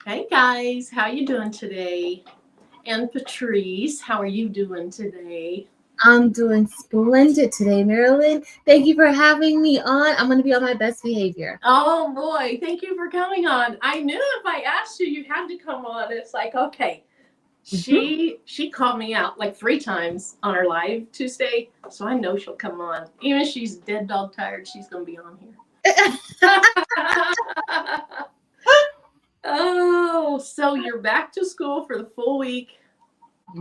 Hey guys, how you doing today? And Patrice, how are you doing today? I'm doing splendid today, Marilyn. Thank you for having me on. I'm going to be on my best behavior. Oh boy, thank you for coming on. I knew if I asked you, you had to come on. It's like, okay, Mhm. she called me out like 3 times on our live Tuesday, so I know she'll come on. Even if she's dead dog tired, she's gonna be on here. Oh, so you're back to school for the full week.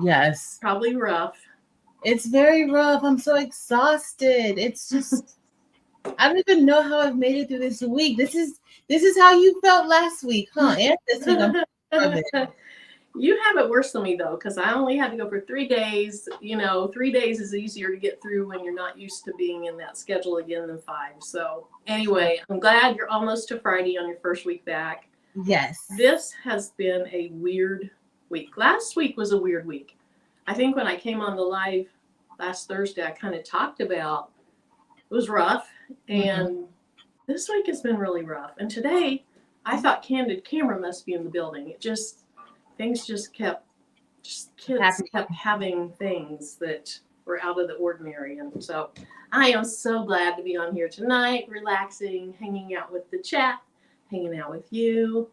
Yes, Probably rough. it's very rough. I'm so exhausted. It's just I don't even know how I've made it through this week. This is how you felt last week, huh? And this week I'm sure of it. You have it worse than me though, because I only had to go for 3 days. 3 days is easier to get through when you're not used to being in that schedule again than 5. So anyway, I'm glad you're almost to Friday on your first week back. Yes. This has been a weird week. Last week was a weird week. I think when I came on the live last Thursday, I kind of talked about it was rough, Mhm. and this week has been really rough. And today, I thought Candid Camera must be in the building. It just things just kids Happy. kept having things that were out of the ordinary. And so I am so glad to be on here tonight, relaxing, hanging out with the chat, hanging out with you.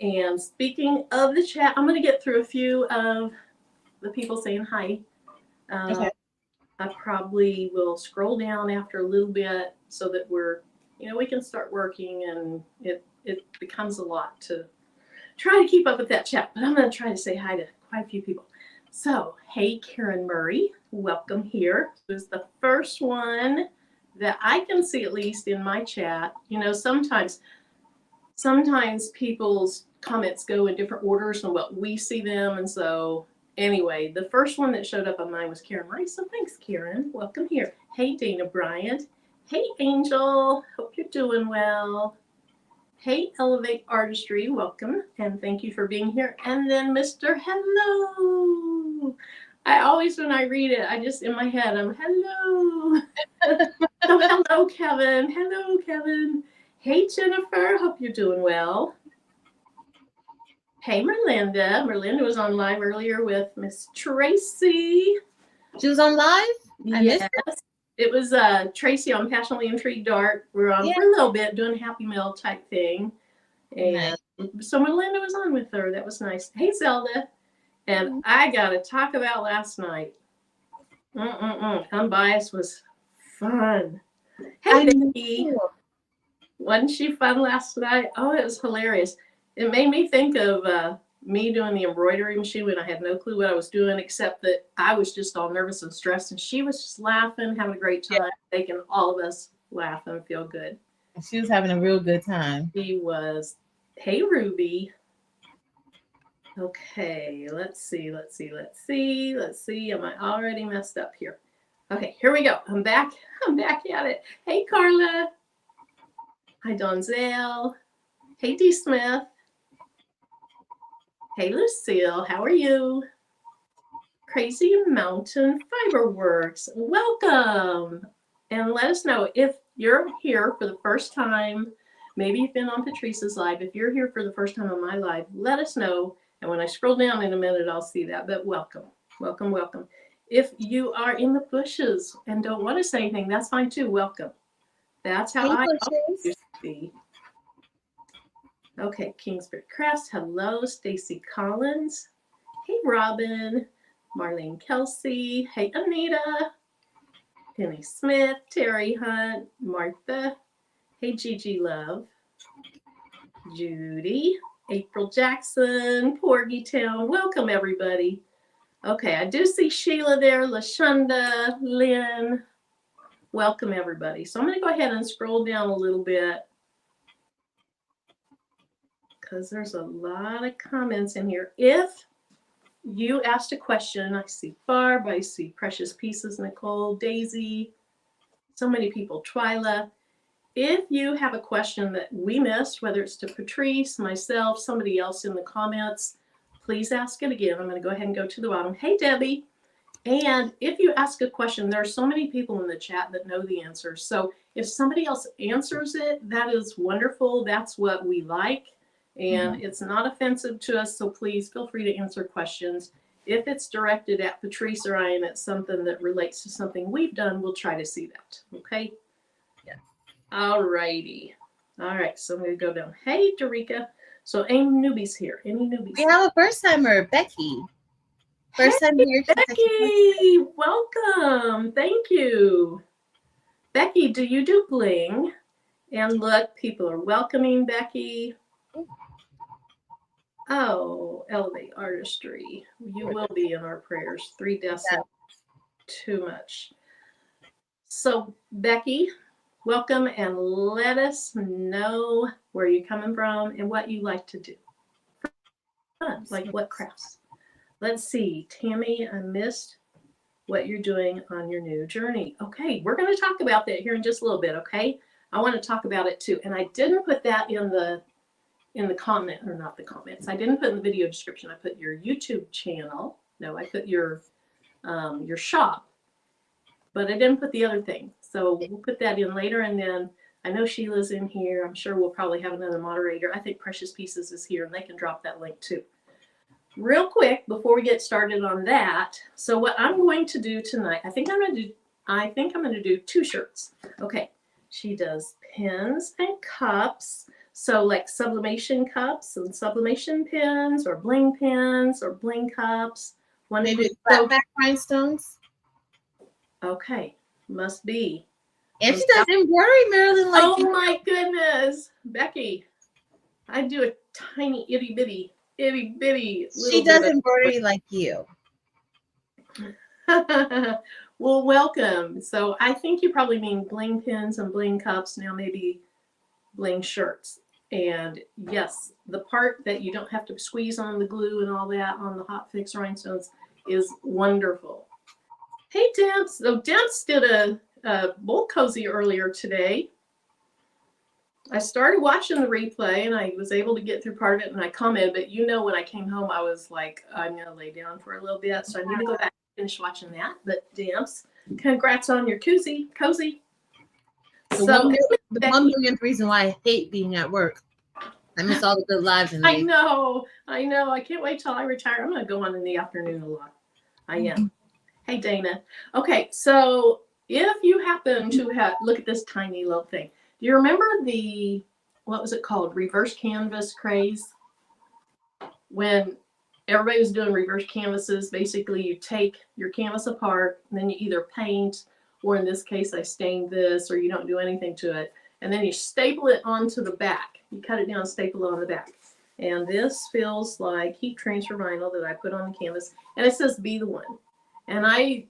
And speaking of the chat, I'm going to get through a few of the people saying hi. Uh, Okay. I probably will scroll down after a little bit so that we can start working, and it becomes a lot to try to keep up with that chat. But I'm going to try to say hi to quite a few people. So, hey, Karen Murray, welcome here. This is the first one that I can see, at least in my chat. Sometimes people's comments go in different orders than what we see them, and so anyway, the first one that showed up on mine was Karen Murray. So thanks, Karen. Welcome here. Hey, Dana Bryant. Hey, Angel. Hope you're doing well. Hey, Elevate Artistry, welcome, and thank you for being here. And then Mr. Hello. I always, when I read it, I just, in my head, I'm hello. So hello, Kevin. Hello, Kevin. Hey, Jennifer. Hope you're doing well. Hey, Merlinda. Merlinda was on live earlier with Miss Tracy. She was on live? I missed Yes, it was Tracy on Passionately Intrigued Art. We were on it. for a little bit doing a Happy Meal type thing. Yeah. And so Melinda was on with her. That was nice. Hey, Zelda. And Nice. I got to talk about last night. Unbiased was fun. Hey, I Becky. know. Wasn't she fun last night? Oh, it was hilarious. It made me think of me doing the embroidery machine when I had no clue what I was doing, except that I was just all nervous and stressed. And she was just laughing, having a great Yeah, time, making all of us laugh and feel good. she was having a real good time. She was. Hey, Ruby. Okay, let's see. Am I already messed up here? Okay, here we go. I'm back. I'm back at it. Hey, Carla. Hi, Donzel. Hey, D. Smith. Hey, Lucille. How are you? Crazy Mountain Fiberworks. Welcome. And let us know if you're here for the first time. Maybe you've been on Patrice's live. If you're here for the first time on my live, let us know. And when I scroll down in a minute, I'll see that. But welcome, welcome, welcome. If you are in the bushes and don't want to say anything, that's fine too. Welcome. That's how Hey, I Bushes. used to be. Okay, Kingsbury Crafts. Hello, Stacy Collins. Hey, Robin. Marlene Kelsey. Hey, Anita. Penny Smith. Terry Hunt. Martha. Hey, Gigi Love. Judy. April Jackson. Porgy Town. Welcome, everybody. Okay, I do see Sheila there. LaShonda. Lynn. Welcome, everybody. So I'm going to go ahead and scroll down a little bit because there's a lot of comments in here. If you asked a question, I see Barb, I see Precious Pieces, Nicole, Daisy, so many people, Twyla. If you have a question that we missed, whether it's to Patrice, myself, somebody else in the comments, please ask it again. I'm going to go ahead and go to the bottom. Hey, Debbie. And if you ask a question, there are so many people in the chat that know the answer. So if somebody else answers it, that is wonderful. That's what we like. And it's not offensive to us, so please feel free to answer questions. If it's directed at Patrice or I and it's something that relates to something we've done, we'll try to see that. Okay? Yes. All righty. All right, so I'm going to go down. Hey, Dorica. So any newbies here? Any newbies? We have a first timer, Becky. First time here. Becky, welcome. Thank you. Becky, do you do Bling? And look, people are welcoming Becky. Oh, elevate artistry. You will be in our prayers. 3 decimals, too much. So, Becky, welcome, and let us know where you're coming from and what you like to do. Like what crafts. Let's see. Tammy, I missed what you're doing on your new journey. Okay, we're going to talk about that here in just a little bit, okay? I want to talk about it too. And I didn't put that in the comment, or not the comments. I didn't put in the video description. I put your YouTube channel. No, I put your shop. But I didn't put the other thing. So we'll put that in later. And then I know Sheila's in here. I'm sure we'll probably have another moderator. I think Precious Pieces is here and they can drop that link too. Real quick, before we get started on that, so what I'm going to do tonight, I think I'm going to do 2 shirts. Okay, she does pins and cups. So like sublimation cups and sublimation pins, or bling pins or bling cups. Maybe flat back rhinestones. Okay, must be. And she does embroidery, Marilyn. Like oh my goodness, Becky, I do a tiny itty bitty. She does embroidery like you. Well, welcome. So I think you probably mean bling pins and bling cups. Now maybe bling shirts. And yes, the part that you don't have to squeeze on the glue and all that on the hot fix rhinestones is wonderful. Hey, Demps. So Demps did a bowl cozy earlier today. I started watching the replay and I was able to get through part of it and I commented, but you know, when I came home, I was like, I'm going to lay down for a little bit. So I need to go back and finish watching that. But Demps, congrats on your cozy. The 1 millionth reason why I hate being at work. I miss all the good lives in I know. I can't wait till I retire. I'm going to go on in the afternoon a lot. I am. Hey, Dana. Okay, so if you happen to look at this tiny little thing. Do you remember what was it called? Reverse canvas craze? When everybody was doing reverse canvases, basically you take your canvas apart and then you either paint, or in this case, I stained this, or you don't do anything to it. And then you staple it onto the back. You cut it down and staple it on the back. And this feels like heat transfer vinyl that I put on the canvas. And it says, be the one. And I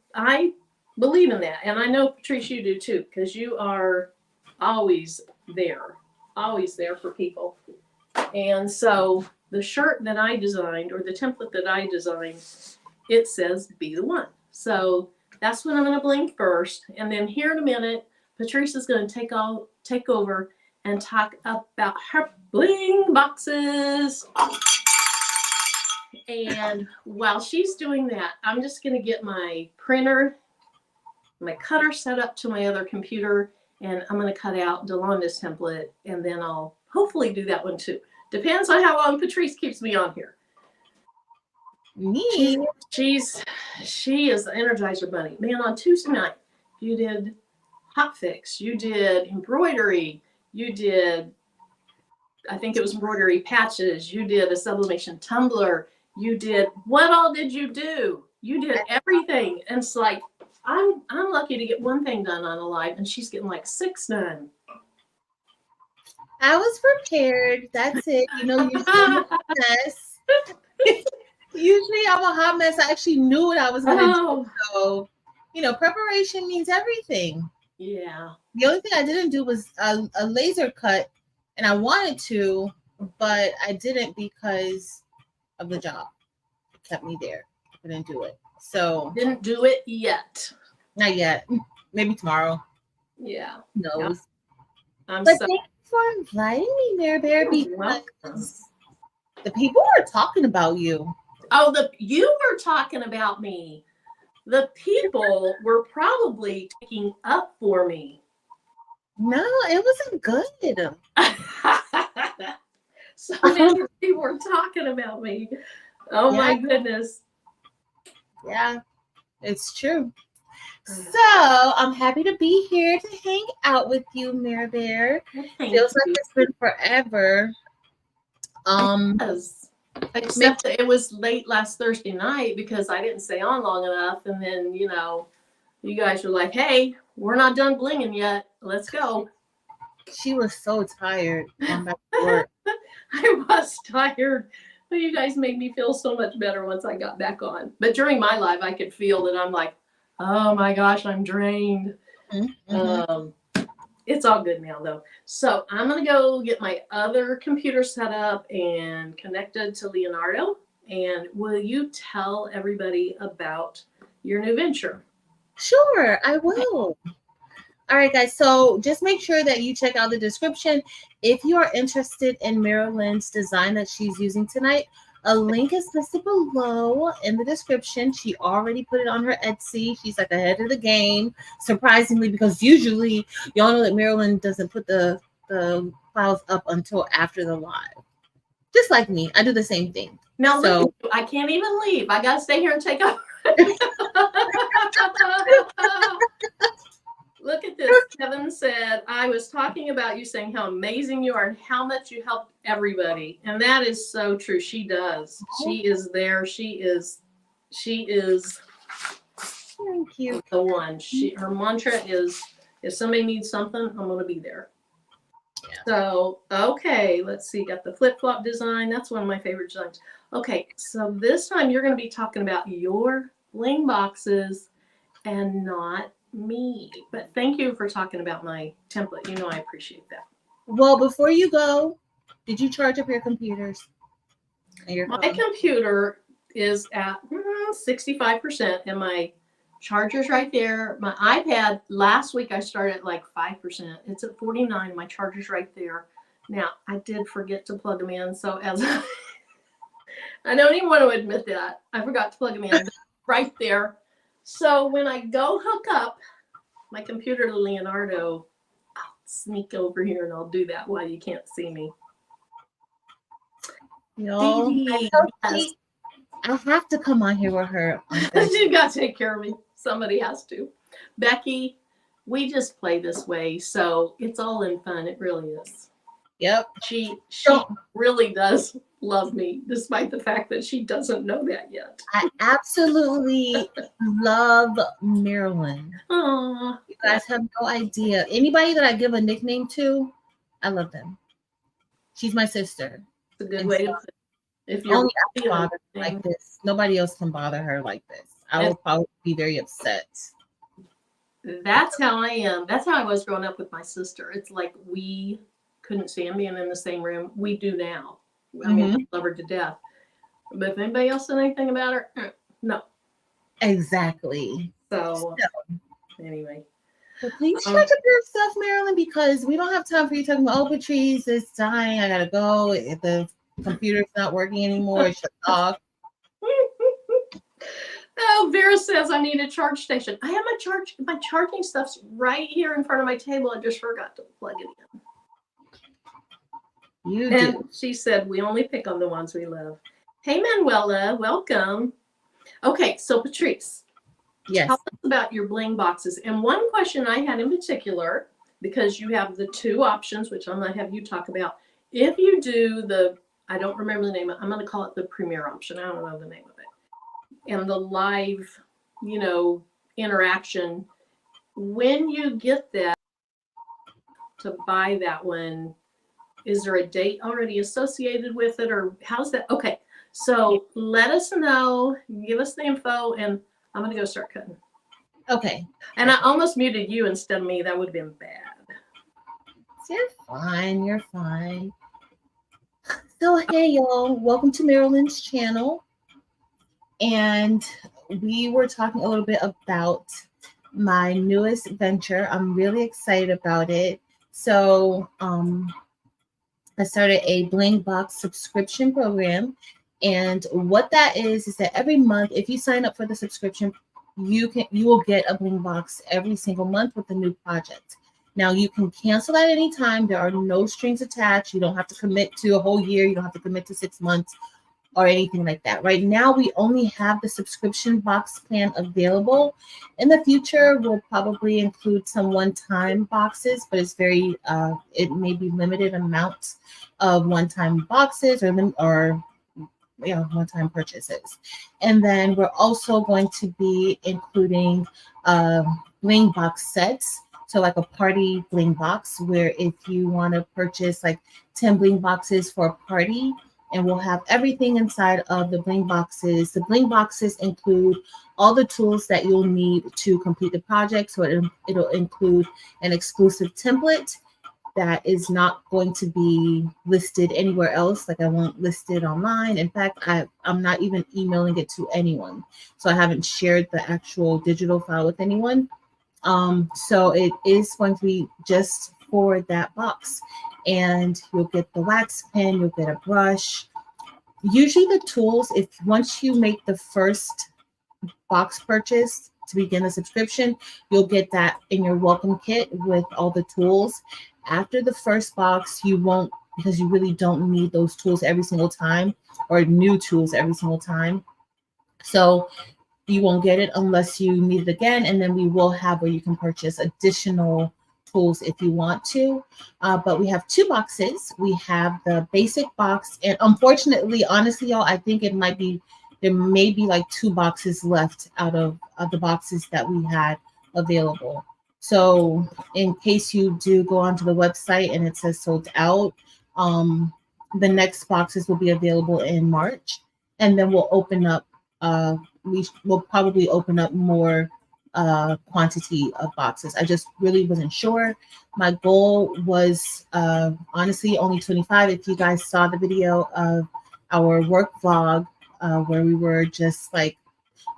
believe in that. And I know, Patrice, you do too, because you are always there for people. And so the shirt that I designed, or the template that I designed, it says be the one. So that's what I'm going to bling first. And then here in a minute, Patrice is going to take over and talk about her bling boxes. And while she's doing that, I'm just going to get my printer, my cutter set up to my other computer, and I'm going to cut out Delonda's template, and then I'll hopefully do that one too. Depends on how long Patrice keeps me on here. Me? She is the Energizer Bunny. Man, on Tuesday night, you did hot fix, you did embroidery, you did, I think it was embroidery patches, you did a sublimation tumbler, you did, what all did you do? You did everything. And it's like, I'm lucky to get one thing done on a live, and she's getting like 6 done. I was prepared. That's it. You know, usually I'm a hot mess. Usually I'm a hot mess. I actually knew what I was going to do. So, you know, preparation means everything. Yeah. The only thing I didn't do was a laser cut, and I wanted to, but I didn't because of the job. It kept me there. I didn't do it. So didn't do it yet. Not yet. Maybe tomorrow. Yeah. Who knows? Yeah. But thank you for inviting me, Mare Bear, because the people are talking about you. Oh, you were talking about me. The people were probably taking up for me. No, it wasn't good. So many people were talking about me. Oh my goodness. Yeah, it's true. So I'm happy to be here to hang out with you, Mira Bear. Feels like it's been forever. Except that it was late last Thursday night because I didn't stay on long enough, and then you guys were like, "Hey, we're not done blinging yet. Let's go." She was so tired going back to work. I was tired, but you guys made me feel so much better once I got back on. But during my live, I could feel that I'm like, oh my gosh, I'm drained. Mm-hmm. It's all good now, though. So I'm going to go get my other computer set up and connected to Leonardo. And will you tell everybody about your new venture? Sure, I will. All right, guys. So just make sure that you check out the description. If you are interested in Marilyn's design that she's using tonight, a link is listed below in the description. She already put it on her Etsy. She's like ahead of the game, surprisingly, because usually y'all know that Marilyn doesn't put the files up until after the live. Just like me, I do the same thing. Now, so I can't even leave. I gotta stay here and take over. Look at this. Kevin said, I was talking about you saying how amazing you are and how much you helped everybody. And that is so true. She does. She is there. She is Thank you. The one. Her mantra is, if somebody needs something, I'm going to be there. Yeah. So, okay, let's see. Got the flip-flop design. That's one of my favorite designs. Okay, so this time you're going to be talking about your bling boxes and not me. But thank you for talking about my template. I appreciate that. Well, before you go, did you charge up your computers? My computer is at 65%, and my charger's right there. My iPad, last week I started at like 5%. It's at 49. My charger's right there. Now, I did forget to plug them in, so as I don't even want to admit that. I forgot to plug them in right there. So when I go hook up my computer to Leonardo, I'll sneak over here and I'll do that while you can't see me. No, I have to come on here with her. She's got to take care of me. Somebody has to. Becky, we just play this way, so it's all in fun. It really is. Yep. She really does love me, despite the fact that she doesn't know that yet. I absolutely love Marilyn. Aww. You guys have no idea. Anybody that I give a nickname to, I love them. She's my sister. It's a good way to put it. If you're only bothered like this, nobody else can bother her like this. I will probably be very upset. That's how I am. That's how I was growing up with my sister. It's like we couldn't stand being in the same room. We do now. I mean, I love her to death. But if anybody else said anything about her, no. Exactly. So anyway. But please check up your stuff, Marilyn, because we don't have time for you talking about, oh, Patrice is dying. I got to go. If the computer's not working anymore, it shuts off. Oh, Vera says I need a charge station. I have my charging stuff's right here in front of my table. I just forgot to plug it in. And she said we only pick on the ones we love. Hey, Manuela, welcome. Okay, so Patrice, yes, tell us about your bling boxes. And one question I had in particular, because you have the two options, which I'm going to have you talk about. If you do I don't remember the name. I'm going to call it the premier option. I don't know the name of it. And the live, interaction. When you get that to buy that one, is there a date already associated with it, or how's that? Okay, so let us know. Give us the info, and I'm going to go start cutting. Okay. And I almost muted you instead of me. That would have been bad. You're fine. You're fine. So, hey, y'all. Welcome to Marilyn's channel. And we were talking a little bit about my newest venture. I'm really excited about it. So, I started a Bling Box subscription program. And what that is that every month, if you sign up for the subscription, you will get a Bling Box every single month with a new project. Now you can cancel at any time. There are no strings attached. You don't have to commit to a whole year. You don't have to commit to 6 months or anything like that. Right now, we only have the subscription box plan available. In the future, we'll probably include some one-time boxes, but it's it may be limited amounts of one-time boxes or one-time purchases. And then we're also going to be including bling box sets. So like a party bling box, where if you want to purchase like 10 bling boxes for a party, and we'll have everything inside of the bling boxes. The bling boxes include all the tools that you'll need to complete the project. So it'll include an exclusive template that is not going to be listed anywhere else. Like I won't list it online. In fact, I'm not even emailing it to anyone. So I haven't shared the actual digital file with anyone. So it is going to be just for that box. And you'll get the wax pen, you'll get a brush. Usually the tools, if once you make the first box purchase to begin the subscription, you'll get that in your welcome kit with all the tools. After the first box, you won't, because you really don't need those tools every single time, or new tools every single time. So you won't get it unless you need it again. And then we will have where you can purchase additional tools if you want to. But we have 2 boxes. We have the basic box. And unfortunately, honestly, y'all, I think there may be like 2 boxes left out of the boxes that we had available. So in case you do go onto the website and it says sold out, the next boxes will be available in March. And then we'll open up, we will probably open up more quantity of boxes. I just really wasn't sure. My goal was honestly only 25. If you guys saw the video of our work vlog where we were just like,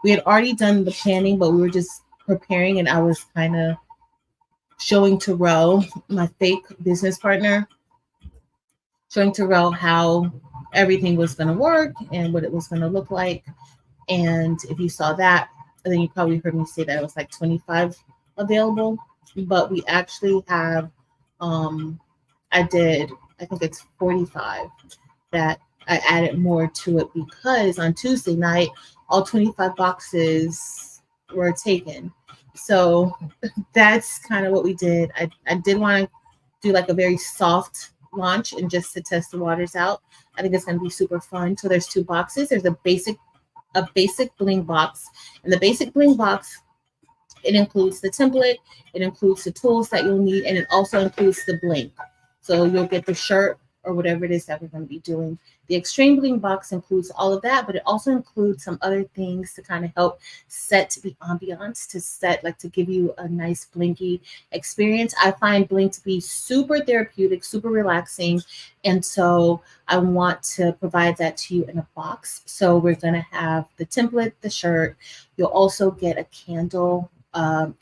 we had already done the planning, but we were just preparing, and I was kind of showing Terrell, my fake business partner, showing Terrell how everything was going to work and what it was going to look like. And if you saw that, and then you probably heard me say that it was like 25 available, but we actually have, I think it's 45 that I added more to it, because on Tuesday night, all 25 boxes were taken. So that's kind of what we did. I did want to do like a very soft launch and just to test the waters out. I think it's going to be super fun. So there's 2 boxes. There's a basic bling box, and the basic bling box, it includes the template, it includes the tools that you'll need, and it also includes the bling. So you'll get the shirt or whatever it is that we're going to be doing. The extreme bling box includes all of that, but it also includes some other things to kind of help set the ambiance, to give you a nice blingy experience. I find bling to be super therapeutic, super relaxing. And so I want to provide that to you in a box. So we're going to have the template, the shirt. You'll also get a candle.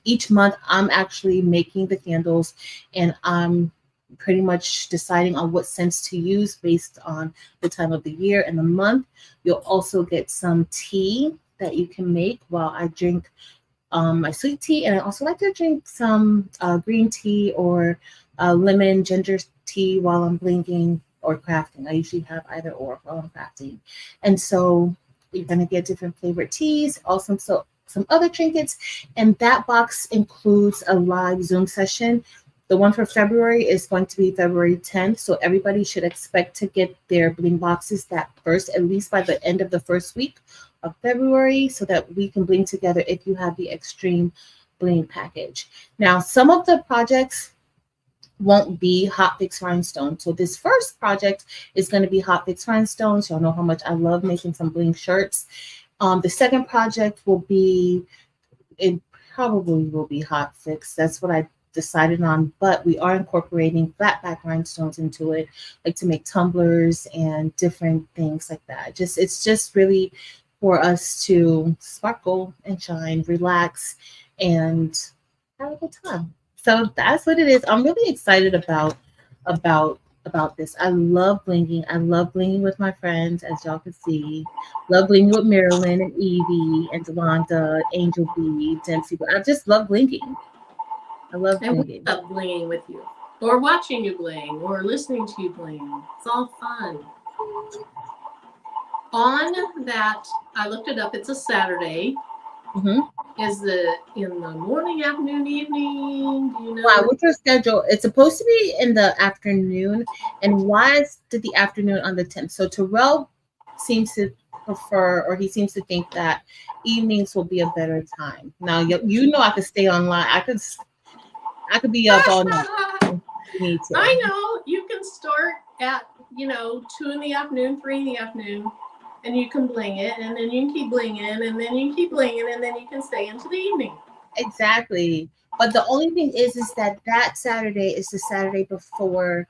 Each month I'm actually making the candles, and I'm pretty much deciding on what scents to use based on the time of the year and the month. You'll also get some tea that you can make while I drink my sweet tea. And I also like to drink some green tea or lemon ginger tea while I'm blinging or crafting. I usually have either or while I'm crafting. And so you're going to get different flavored teas, also some other trinkets. And that box includes a live Zoom session. The one for February is going to be February 10th. So everybody should expect to get their bling boxes that first, at least by the end of the first week of February, so that we can bling together if you have the extreme bling package. Now, some of the projects won't be hot fix rhinestones. So this first project is going to be hot fix rhinestones. Y'all know how much I love making some bling shirts. The second project it probably will be hot fix. That's what I decided on, but we are incorporating flat back rhinestones into it, like to make tumblers and different things like that. It's just really for us to sparkle and shine, relax, and have a good time. So that's what it is. I'm really excited about this. I love blinging. I love blinging with my friends, as y'all can see. Love blinging with Marilyn and Evie and Delonda, Angel B, Dempsey. I just love blinging. I love And we blinging. love blinging with you, or watching you bling, or listening to you bling. It's all fun. On that, I looked it up. It's a Saturday. Mm-hmm. Is it in the morning, afternoon, evening? Do you know? Wow, what's your schedule? It's supposed to be in the afternoon. And why is the afternoon on the 10th? So Terrell seems to prefer, or he seems to think that evenings will be a better time. Now, you know I could stay online. I could be up all night if you need to. I know. You can start at 2 in the afternoon, 3 in the afternoon, and you can bling it, and then you can keep blinging, and then you can keep blinging, and then you can stay into the evening. Exactly. But the only thing is that Saturday is the Saturday before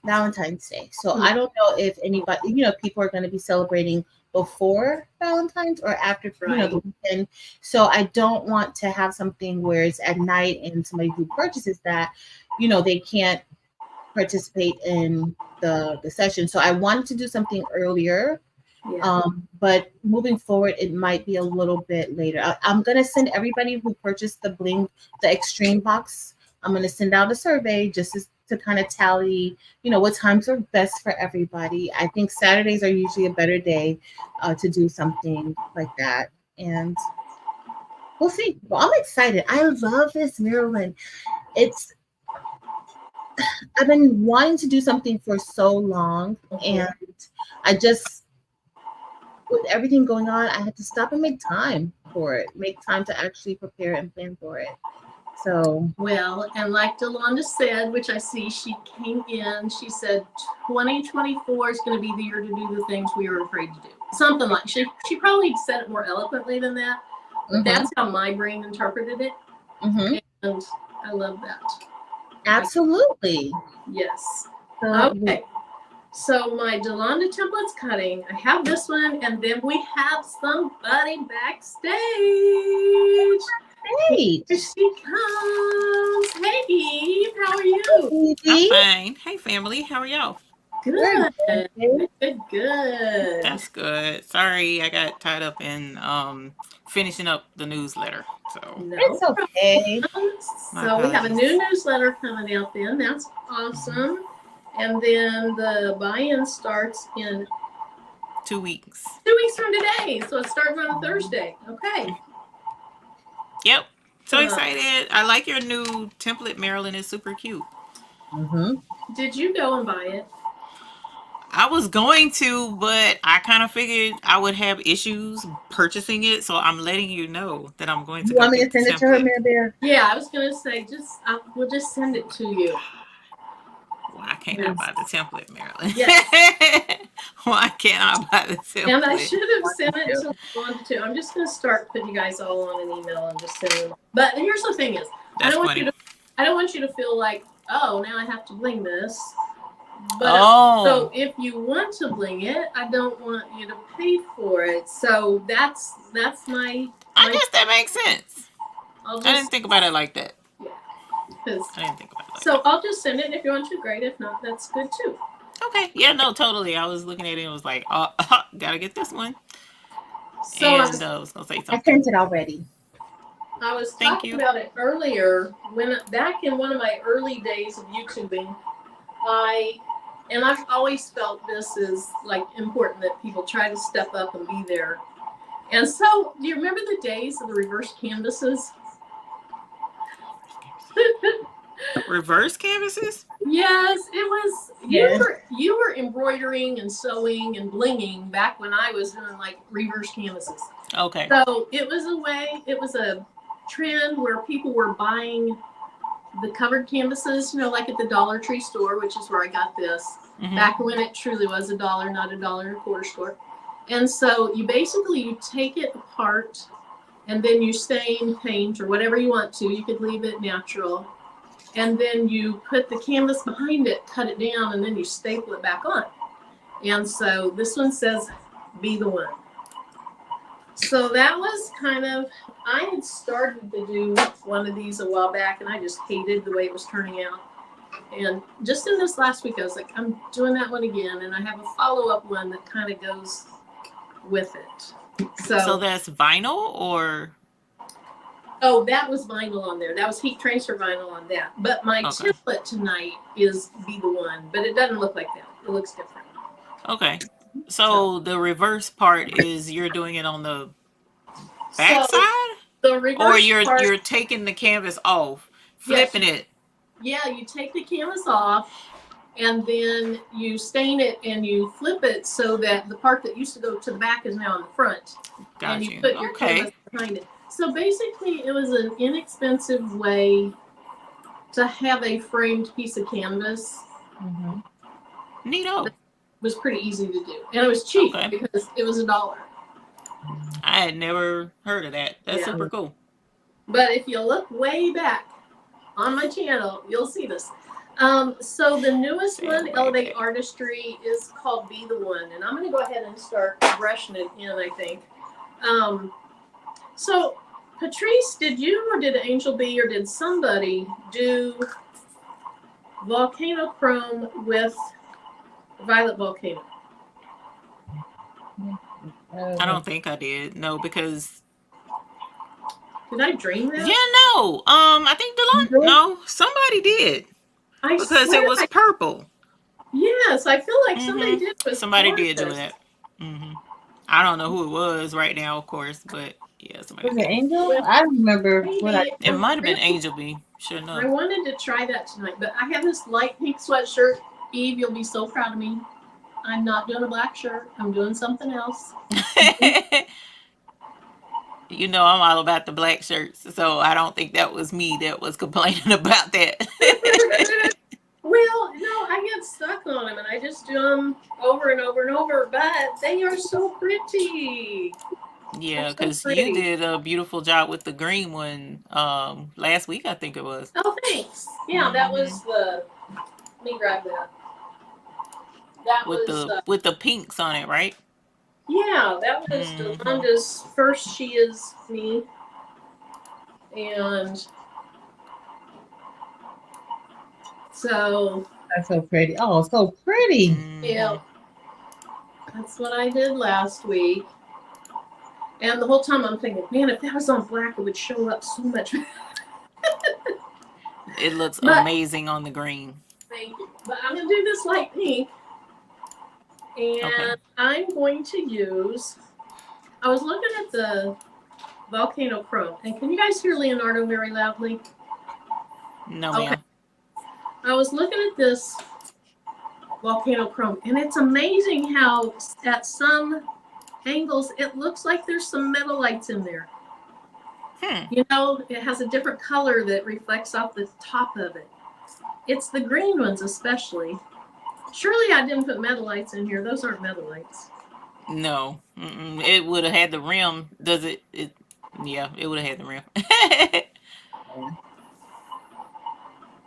Valentine's Day. So I don't know if anybody, people are going to be celebrating before Valentine's or after, the weekend. So I don't want to have something where it's at night and somebody who purchases that, they can't participate in the session. So I wanted to do something earlier. Yeah. But moving forward, it might be a little bit later. I'm gonna send everybody who purchased the Extreme box. I'm gonna send out a survey just to kind of tally, what times are best for everybody. I think Saturdays are usually a better day to do something like that, and we'll see. Well, I'm excited. I love this Maryland. I've been wanting to do something for so long, and I just, with everything going on, I had to stop and make time for it, make time to actually prepare and plan for it. So, well, and like Delonda said, which I see she came in, she said 2024 is going to be the year to do the things we were afraid to do. Something like she probably said it more eloquently than that, but that's how my brain interpreted it, and I love that. Absolutely. Yes. Okay. So my Delonda templates cutting. I have this one, and then we have somebody backstage. Hey, here she comes. Hey Eve, how are you? I'm fine. Hey family, how are y'all? Good. Good. That's good. Sorry, I got tied up in finishing up the newsletter. So it's okay. So we have a new newsletter coming out then. That's awesome. And then the buy-in starts in 2 weeks. 2 weeks from today. So it starts on a Thursday. Okay. Yep. So excited. I like your new template, Marilyn. It's super cute. Did you go and buy it? I was going to, but I kind of figured I would have issues purchasing it, so I'm letting you know that I'm going to. You want me to send it to her, Mary Bear? Yeah, I was gonna say we'll just send it to you. Why can't I buy the template, Marilyn? Yes. Why can't I buy the template? And I should have sent it to Wanda too. I'm just gonna start putting you guys all on an email and just send them. But here's the thing: I don't want you to feel like, oh, now I have to bling this. But so if you want to bling it, I don't want you to pay for it. So that's my. I guess that makes sense. I didn't think about it like that. Yeah. I didn't think about it like that. So I'll just send it, and if you want to, great. If not, that's good too. Okay. Yeah, no, totally. I was looking at it and was like, gotta get this one. So I was gonna say something. I sent it already. I was talking about it earlier when back in one of my early days of YouTubing, I've always felt this is like important that people try to step up and be there. And so, do you remember the days of the reverse canvases? Reverse canvases? Yes, it was. Yes. You were embroidering and sewing and blinging back when I was doing like reverse canvases. Okay. So it was a trend where people were buying the covered canvases, like at the Dollar Tree store, which is where I got this. Back when it truly was $1, not $1.25 store. And so you take it apart and then you stain, paint, or whatever you want to. You could leave it natural. And then you put the canvas behind it, cut it down, and then you staple it back on. And so this one says, be the one. So that was I had started to do one of these a while back, and I just hated the way it was turning out. And just in this last week, I was like, I'm doing that one again, and I have a follow-up one that kind of goes with it. So that's vinyl or? Oh, that was vinyl on there. That was heat transfer vinyl on that. But my template tonight is Be the One, but it doesn't look like that. It looks different. Okay. So the reverse part is you're doing it on the back side? The reverse or part, you're taking the canvas off, flipping it. Yeah, you take the canvas off and then you stain it and you flip it so that the part that used to go to the back is now on the front. And you put your canvas behind it. So basically it was an inexpensive way to have a framed piece of canvas. Neato. It was pretty easy to do. And it was cheap because it was $1. I had never heard of that. That's super cool. But if you look way back on my channel, you'll see this. So the newest one, Elevate Artistry, is called Be the One. And I'm going to go ahead and start brushing it in, I think. So, Patrice, did you or did Angel B or did somebody do Volcano Chrome with Violet Volcano? I don't think I did. No, because... Did I dream that? Yeah, no. I think no, somebody did. Because it was purple. Yes, I feel like somebody did. Somebody did do that. I don't know who it was right now, of course, but yeah, somebody. Was it Angel? I remember it might have been Angel B. Sure enough. I wanted to try that tonight, but I have this light pink sweatshirt. Eve, you'll be so proud of me. I'm not doing a black shirt. I'm doing something else. You know I'm all about the black shirts, so I don't think that was me that was complaining about that. Well, no, I get stuck on them, and I just do them over and over and over, but they are so pretty. Yeah, because you did a beautiful job with the green one last week, I think it was. Oh, thanks. Yeah, that was the... Let me grab that. That was... with the pinks on it, right? Yeah, that was Yolanda's first She Is Me. And so... That's so pretty. Oh, so pretty. Yeah. That's what I did last week. And the whole time I'm thinking, man, if that was on black, it would show up so much. It looks amazing on the green. Thank you. But I'm going to do this light pink. And I'm going to use, I was looking at the Volcano Chrome. And can you guys hear Leonardo very loudly? No, ma'am. I was looking at this Volcano Chrome, and it's amazing how at some angles it looks like there's some metal lights in there. You know, it has a different color that reflects off the top of it. It's the green ones especially. Surely I didn't put metal lights in here. Those aren't metal lights. No. It would have had the rim. Does it? Yeah, it would have had the rim.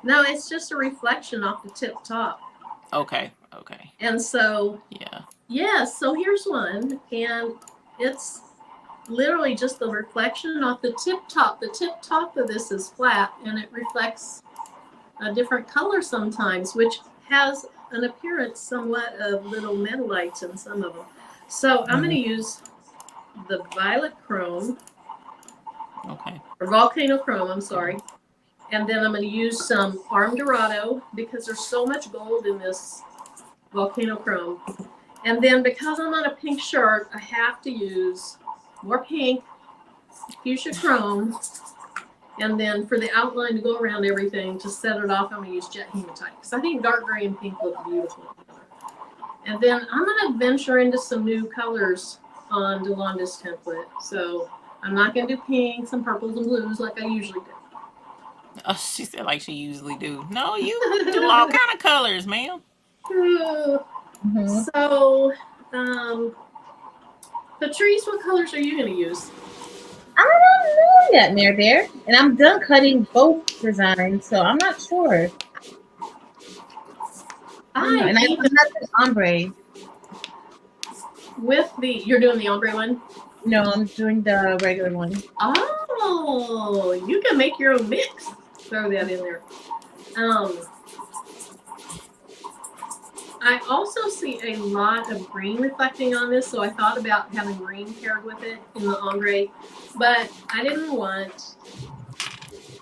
No, it's just a reflection off the tip top. Okay. And so, so here's one, and it's literally just the reflection off the tip top. The tip top of this is flat, and it reflects a different color sometimes, which has an appearance somewhat of little metal lights in some of them. So I'm going to use the Violet Chrome, or Volcano Chrome, I'm sorry. And then I'm going to use some Arm Dorado because there's so much gold in this Volcano Chrome. And then because I'm on a pink shirt, I have to use more pink, fuchsia chrome. And then for the outline to go around everything, to set it off, I'm going to use jet hematite. Because I think dark gray and pink look beautiful. And then I'm going to venture into some new colors on Yolanda's template. So I'm not going to do pinks and purples and blues like I usually do. Oh, she said like she usually do. No, you do all kind of colors, ma'am. So, Patrice, what colors are you going to use? I don't know yet, Mare Bear. And I'm done cutting both designs, so I'm not sure. And I have the ombre. With you're doing the ombre one? No, I'm doing the regular one. Oh, you can make your own mix. Throw that in there. I also see a lot of green reflecting on this, so I thought about having green paired with it in the ombre, but I didn't want,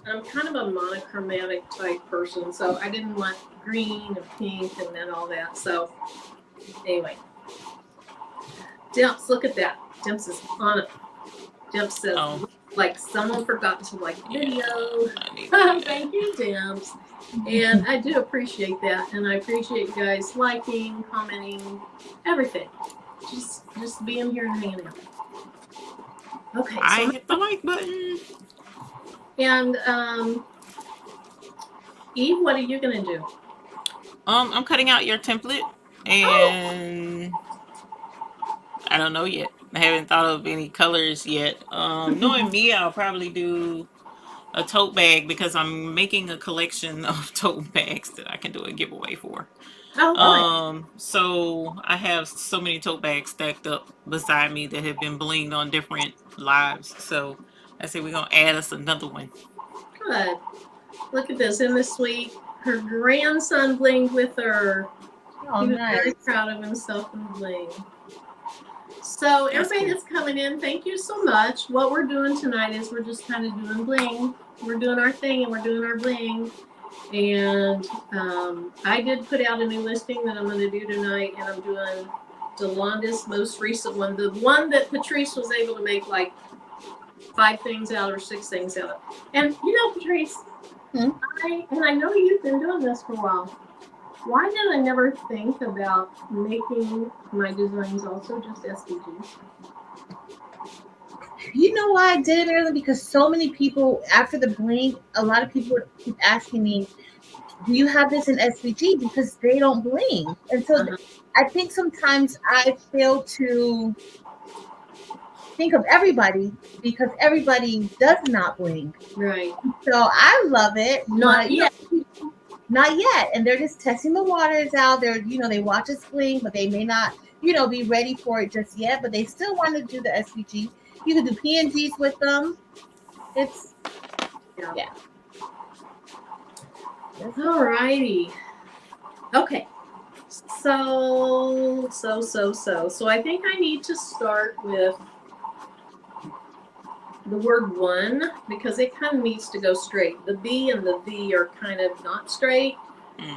I'm kind of a monochromatic type person, so I didn't want green and pink and then all that. So anyway, Dimps, look at that. Dimps is on it. Dimps says, like someone forgot to like video. Thank you, Dimps. And I do appreciate that, and I appreciate you guys liking, commenting, everything. Just being here and hanging out. Okay, I hit the like button. And Eve, what are you gonna do? I'm cutting out your template, and I don't know yet. I haven't thought of any colors yet. Knowing me, I'll probably do a tote bag because I'm making a collection of tote bags that I can do a giveaway for. So I have so many tote bags stacked up beside me that have been blinged on different lives. So I say we're gonna add us another one. Good. Look at this. Isn't this sweet? Her grandson blinged with her. Oh, he was nice. very proud of himself and bling. So everybody that's coming in, thank you so much. What we're doing tonight is we're just kind of doing bling. We're doing our thing and we're doing our bling. And I did put out a new listing that I'm going to do tonight, and I'm doing Yolanda's most recent one, the one that Patrice was able to make like 5 things out or 6 things out of. And you know, Patrice, I know you've been doing this for a while. Why did I never think about making my designs also just SVGs? You know why I did it early? Because so many people, after the bling, a lot of people keep asking me, do you have this in SVG? Because they don't bling. And so I think sometimes I fail to think of everybody because everybody does not bling. Right. So I love it. Not yet. Not yet. And they're just testing the waters out. They're, they watch us bling, but they may not, be ready for it just yet. But they still want to do the SVG. You can do PNGs with them. It's, yeah. All righty. Okay. So I think I need to start with the word one because it kind of needs to go straight. The B and the V are kind of not straight.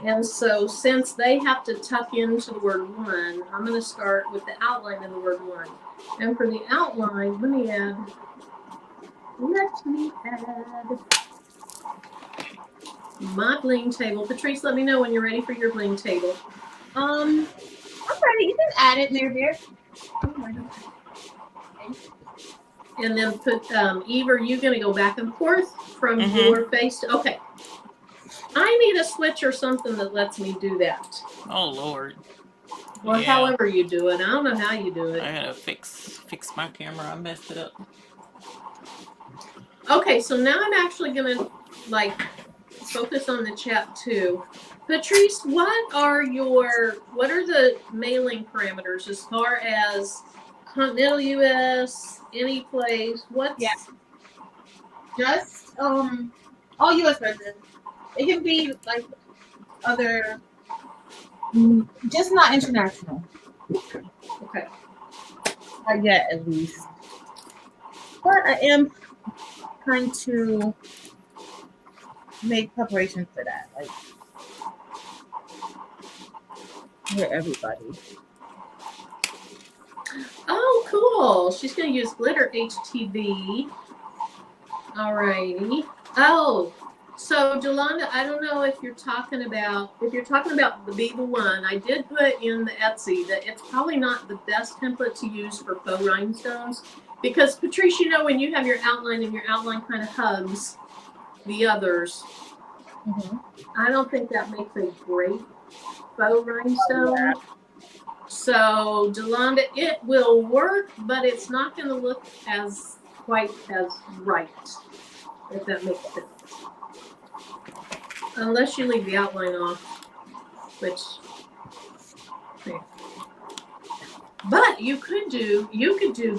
And so since they have to tuck into the word one, I'm going to start with the outline of the word one. And for the outline, let me add my bling table. Patrice, let me know when you're ready for your bling table. I'm ready. You can add it, Mary Bear. And then put, Eve, are you going to go back and forth from your face to, okay. I need a switch or something that lets me do that. Oh, Lord. Well, however you do it. I don't know how you do it. I gotta fix my camera. I messed it up. Okay, so now I'm actually going to, focus on the chat, too. Patrice, what are the mailing parameters as far as continental U.S., any place? What's... Yeah. Just, all U.S. residents. It can be, other... just not international. Okay. Not yet, at least. But I am trying to make preparations for that. For everybody. Oh, cool. She's going to use glitter HTV. Alrighty. Oh, so Yolanda, I don't know if you're talking about the Be the One. I did put in the Etsy that it's probably not the best template to use for faux rhinestones because Patrice, when you have your outline and your outline kind of hugs the others, I don't think that makes a great faux rhinestone. So Yolanda, it will work, but it's not going to look quite as right, if that makes sense. Unless you leave the outline off, which, but you could do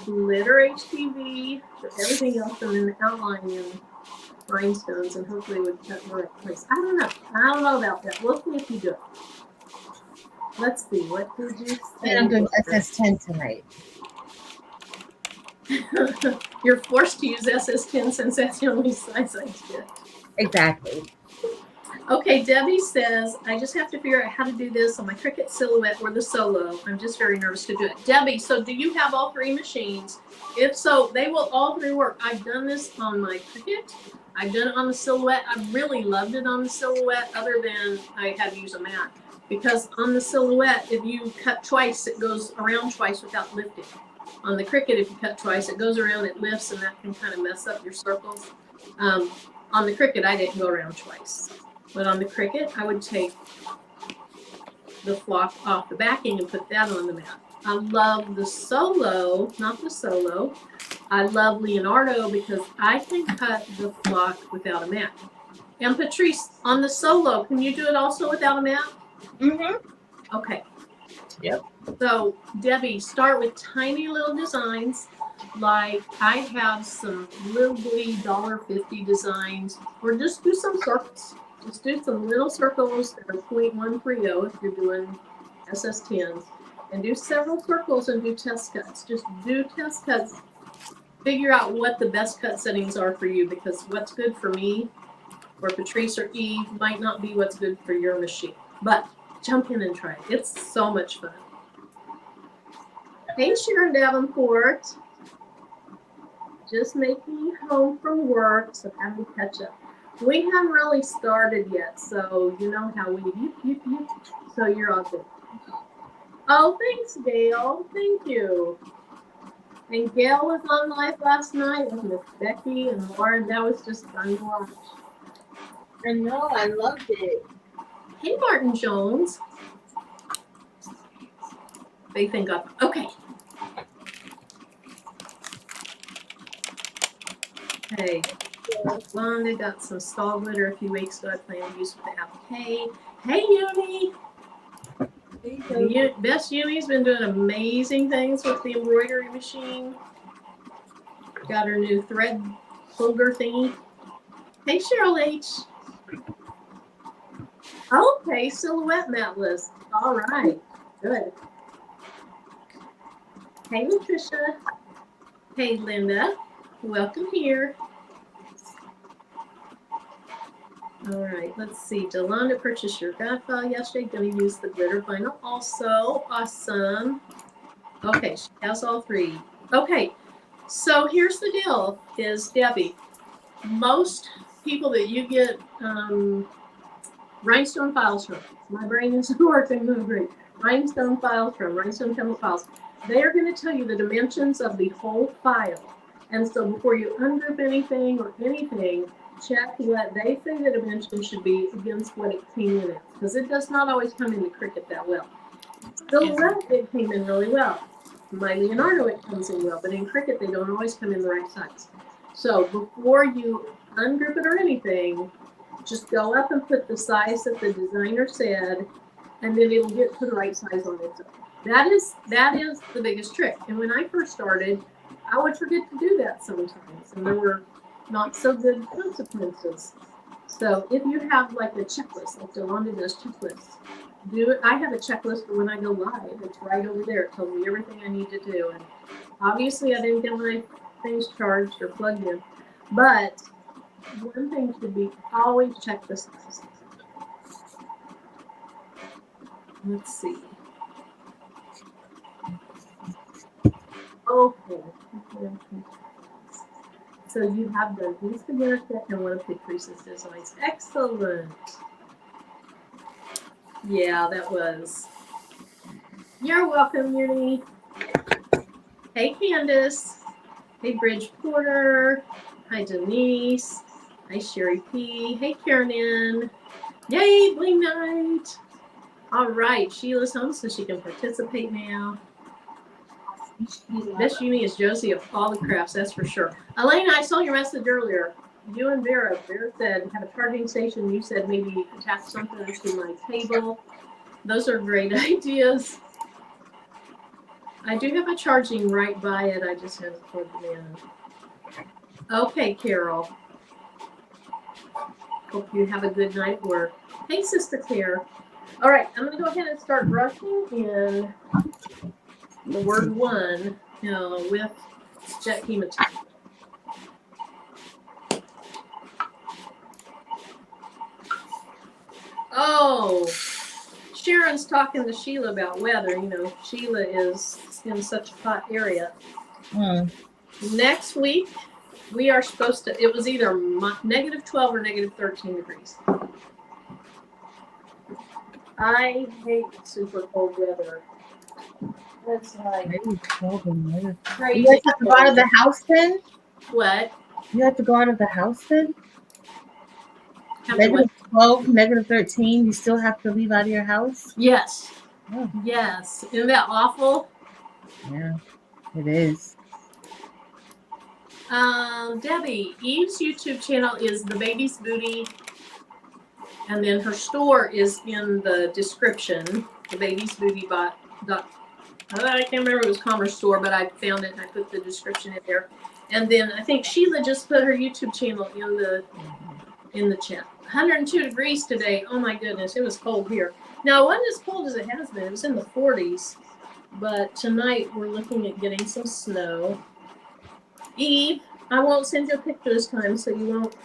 glitter HTV for everything else and then the outline in rhinestones and hopefully it would cut in the right place. I don't know about that. We'll see if you do it. Let's see, what did you say? And I'm doing SS10 tonight. You're forced to use SS10 since that's the only size I did. Exactly. Okay, Debbie says, I just have to figure out how to do this on my Cricut Silhouette or the Solo. I'm just very nervous to do it. Debbie, so do you have all three machines? If so, they will all three work. I've done this on my Cricut. I've done it on the Silhouette. I really loved it on the Silhouette, other than I had to use a mat. Because on the Silhouette, if you cut twice, it goes around twice without lifting. On the Cricut, if you cut twice, it goes around, it lifts, and that can kind of mess up your circles. On the Cricut, I didn't go around twice. But on the Cricut, I would take the flock off the backing and put that on the mat. I love the Solo, not the Solo. I love Leonardo because I can cut the flock without a mat. And Patrice, on the Solo, can you do it also without a mat? Mm-hmm. Okay. Yep. So, Debbie, start with tiny little designs. Like, I have some little bitty $1.50 designs, or just do some circles. Just do some little circles that are 0.130 if you're doing SS10s. And do several circles and do test cuts. Just do test cuts. Figure out what the best cut settings are for you, because what's good for me or Patrice or Eve might not be what's good for your machine. But jump in and try it. It's so much fun. Hey, Sharon Davenport. Just making it home from work, so having to catch up. We haven't really started yet, so you know how we so you're all good. Oh, thanks, Gail. Thank you. And Gail was on live last night with Miss Becky and Lauren. That was just fun to watch. I know, I loved it. Hey, Martin Jones. Big thing up. Okay. Hey, Wanda got some stall glitter a few weeks ago. I plan to use with the applique. Hey, Uni. Best Uni's been doing amazing things with the embroidery machine. Got her new thread holder thingy. Hey, Cheryl H. Okay, silhouette mat list. All right, good. Hey, Latricia. Hey, Linda. Welcome here. All right, let's see. Delonda purchased your guide file yesterday. Gonna use the glitter vinyl also. Awesome. Okay, she has all three. Okay, so here's the deal, is Debbie, most people that you get rhinestone files from, my brain isn't working great, rhinestone files from, rhinestone template files, they are going to tell you the dimensions of the whole file. And so before you ungroup anything or anything, check what they say the dimension should be against what it came in at, because it does not always come in the Cricut that well. Silhouette, it came in really well. My Leonardo, it comes in well, but in Cricut, they don't always come in the right size. So before you ungroup it or anything, just go up and put the size that the designer said, and then it'll get to the right size on its own. That is the biggest trick. And when I first started, I would forget to do that sometimes, and there were not so good consequences. So if you have like a checklist, like Delonda does checklists, do it. I have a checklist for when I go live. It's right over there. It tells me everything I need to do. And obviously I didn't get my things charged or plugged in, but one thing should be always check the size. Let's see. Okay. So you have done these together and one of Patrice's designs. Excellent. Yeah, that was. You're welcome, Uni. Hey, Candace. Hey, Bridge Porter. Hi, Denise. Hi, Sherry P. Hey, Karen N. Yay, Bling Night. All right, Sheila's home so she can participate now. Best Uni is Josie of all the crafts, that's for sure. Elena, I saw your message earlier. You and Vera said have a charging station. You said maybe attach something to my table. Those are great ideas. I do have a charging right by it. I just haven't plugged it in. Okay, Carol. Hope you have a good night at work. Hey, Sister Claire. All right, I'm going to go ahead and start brushing in the word one with jet hematite. Oh, Sharon's talking to Sheila about weather. You know, Sheila is in such a hot area. Next week, we are supposed to, it was either negative 12 or negative 13 degrees. I hate super cold weather. That's like crazy. You have to go out of the house then? What? You have to go out of the house then? Have to Negative 12, negative 13, you still have to leave out of your house? Yes. Oh. Yes. Isn't that awful? Yeah, it is. Debbie, Eve's YouTube channel is The Baby's Booty, and then her store is in the description. The Baby's Booty I can't remember if it was Commerce Store, but I found it and I put the description in there. And then I think Sheila just put her YouTube channel in the chat. 102 degrees today. Oh my goodness, it was cold here. Now, it wasn't as cold as it has been. It was in the 40s. But tonight we're looking at getting some snow. Eve, I won't send you a picture this time so you won't,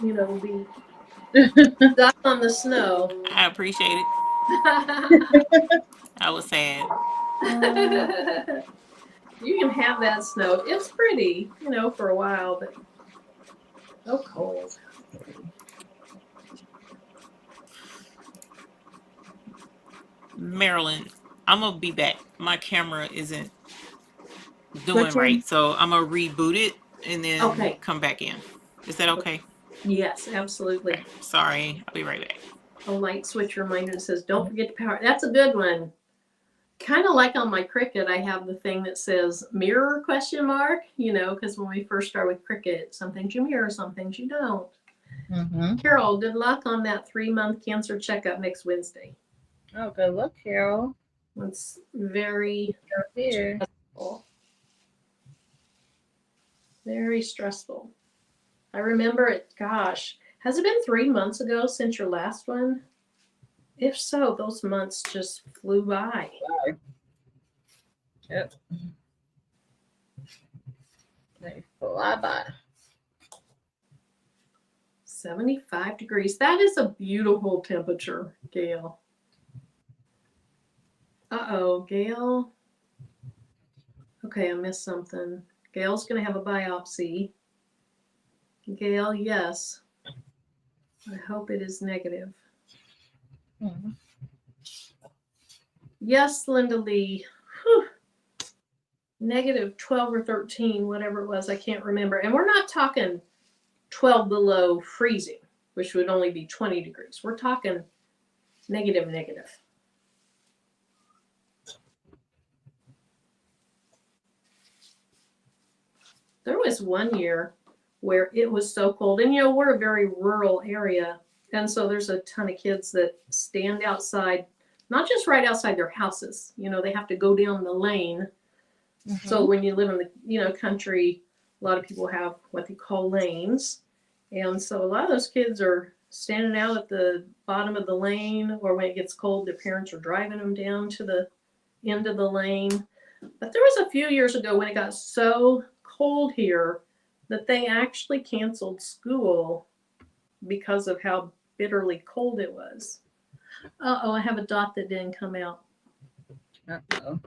be stuck on the snow. I appreciate it. I was sad. You can have that snow. It's pretty, for a while, but so cold. Marilyn, I'm gonna be back. My camera isn't doing right, so I'm gonna reboot it and then come back in. Is that okay? Yes, absolutely. Okay. Sorry, I'll be right back. A light switch reminder that says, don't forget to power. That's a good one. Kind of like on my Cricut, I have the thing that says mirror ? Because when we first start with Cricut, some things you mirror, some things you don't. Mm-hmm. Carol, good luck on that 3-month cancer checkup next Wednesday. Oh, good luck, Carol. It's very stressful. Very stressful. I remember it, gosh, has it been 3 months ago since your last one? If so, those months just flew by. Yep. They fly by. 75 degrees. That is a beautiful temperature, Gail. Uh-oh, Gail. Okay, I missed something. Gail's going to have a biopsy. Gail, yes. I hope it is negative. Mm-hmm. Yes, Linda Lee. Whew. Negative 12 or 13, whatever it was, I can't remember. And we're not talking 12 below freezing, which would only be 20 degrees. We're talking negative. There was one year where it was so cold, and we're a very rural area, and so there's a ton of kids that stand outside, not just right outside their houses. They have to go down the lane. Mm-hmm. So when you live in the country, a lot of people have what they call lanes, and so a lot of those kids are standing out at the bottom of the lane, or when it gets cold, their parents are driving them down to the end of the lane. But there was a few years ago when it got so cold here that they actually canceled school because of how bitterly cold it was. Uh-oh, I have a dot that didn't come out. Uh-oh.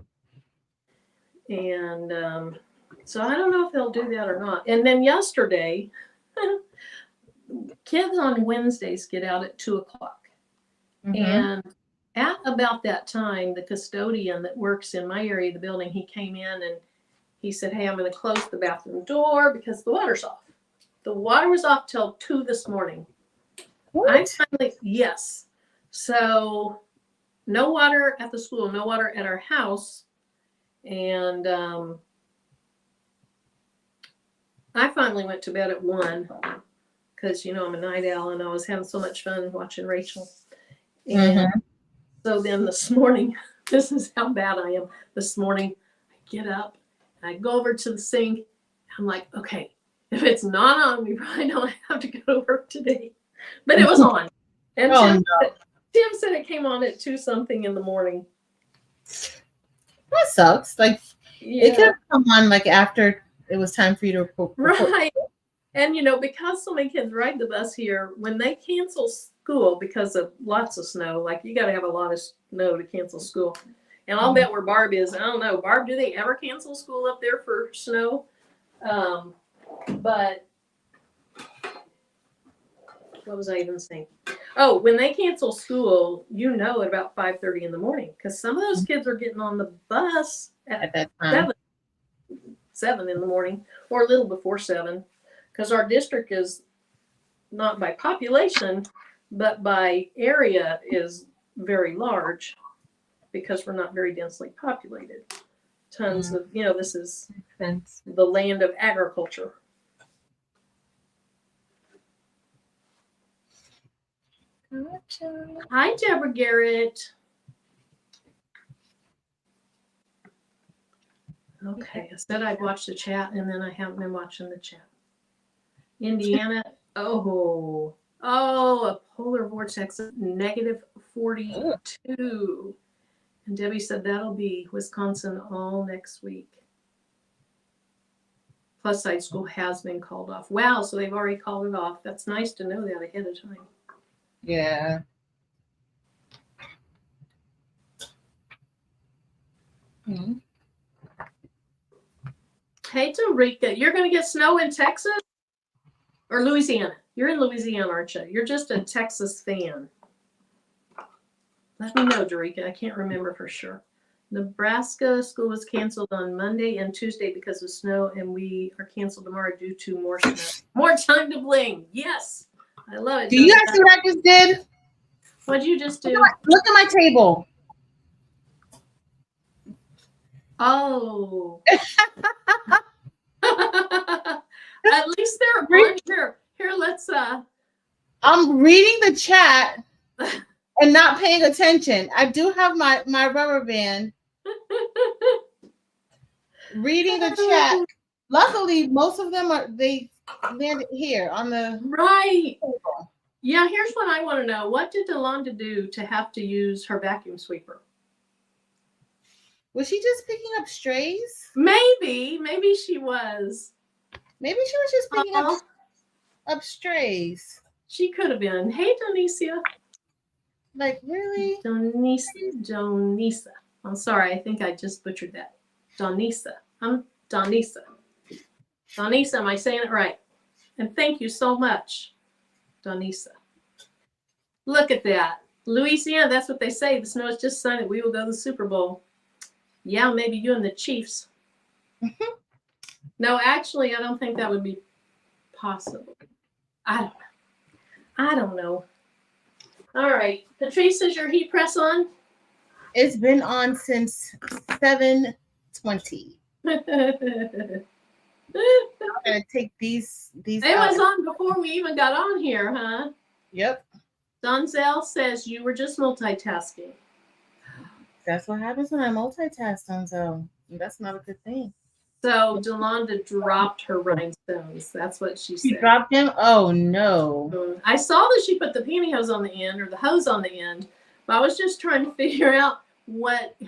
And so I don't know if they'll do that or not. And then yesterday, kids on Wednesdays get out at 2:00. Mm-hmm. And at about that time, the custodian that works in my area of the building, he came in and he said, hey, I'm going to close the bathroom door because the water's off. The water was off till 2 this morning. What? Yes. So no water at the school, no water at our house. And I finally went to bed at 1 because, I'm a night owl and I was having so much fun watching Rachel. And so then this morning, this is how bad I am. This morning, I get up. I go over to the sink. I'm like, okay, if it's not on, we probably don't have to go to work today. But it was on. And Tim said it came on at 2 something in the morning. That sucks. Like it could have come on like after it was time for you to report. Right. And because so many kids ride the bus here, when they cancel school because of lots of snow, like you got to have a lot of snow to cancel school. And I'll bet where Barb is. I don't know, Barb, do they ever cancel school up there for snow? But what was I even saying? Oh, when they cancel school, at about 5:30 in the morning, because some of those kids are getting on the bus at that time. 7 in the morning, or a little before 7, because our district is not by population, but by area is very large, because we're not very densely populated. Tons of, this is the land of agriculture. Gotcha. Hi, Deborah Garrett. Okay, I said I'd watch the chat, and then I haven't been watching the chat. Indiana, a polar vortex of -42. And Debbie said that'll be Wisconsin all next week. Plus size school has been called off. Wow, so they've already called it off. That's nice to know that ahead of time. Yeah. Mm-hmm. Hey, Tarika, you're going to get snow in Texas or Louisiana? You're in Louisiana, aren't you? You're just a Texas fan. Let me know, Tarika. I can't remember for sure. Nebraska school was canceled on Monday and Tuesday because of snow, and we are canceled tomorrow due to more snow. More time to bling. Yes. I love it. Do you guys see what I just did? What'd you just do? Look at my table. Oh. At least they're on here. Here, let's I'm reading the chat and not paying attention. I do have my rubber band. Reading the chat. Luckily, most of them they landed here on the right. Table. Yeah, here's what I want to know. What did Delonda do to have to use her vacuum sweeper? Was she just picking up strays? Maybe she was. Maybe she was just picking up strays. She could have been. Hey, Donisia. Like, really? Donisa. I'm sorry. I think I just butchered that. Donisa. I'm Donisa. Donisa, am I saying it right? And thank you so much, Donisa. Look at that. Louisiana, that's what they say. The snow is just sunny. We will go to the Super Bowl. Yeah, maybe you and the Chiefs. No, actually, I don't think that would be possible. I don't know. All right. Patrice, is your heat press on? It's been on since 7:20. I'm gonna take these. It was on before we even got on here, huh? Yep. Donzel says you were just multitasking. That's what happens when I multitask, Donzel. That's not a good thing. So Delonda dropped her rhinestones. That's what she said. She dropped them? Oh no. I saw that she put the pantyhose on the end, or the hose on the end, but I was just trying to figure out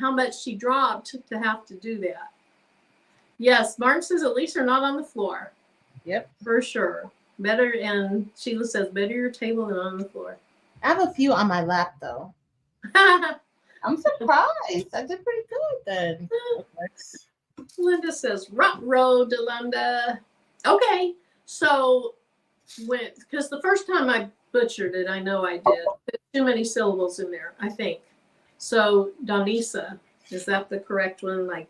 how much she dropped to have to do that. Yes, Martin says at least they're not on the floor. Yep. For sure. Better, and Sheila says better your table than on the floor. I have a few on my lap though. I'm surprised. I did pretty good then. Linda says, "Ruh-roh, Delonda." Okay, so because the first time I butchered it, I know I did. There's too many syllables in there, I think. So Donisa, is that the correct one? I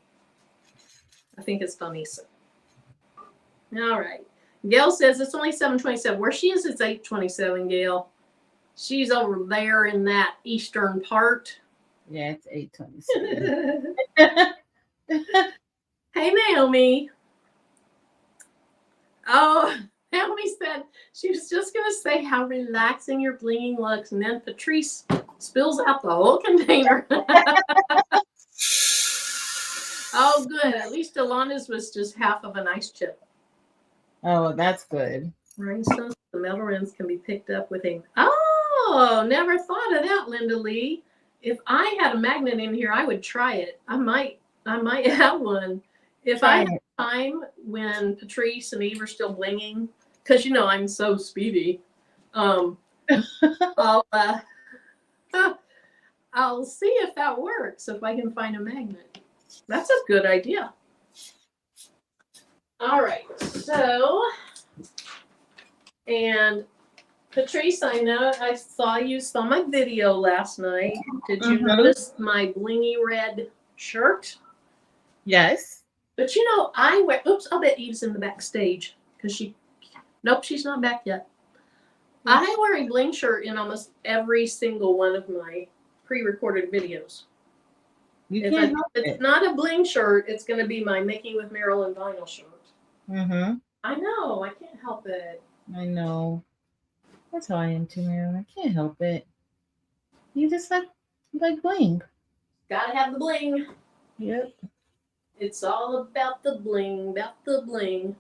think it's Donisa. All right. Gail says it's only 7:27. Where she is, it's 8:27. Gail, she's over there in that eastern part. Yeah, it's 8:27. Hey, Naomi. Oh, Naomi said she was just going to say how relaxing your blinging looks, and then Patrice spills out the whole container. Oh, good. At least Alana's was just half of an ice chip. Oh, that's good. Rhinestones, the metal rims can be picked up with a... Oh, Oh, never thought of that, Linda Lee. If I had a magnet in here, I would try it. I might have one. If I had time when Patrice and Eve are still blinging, because I'm so speedy. I'll I'll see if that works, if I can find a magnet. That's a good idea. All right, so, and Patrice, I know I saw you saw my video last night. Did you notice my blingy red shirt? Yes. But I wear, oops, I'll bet Eve's in the backstage because nope, she's not back yet. I wear a bling shirt in almost every single one of my pre-recorded videos. You If can't help it's it. not a bling shirt, it's going to be my Making with Marilyn vinyl shirt. I know, I can't help it. I know. That's how I am too, Marilyn. I can't help it. You just like bling. Gotta have the bling. Yep. It's all about the bling, about the bling.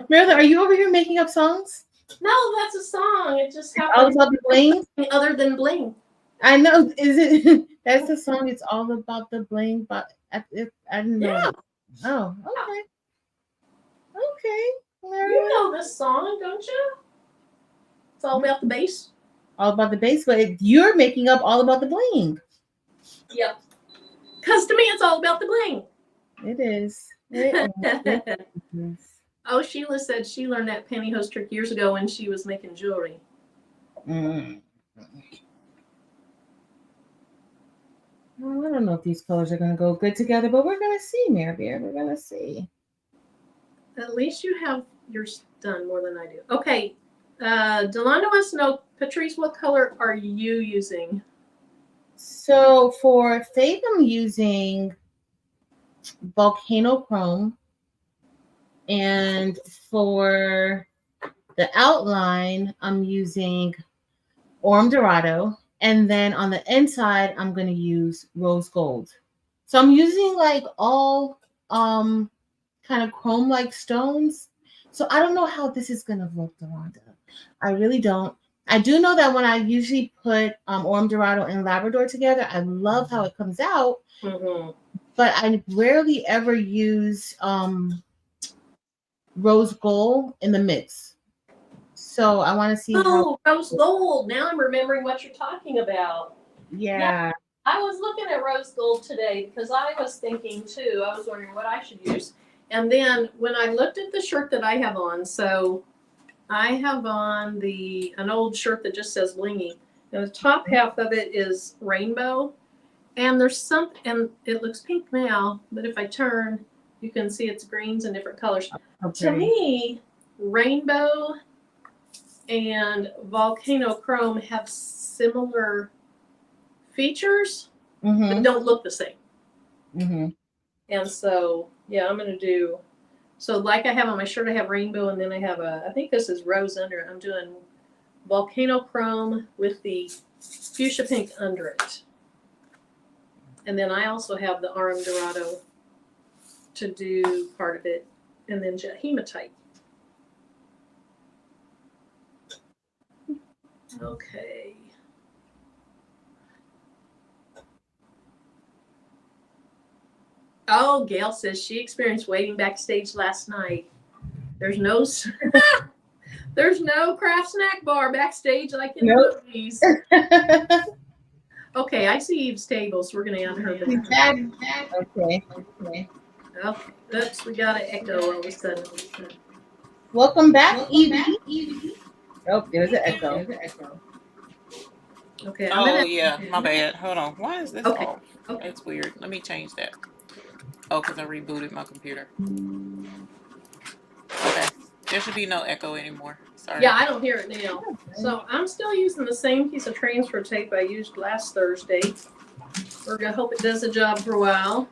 Marilyn, are you over here making up songs? No, that's a song. It just happens. All about the bling? Other than bling. I know. Is it? That's the song. It's all about the bling. But I didn't know. Yeah. Oh, okay. Okay. Marilyn. You know this song, don't you? It's all about the bass. All about the bass, but you're making up all about the bling. Yep. Because to me, it's all about the bling. It is. It is. Oh, Sheila said she learned that pantyhose trick years ago when she was making jewelry. Well, I don't know if these colors are going to go good together, but we're going to see, Mary Bear. We're going to see. At least you have yours done more than I do. Okay. Delonda wants to know, Patrice, what color are you using? So for Faith, I'm using Volcano Chrome. And for the outline, I'm using Orm Dorado. And then on the inside, I'm going to use Rose Gold. So I'm using like all kind of chrome-like stones. So I don't know how this is going to look, Delonda. I really don't. I do know that when I usually put Orm Dorado and Labrador together, I love how it comes out. But I rarely ever use Rose Gold in the mix. So I want to see how. Rose Gold. Now I'm remembering what you're talking about. Yeah. I was looking at Rose Gold today because I was thinking too. I was wondering what I should use. And then when I looked at the shirt that I have on, so I have on an old shirt that just says Blingy. And the top half of it is rainbow. And there's and it looks pink now, but if I turn, you can see it's greens and different colors. Okay. To me, rainbow and volcano chrome have similar features, but don't look the same. And so, yeah, I'm going to do, so like I have on my shirt, I have rainbow, and then I have I think this is rose under it. I'm doing volcano chrome with the fuchsia pink under it. And then I also have the Orm Dorado to do part of it, and then hematite. Okay. Oh, Gail says she experienced waiting backstage last night. There's no craft snack bar backstage like in the movies. Okay, I see Eve's table, so we're going to add her back. Okay. Oh, oops, we got an echo all of a sudden. Welcome back, Evie. Oh, there's an echo. Okay. Yeah, my bad. Hold on. Why is this off? Okay. It's weird. Let me change that. Oh, because I rebooted my computer. Okay. There should be no echo anymore. Sorry. Yeah, I don't hear it now. So I'm still using the same piece of transfer tape I used last Thursday. We're going to hope it does the job for a while.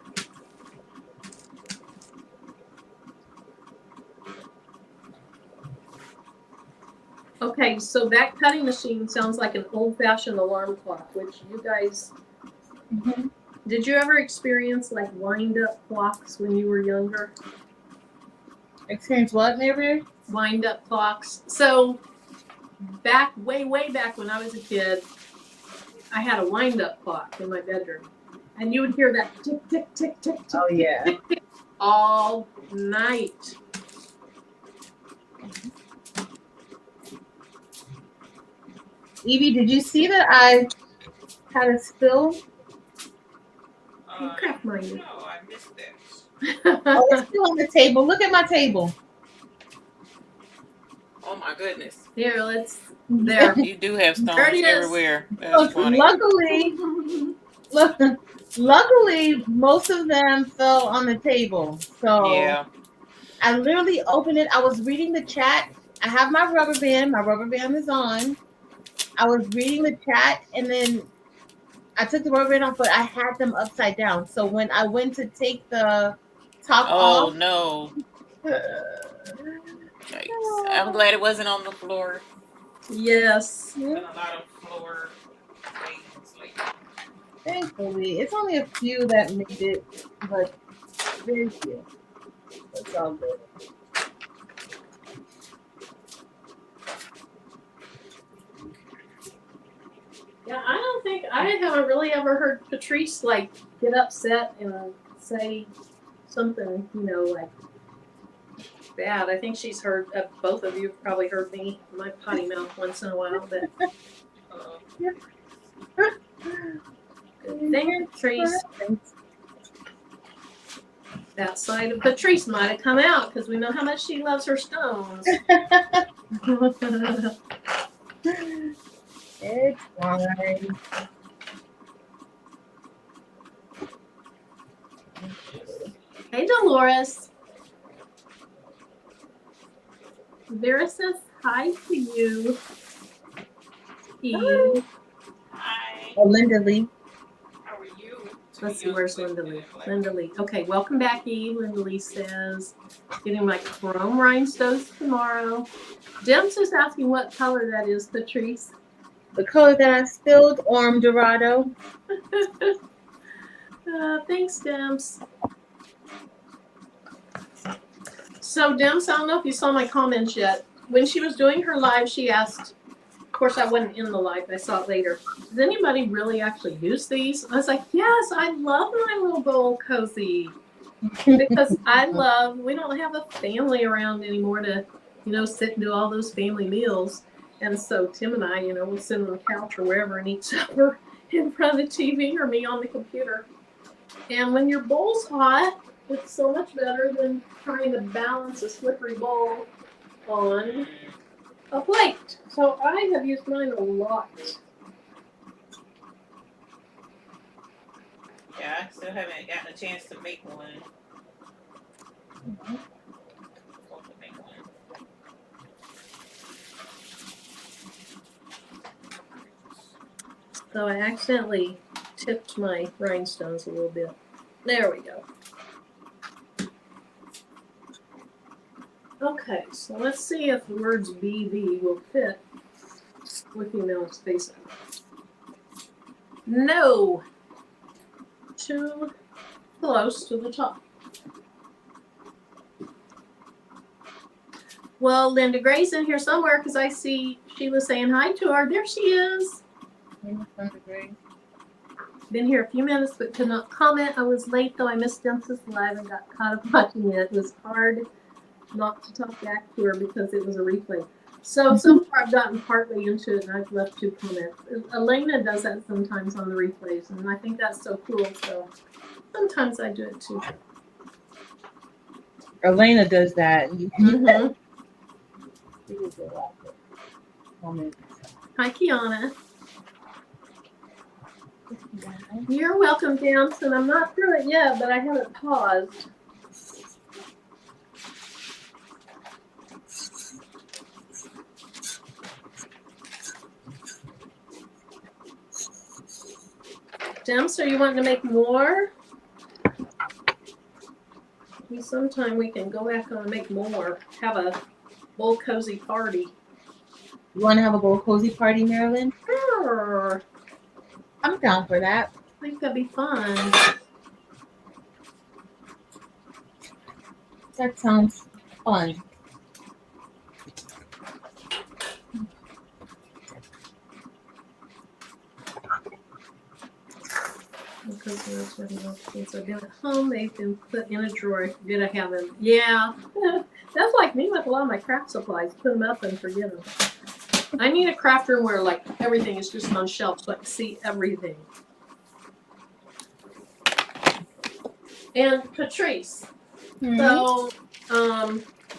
Okay, so that cutting machine sounds like an old-fashioned alarm clock, which you guys... Did you ever experience like wind-up clocks when you were younger? Experience what, Mary? Wind-up clocks. So way back when I was a kid, I had a wind-up clock in my bedroom. And you would hear that tick, tick, tick, tick, tick, Oh, yeah. tick, tick, all night. Evie, did you see that I had a spill? You craft minded. No, I missed that. Oh, it's still on the table. Look at my table. Oh my goodness. Here, let's. There. You do have stones There it is. everywhere. That's Look, funny. luckily, most of them fell on the table. So Yeah. I literally opened it. I was reading the chat. I have my rubber band. My rubber band is on. I was reading the chat, and then I took the rubber band off, but I had them upside down. So when I went to take the top Oh off, no. Yikes. I'm glad it wasn't on the floor. Yes. There's been a lot of floor things lately. thankfully, it's only a few that made it, but very few. That's all good. Yeah, I haven't really ever heard Patrice like get upset and say something, like bad. I think she's heard, both of you have probably heard me, my potty mouth once in a while, but good thing Patrice, that side of Patrice might have come out because we know how much she loves her stones. It's fine. Hey, Dolores. Vera says hi to you. Eve. Hi. Oh, Linda Lee. How are you? Let's see, where's Linda Lee? Linda Lee. Okay, welcome back, Eve. Linda Lee says, getting my chrome rhinestones tomorrow. Dems is asking what color that is, Patrice. The color that I spilled, Orm Dorado. Thanks, Dems. So, Dems, I don't know if you saw my comments yet. When she was doing her live, she asked, of course, I wasn't in the live, I saw it later. Does anybody really actually use these? I was like, yes, I love my little bowl cozy. Because we don't have a family around anymore to, sit and do all those family meals. And so Tim and I, we'll sit on the couch or wherever and eat supper in front of the TV or me on the computer. And when your bowl's hot, it's so much better than trying to balance a slippery bowl on a plate. So I have used mine a lot. Yeah, I still haven't gotten a chance to make one. So I accidentally tipped my rhinestones a little bit. There we go. Okay, so let's see if the words BB will fit with the amount of space. No! Too close to the top. Well, Linda Gray's in here somewhere because I see Sheila saying hi to her. There she is. Been here a few minutes but could not comment. I was late though. I missed Dempsey's live and got caught up watching it. It was hard not to talk back to her because it was a replay. So far I've gotten partly into it and I've left 2 comments. Elena does that sometimes on the replays and I think that's so cool. So sometimes I do it too. Elena does that. Mm-hmm. Hi, Kiana. You're welcome, Dance, and I'm not through it yet, but I haven't paused. Dance, are you wanting to make more? Sometime we can go back and make more. Have a bowl cozy party. You want to have a bowl cozy party, Marilyn? Sure. I'm down for that. I think that'd be fun. That sounds fun. since I've been at home, they've been put in a drawer. I forget I have them. Yeah, that's like me with a lot of my craft supplies. Put them up and forget them. I need a craft room where like everything is just on shelves so I can see everything. And Patrice, so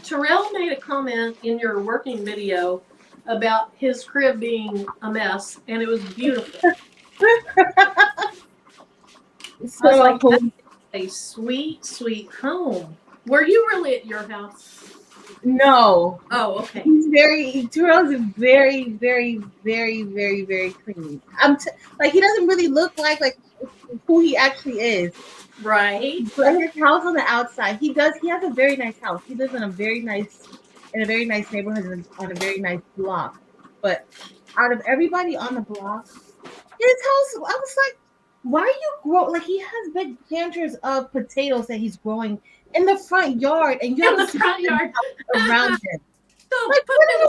Terrell made a comment in your working video about his crib being a mess, and it was beautiful. So, I was like, that is a sweet, sweet home. Were you really at your house? no. Oh, okay. Terrell's is very, very, very, very, very clean. Like he doesn't really look like who he actually is. Right. But his house on the outside, he has a very nice house. He lives in a very nice neighborhood on a very nice block. But out of everybody on the block, his house, I was like, why are you like he has big planters of potatoes that he's growing in the front yard, and you in the front yard around him. So Like, put it in the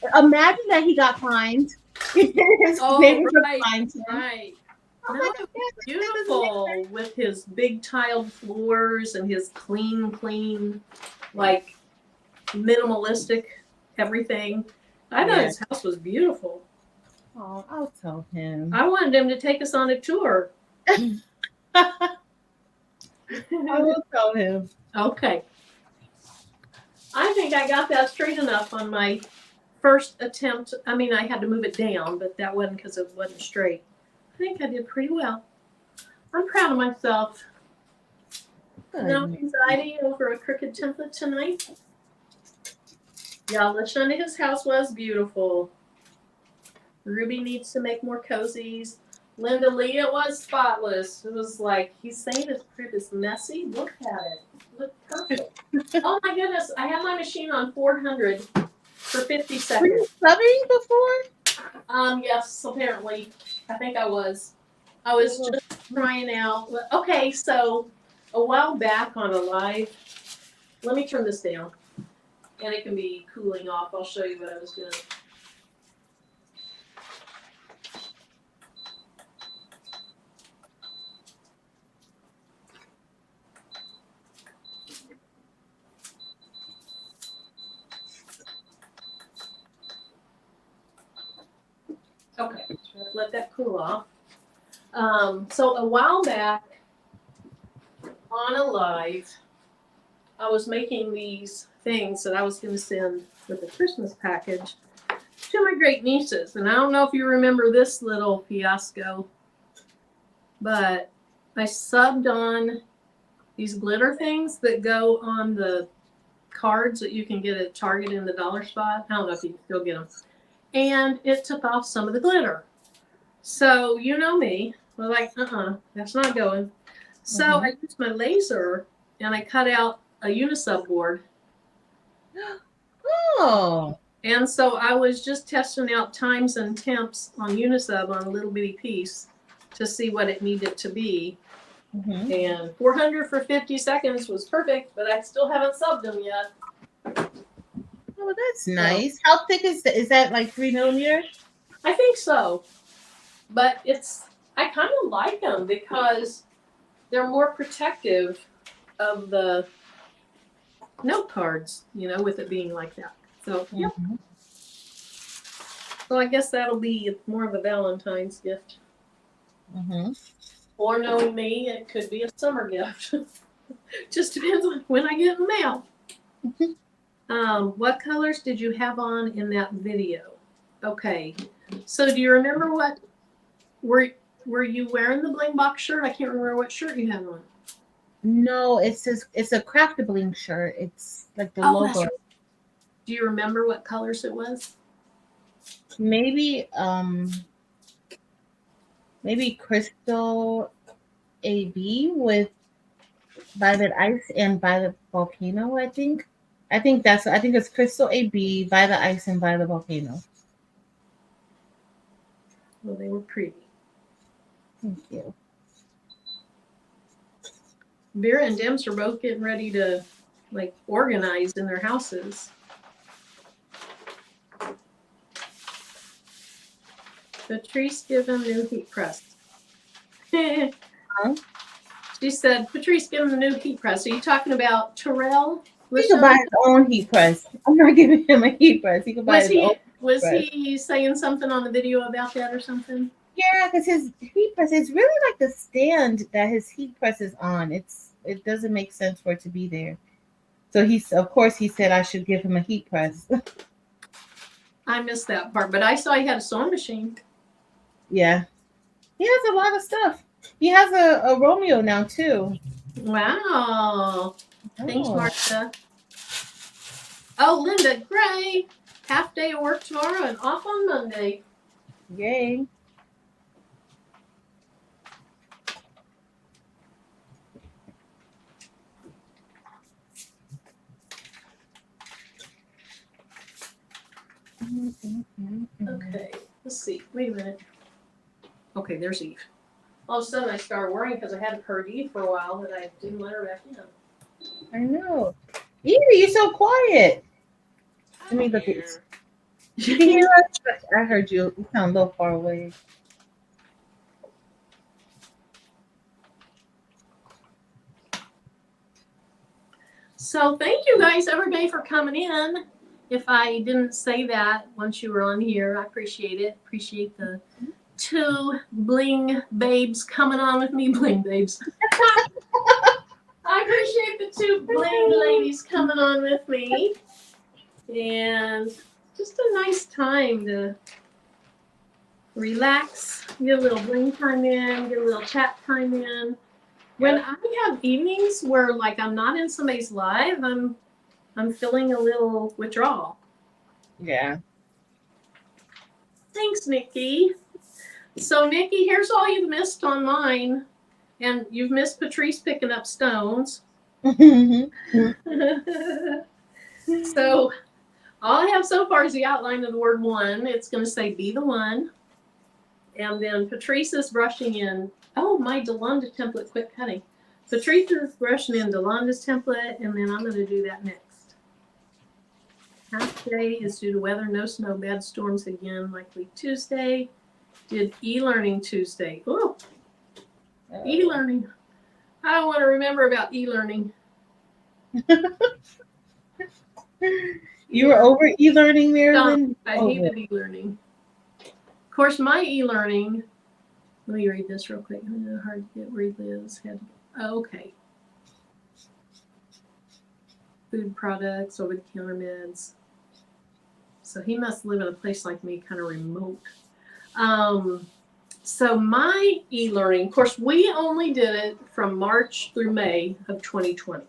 backyard. Imagine that he got fined. His neighbors right, fined him. right. Oh No, it was beautiful with his big tiled floors and his clean, like minimalistic everything. I thought his house was beautiful. Oh, I'll tell him. I wanted him to take us on a tour. I will tell him. Okay. I think I got that straight enough on my first attempt. I mean, I had to move it down, but that wasn't because it wasn't straight. I think I did pretty well. I'm proud of myself. Good. No anxiety over a crooked template tonight. Y'all, Lashonda's house was beautiful. Ruby needs to make more cozies. Linda Lee, it was spotless. It was like, he's saying his crib is messy. Look at it. Look perfect. Oh my goodness, I had my machine on 400 for 50 seconds. Were you subbing before? Yes, apparently. I think I was. I was just trying out. Okay, so a while back on a live, let me turn this down. And it can be cooling off. I'll show you what I was doing. Okay, let that cool off. So a while back on a live, I was making these things that I was going to send with a Christmas package to my great nieces. And I don't know if you remember this little fiasco, but I subbed on these glitter things that go on the cards that you can get at Target in the dollar spot. I don't know if you can still get them. And it took off some of the glitter. So, you know me, I was like, that's not going. So I used my laser and I cut out a unisub board. Oh. And so I was just testing out times and temps on unisub on a little bitty piece to see what it needed to be. And 400 for 50 seconds was perfect, but I still haven't subbed them yet. Oh, that's nice. How thick is that? Like 3 millimeters? I think so. But I kind of like them because they're more protective of the note cards, with it being like that. So, yep. So I guess that'll be more of a Valentine's gift. Or knowing me, it could be a summer gift. Just depends on when I get in the mail. What colors did you have on in that video? Okay. So do you remember what were you wearing the Bling box shirt? I can't remember what shirt you had on. No, it's a Craft Bling shirt. It's like the logo. Right. Do you remember what colors it was? Maybe Crystal AB with Violet Ice and Violet Volcano, I think. I think it's Crystal AB, Violet Ice, and Violet Volcano. Well, they were pretty. Thank you. Vera and Dems are both getting ready to organize in their houses. Patrice, give them new heat press. Huh? She said, Patrice, give him the new heat press. Are you talking about Terrell? He could buy his own heat press. I'm not giving him a heat press. He could buy his own. Was he saying something on the video about that or something? Yeah, because his heat press is really like the stand that his heat press is on. It doesn't make sense for it to be there. So of course he said I should give him a heat press. I missed that part, but I saw he had a sewing machine. Yeah. He has a lot of stuff. He has a Romeo now too. Wow. Thanks, Martha. Oh, Linda, great. Half day of work tomorrow and off on Monday. Yay. Okay, let's see. Wait a minute. Okay, there's Eve. All of a sudden I started worrying because I hadn't heard Eve for a while that I didn't let her back in. I know. Evie, you're so quiet. Let me look at you. You can hear us? I heard you. You sound a little far away. So thank you guys, everybody, for coming in. If I didn't say that once you were on here, I appreciate it. Appreciate the 2 Bling babes coming on with me. Bling babes. I appreciate the 2 Bling ladies coming on with me. And just a nice time to relax, get a little Bling time in, get a little chat time in. When I have evenings where like I'm not in somebody's live, I'm feeling a little withdrawal. Yeah. Thanks, Nikki. So Nikki, here's all you've missed on mine. And you've missed Patrice picking up stones. So all I have so far is the outline of the word one. It's going to say be the one. And then Patrice is brushing in, oh, my Delonda template quit cutting. Patrice is brushing in Delonda's template, and then I'm going to do that next. Half day is due to weather, no snow, bad storms again, likely Tuesday. Did e-learning Tuesday. Oh, e-learning. I don't want to remember about e-learning. You were over e-learning, Marilyn? I hated e-learning. Of course, my e-learning, let me read this real quick. Hard to get where he lives. Okay. Food products, over-the-counter meds. So he must live in a place like me, kind of remote. So my e-learning, of course, we only did it from March through May of 2020.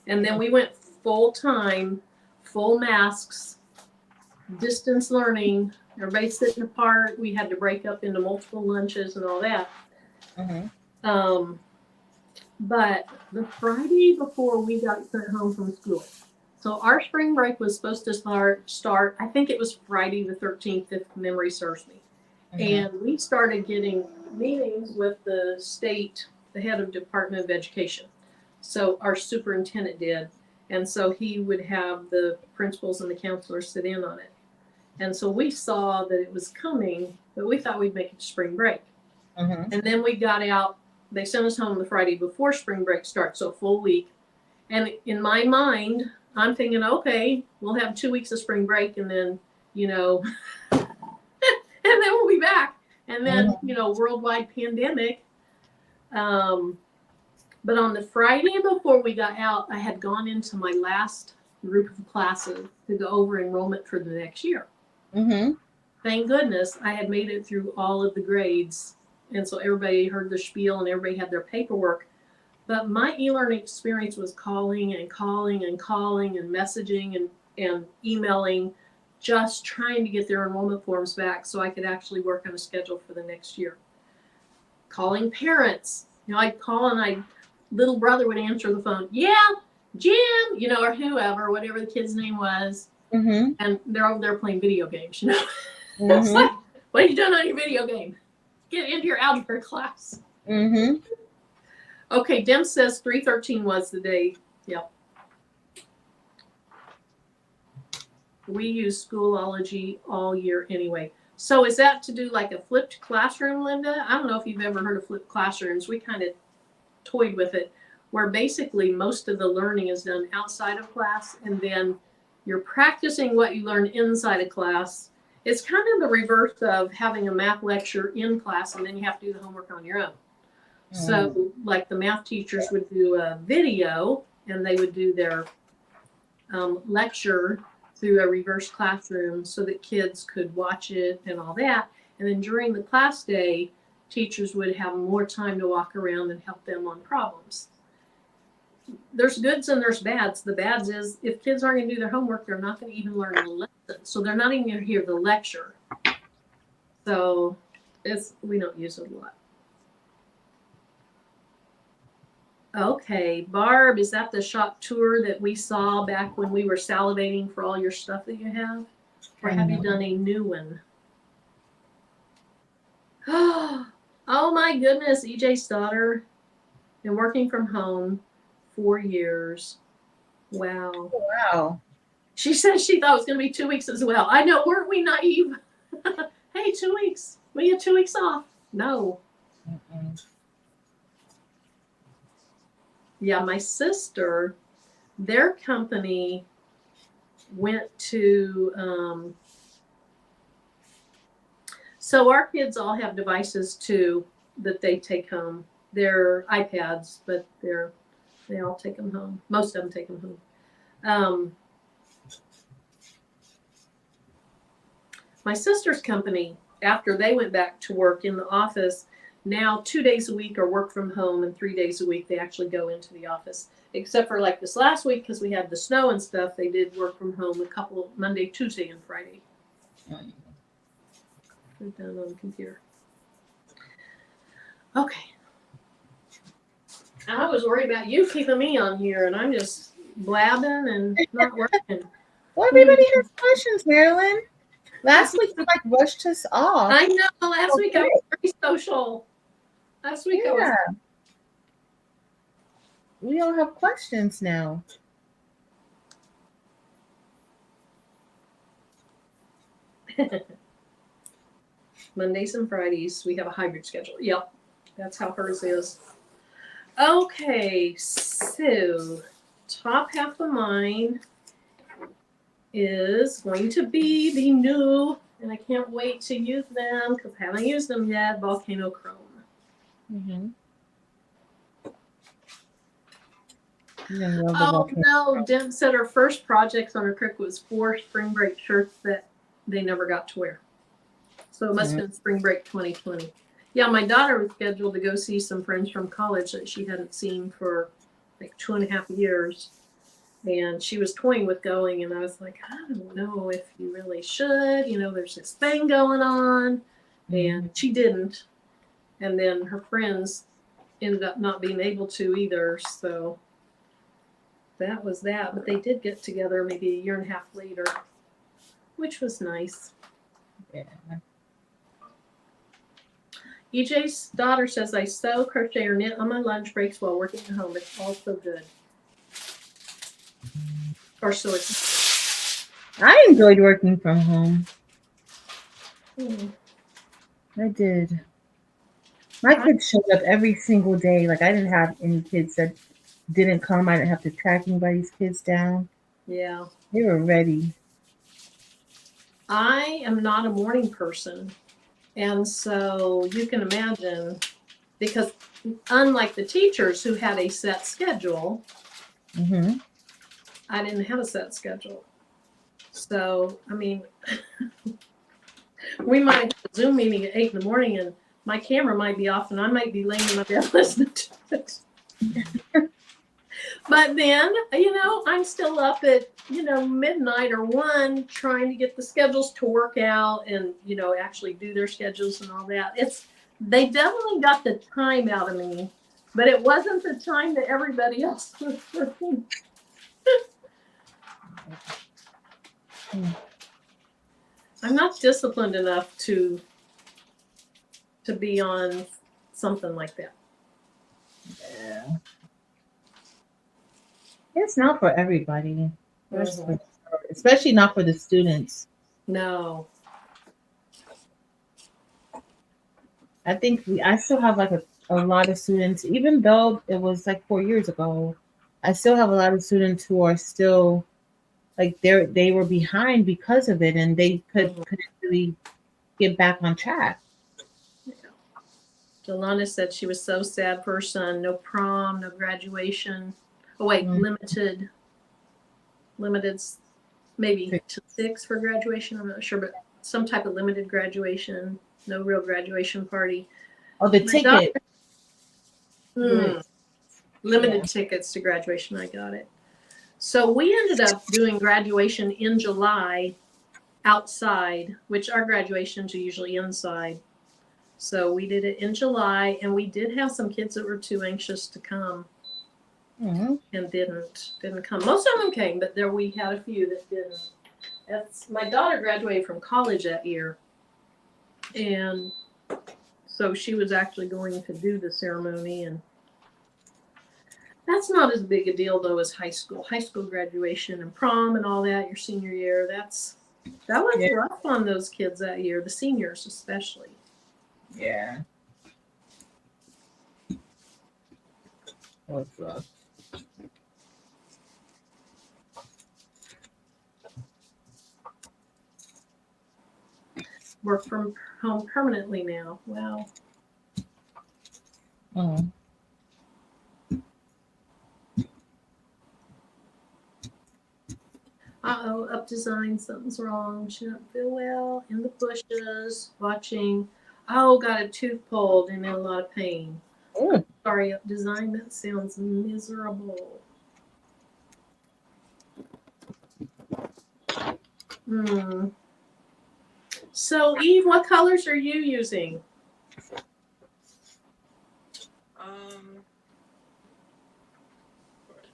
And then we went full-time, full masks, distance learning, everybody sitting apart. We had to break up into multiple lunches and all that. Mm-hmm. But the Friday before we got sent home from school, so our spring break was supposed to start, I think it was Friday the 13th, if memory serves me. Mm-hmm. And we started getting meetings with the state, the head of Department of Education. So our superintendent did. And so he would have the principals and the counselors sit in on it. And so we saw that it was coming, but we thought we'd make it to spring break. Mm-hmm. And then we got out. They sent us home the Friday before spring break starts, so a full week. And in my mind, I'm thinking, okay, we'll have 2 weeks of spring break, and then, and then we'll be back. And then, worldwide pandemic. But on the Friday before we got out, I had gone into my last group of classes to go over enrollment for the next year. Mm-hmm. Thank goodness I had made it through all of the grades. And so everybody heard the spiel and everybody had their paperwork. But my e-learning experience was calling and messaging and emailing, just trying to get their enrollment forms back so I could actually work on a schedule for the next year. Calling parents. I'd call and little brother would answer the phone. Yeah, Jim, or whoever, whatever the kid's name was. Mm-hmm. And they're over there playing video games, Mm-hmm. It's like, what are you doing on your video game? Get into your algebra class. Mm-hmm. Okay, Dem says 3/13 was the day. Yep. We use Schoolology all year anyway. So is that to do like a flipped classroom, Linda? I don't know if you've ever heard of flipped classrooms. We kind of toyed with it, where basically most of the learning is done outside of class, and then you're practicing what you learn inside of class. It's kind of the reverse of having a math lecture in class, and then you have to do the homework on your own. So like the math teachers would do a video, and they would do their lecture through a reverse classroom so that kids could watch it and all that. And then during the class day, teachers would have more time to walk around and help them on problems. There's goods and there's bads. The bads is if kids aren't going to do their homework, they're not going to even learn the lesson. So they're not even going to hear the lecture. So we don't use it a lot. Okay, Barb, is that the shop tour that we saw back when we were salivating for all your stuff that you have? Or have you done a new one? Oh my goodness, EJ's daughter, been working from home 4 years. Wow. Wow. She said she thought it was going to be 2 weeks as well. I know, weren't we naive? Hey, 2 weeks. We get 2 weeks off. No. Yeah, my sister, their company went to, so our kids all have devices too that they take home. They're iPads, but they all take them home. Most of them take them home. My sister's company, after they went back to work in the office, now 2 days a week are work from home, and 3 days a week they actually go into the office. Except for like this last week, because we had the snow and stuff, they did work from home a couple Monday, Tuesday, and Friday. Put it down on the computer. Okay. I was worried about you keeping me on here, and I'm just blabbing and not working. Well, everybody has questions, Marilyn. Last week you like rushed us off. I know. Last week I was very social. Last week I was. We all have questions now. Mondays and Fridays we have a hybrid schedule. Yep, that's how hers is. Okay, so top half of mine is going to be the new, and I can't wait to use them because I haven't used them yet, Volcano Chrome. Mm-hmm. Oh no, Dent said her first projects on her crick was 4 spring break shirts that they never got to wear. So it must have been spring break 2020. Yeah, my daughter was scheduled to go see some friends from college that she hadn't seen for like 2.5 years. And she was toying with going, and I was like, I don't know if you really should. You know, there's this thing going on. And she didn't. And then her friends ended up not being able to either. So that was that. But they did get together maybe 1.5 years later, which was nice. Yeah. EJ's daughter says, I sew, crochet, or knit on my lunch breaks while working at home. It's all so good. Or so it's. I enjoyed working from home. I did. My kids showed up every single day. Like, I didn't have any kids that didn't come. I didn't have to track anybody's kids down. Yeah. They were ready. I am not a morning person. And so you can imagine, because unlike the teachers who had a set schedule, I didn't have a set schedule. So, I mean, we might have a Zoom meeting at 8 in the morning and my camera might be off and I might be laying in my bed listening to it. But then, you know, I'm still up at, you know, midnight or 1 trying to get the schedules to work out and, you know, actually do their schedules and all that. They definitely got the time out of me, but it wasn't the time that everybody else was working. I'm not disciplined enough to be on something like that. Yeah. It's not for everybody, especially not for the students. No. I think I still have like a a lot of students, even though it was like 4 years ago, I still have a lot of students who are still like they were behind because of it, and they couldn't really get back on track. Delana said she was so sad for her son. No prom, no graduation. Oh wait, limited, maybe to 6 for graduation. I'm not sure, but some type of limited graduation. No real graduation party. Oh, the ticket. Limited tickets to graduation. I got it. So we ended up doing graduation in July outside, which our graduations are usually inside. So we did it in July, and we did have some kids that were too anxious to come and didn't come. Most of them came, but there we had a few that didn't. That's my daughter graduated from college that year, and so she was actually going to do the ceremony, and that's not as big a deal though as high school. High school graduation and prom and all that, your senior year, that was rough on those kids that year, the seniors especially. Yeah. What's rough? Work from home permanently now. Wow. Uh-oh, up design, something's wrong. She doesn't feel well. In the bushes, watching. Oh, got a tooth pulled and in a lot of pain. Sorry, up design, that sounds miserable. So, Eve, what colors are you using?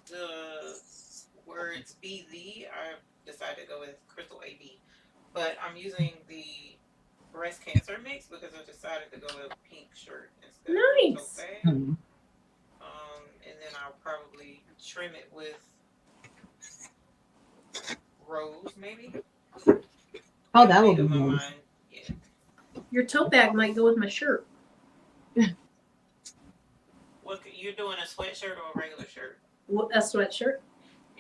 The words BZ, I decided to go with Crystal AB, but I'm using the breast cancer mix because I decided to go with a pink shirt instead of a tote bag. And then I'll probably trim it with rose, maybe. Oh, that would be nice. Yeah. Your tote bag might go with my shirt. What, you're doing a sweatshirt or a regular shirt? A sweatshirt?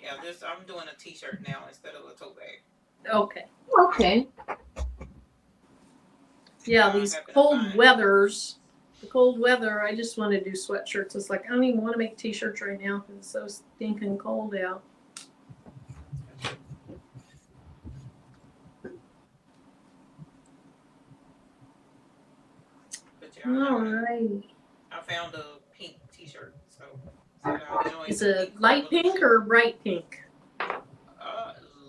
Yeah, I'm doing a t-shirt now instead of a tote bag. Okay. Yeah, these cold weathers, the cold weather, I just want to do sweatshirts. It's like, I don't even want to make t-shirts right now because it's so stinking cold out. All right. I found a pink t-shirt, so is it light pink or bright pink?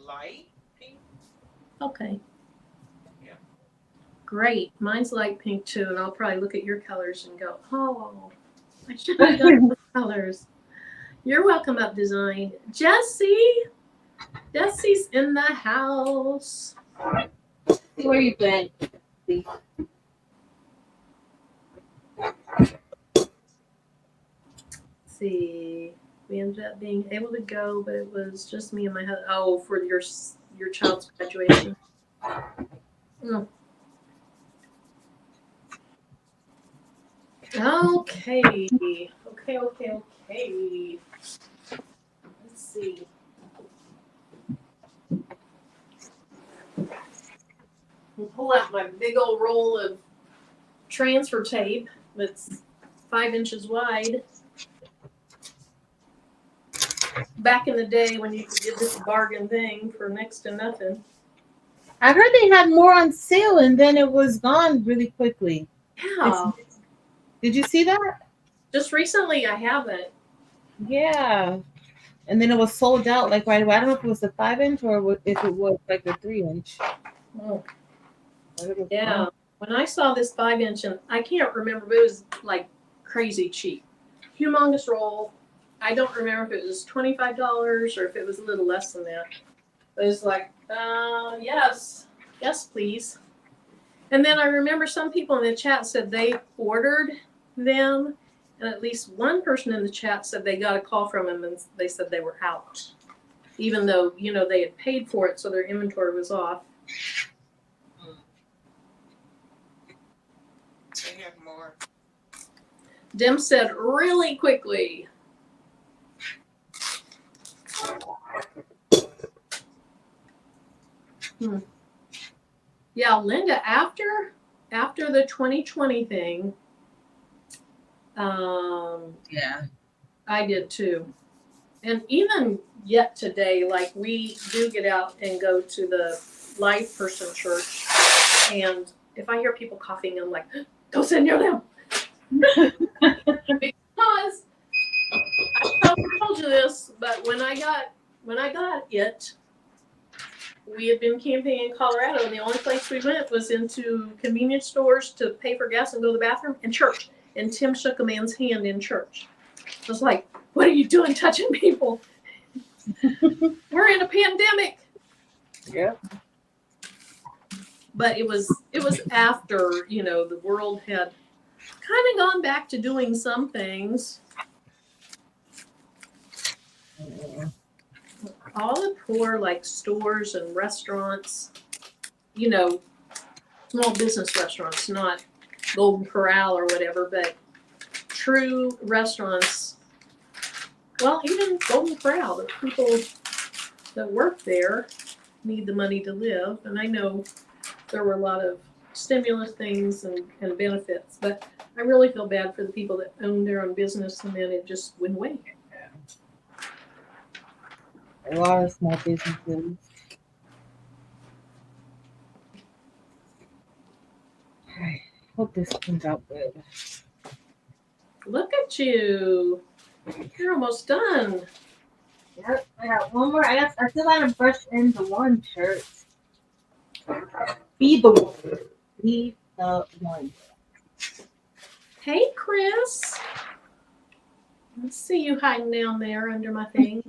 Light pink. Okay. Yeah. Great. Mine's light pink too, and I'll probably look at your colors and go, oh, I should have done those colors. You're welcome, Up Design. Jesse's in the house. Where you been? See, we ended up being able to go, but it was just me and my husband. Oh, for your child's graduation. Okay. Let's see. I'll pull out my big old roll of transfer tape that's 5 inches wide. Back in the day when you could get this bargain thing for next to nothing. I heard they had more on sale and then it was gone really quickly. Yeah. Did you see that? Just recently, I haven't. Yeah. And then it was sold out like right away. I don't know if it was a 5-inch or if it was like a 3-inch. Oh. Yeah. When I saw this 5-inch, and I can't remember, but it was like crazy cheap. Humongous roll. I don't remember if it was $25 or if it was a little less than that. It was like, yes, please. And then I remember some people in the chat said they ordered them, and at least one person in the chat said they got a call from them and they said they were out, even though, they had paid for it, so their inventory was off. They have more. Dim said really quickly. Yeah, Linda, after the 2020 thing, Yeah. I did too. And even yet today, like we do get out and go to the live person church, and if I hear people coughing, I'm like, don't sit near them. Because I probably told you this, but when I got it, we had been camping in Colorado, and the only place we went was into convenience stores to pay for gas and go to the bathroom and church. And Tim shook a man's hand in church. I was like, what are you doing touching people? We're in a pandemic. Yeah. But it was after, the world had kind of gone back to doing some things. All the poor, like stores and restaurants, small business restaurants, not Golden Corral or whatever, but true restaurants. Well, even Golden Corral, the people that work there need the money to live. And I know there were a lot of stimulus things and benefits, but I really feel bad for the people that own their own business and then it just went away. A lot of small businesses. I hope this comes out good. Look at you. You're almost done. Yep, I got one more. I still gotta brush in the one shirt. Be the one. Be the one. Hey, Chris. Let's see you hiding down there under my thing.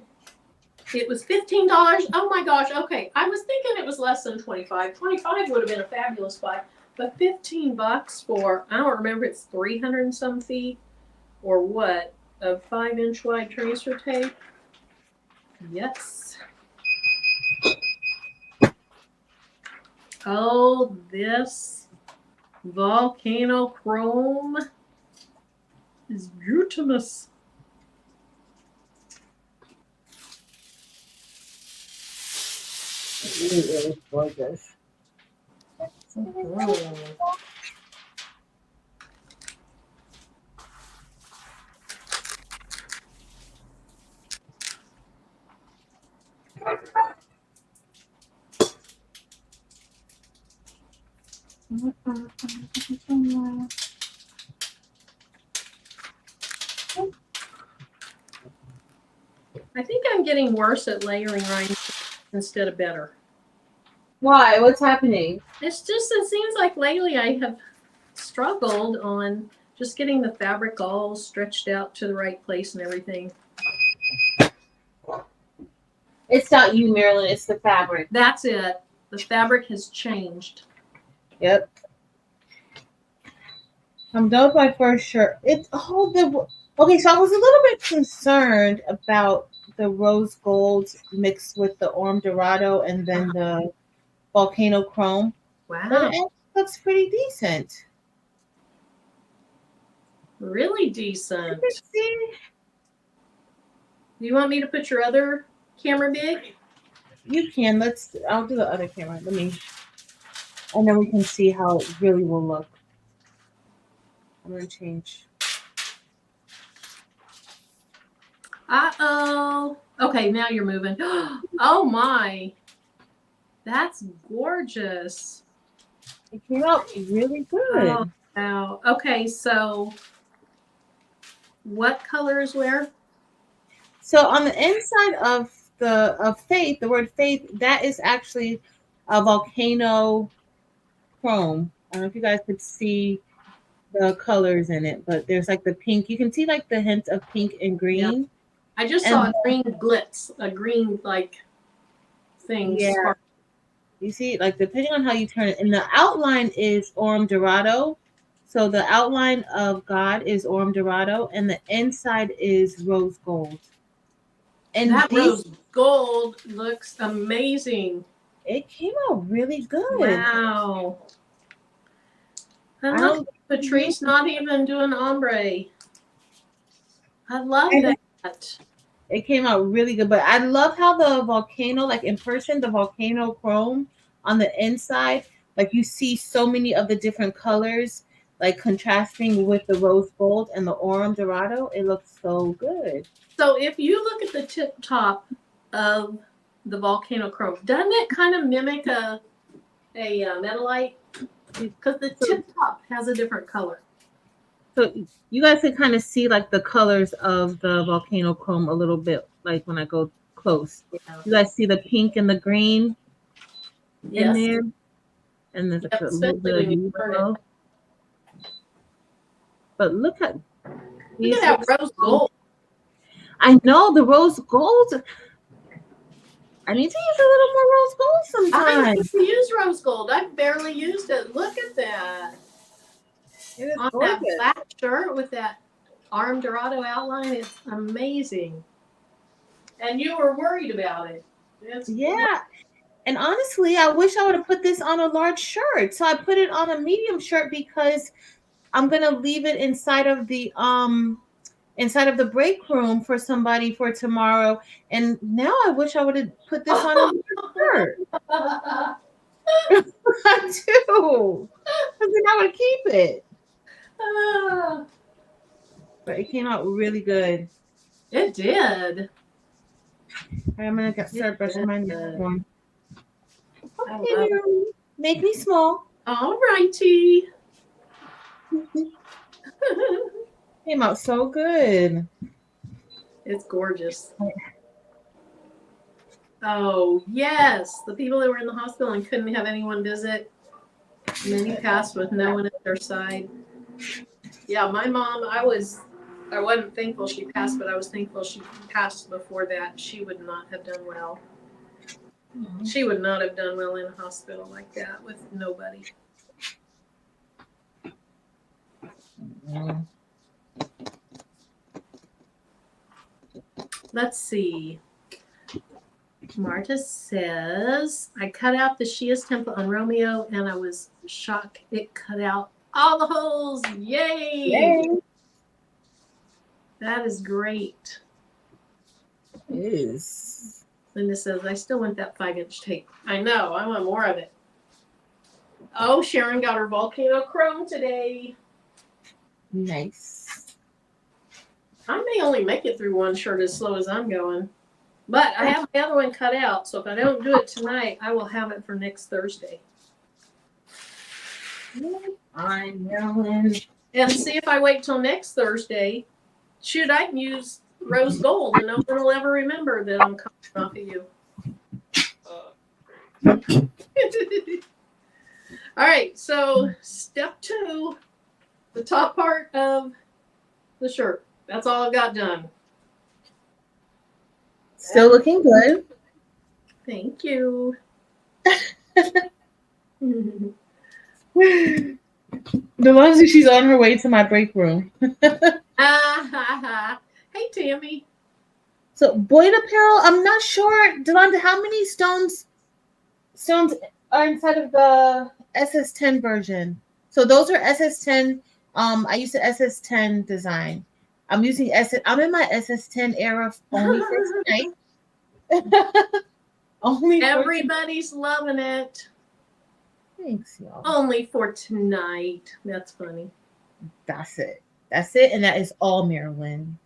It was $15. Oh my gosh. Okay. I was thinking it was less than 25. 25 would have been a fabulous buy. But $15 for, I don't remember, it's 300 and some feet or what, of 5-inch wide transfer tape. Yes. Oh, this volcano chrome is beautiful. Really gorgeous. Oh. I think I'm getting worse at layering rhinestones instead of better. Why? What's happening? It seems like lately I have struggled on just getting the fabric all stretched out to the right place and everything. It's not you, Marilyn. It's the fabric. That's it. The fabric has changed. Yep. I'm done with my first shirt. Okay, so I was a little bit concerned about the rose gold mixed with the Orm Dorado and then the volcano chrome. Wow. But it looks pretty decent. Really decent. See? Do you want me to put your other camera big? You can. I'll do the other camera. And then we can see how it really will look. I'm going to change. Uh-oh. Okay, now you're moving. Oh, my. That's gorgeous. It came out really good. Oh, wow. Okay, so what color is where? So on the inside of Faith, the word Faith, that is actually a volcano chrome. I don't know if you guys could see the colors in it, but there's like the pink. You can see like the hints of pink and green. Yep. I just saw a green glitz, a green like thing. Yeah. You see, like depending on how you turn it, and the outline is Orm Dorado. So the outline of God is Orm Dorado, and the inside is rose gold. And that rose gold looks amazing. It came out really good. Wow. And look, Patrice not even doing ombre. I love And that. it came out really good. But I love how the volcano, like in person, the volcano chrome on the inside, like you see so many of the different colors, like contrasting with the rose gold and the orange dorado. It looks so good. So if you look at the tip top of the volcano chrome, doesn't it kind of mimic a metalite? Because the tip top has a different color. So you guys can kind of see like the colors of the volcano chrome a little bit, like when I go close. Yeah. You guys see the pink and the green in Yes. there, and there's like Yep, a little especially bit when of you turn it. yellow. But look at Look these. at that rose gold. I know the rose gold. I need to use a little more rose gold I sometime. need to use rose gold. I've barely used it. Look at that. It is On gorgeous. that black shirt with that arm dorado outline, it's amazing. And you were worried about it. Yeah. And honestly, I wish I would have put this on a large shirt. So I put it on a medium shirt because I'm gonna leave it inside of the break room for somebody for tomorrow. And now I wish I would have put this on a large shirt. I do. Because then I would keep it. But it came out really good. It did. I'm gonna start brushing my nails one. I Okay, love it. Mary, make me small. All righty. Came out so good. It's gorgeous. Oh, yes. The people that were in the hospital and couldn't have anyone visit. And then he passed with no one at their side. Yeah, my mom, I wasn't thankful she passed, but I was thankful she passed before that. She would not have done well. She would not have done well in a hospital like that with nobody. Let's see. Marta says, I cut out the Shia's template on Romeo and I was shocked it cut out all the holes. Yay! Yay. That is great. It is. Linda says, I still want that 5-inch tape. I know, I want more of it. Oh, Sharon got her volcano chrome today. Nice. I may only make it through one shirt as slow as I'm going. But I have the other one cut out, so if I don't do it tonight, I will have it for next Thursday. I'm Marilyn. And see if I wait till next Thursday. Shoot, I can use rose gold and no one will ever remember that I'm coming off of you. All right, so step 2, the top part of the shirt. That's all I've got done. Still looking good. Thank you. Delonzi, she's on her way to my break room. Hey, Tammy. So Boyd Apparel, I'm not sure, Delonda, how many stones are inside of the SS10 version? So those are SS10. I used the SS10 design. I'm using I'm in my SS10 era only for tonight. Only Everybody's loving it. Thanks, y'all. Only for tonight. That's funny. That's it. That's it. And that is all Maryland.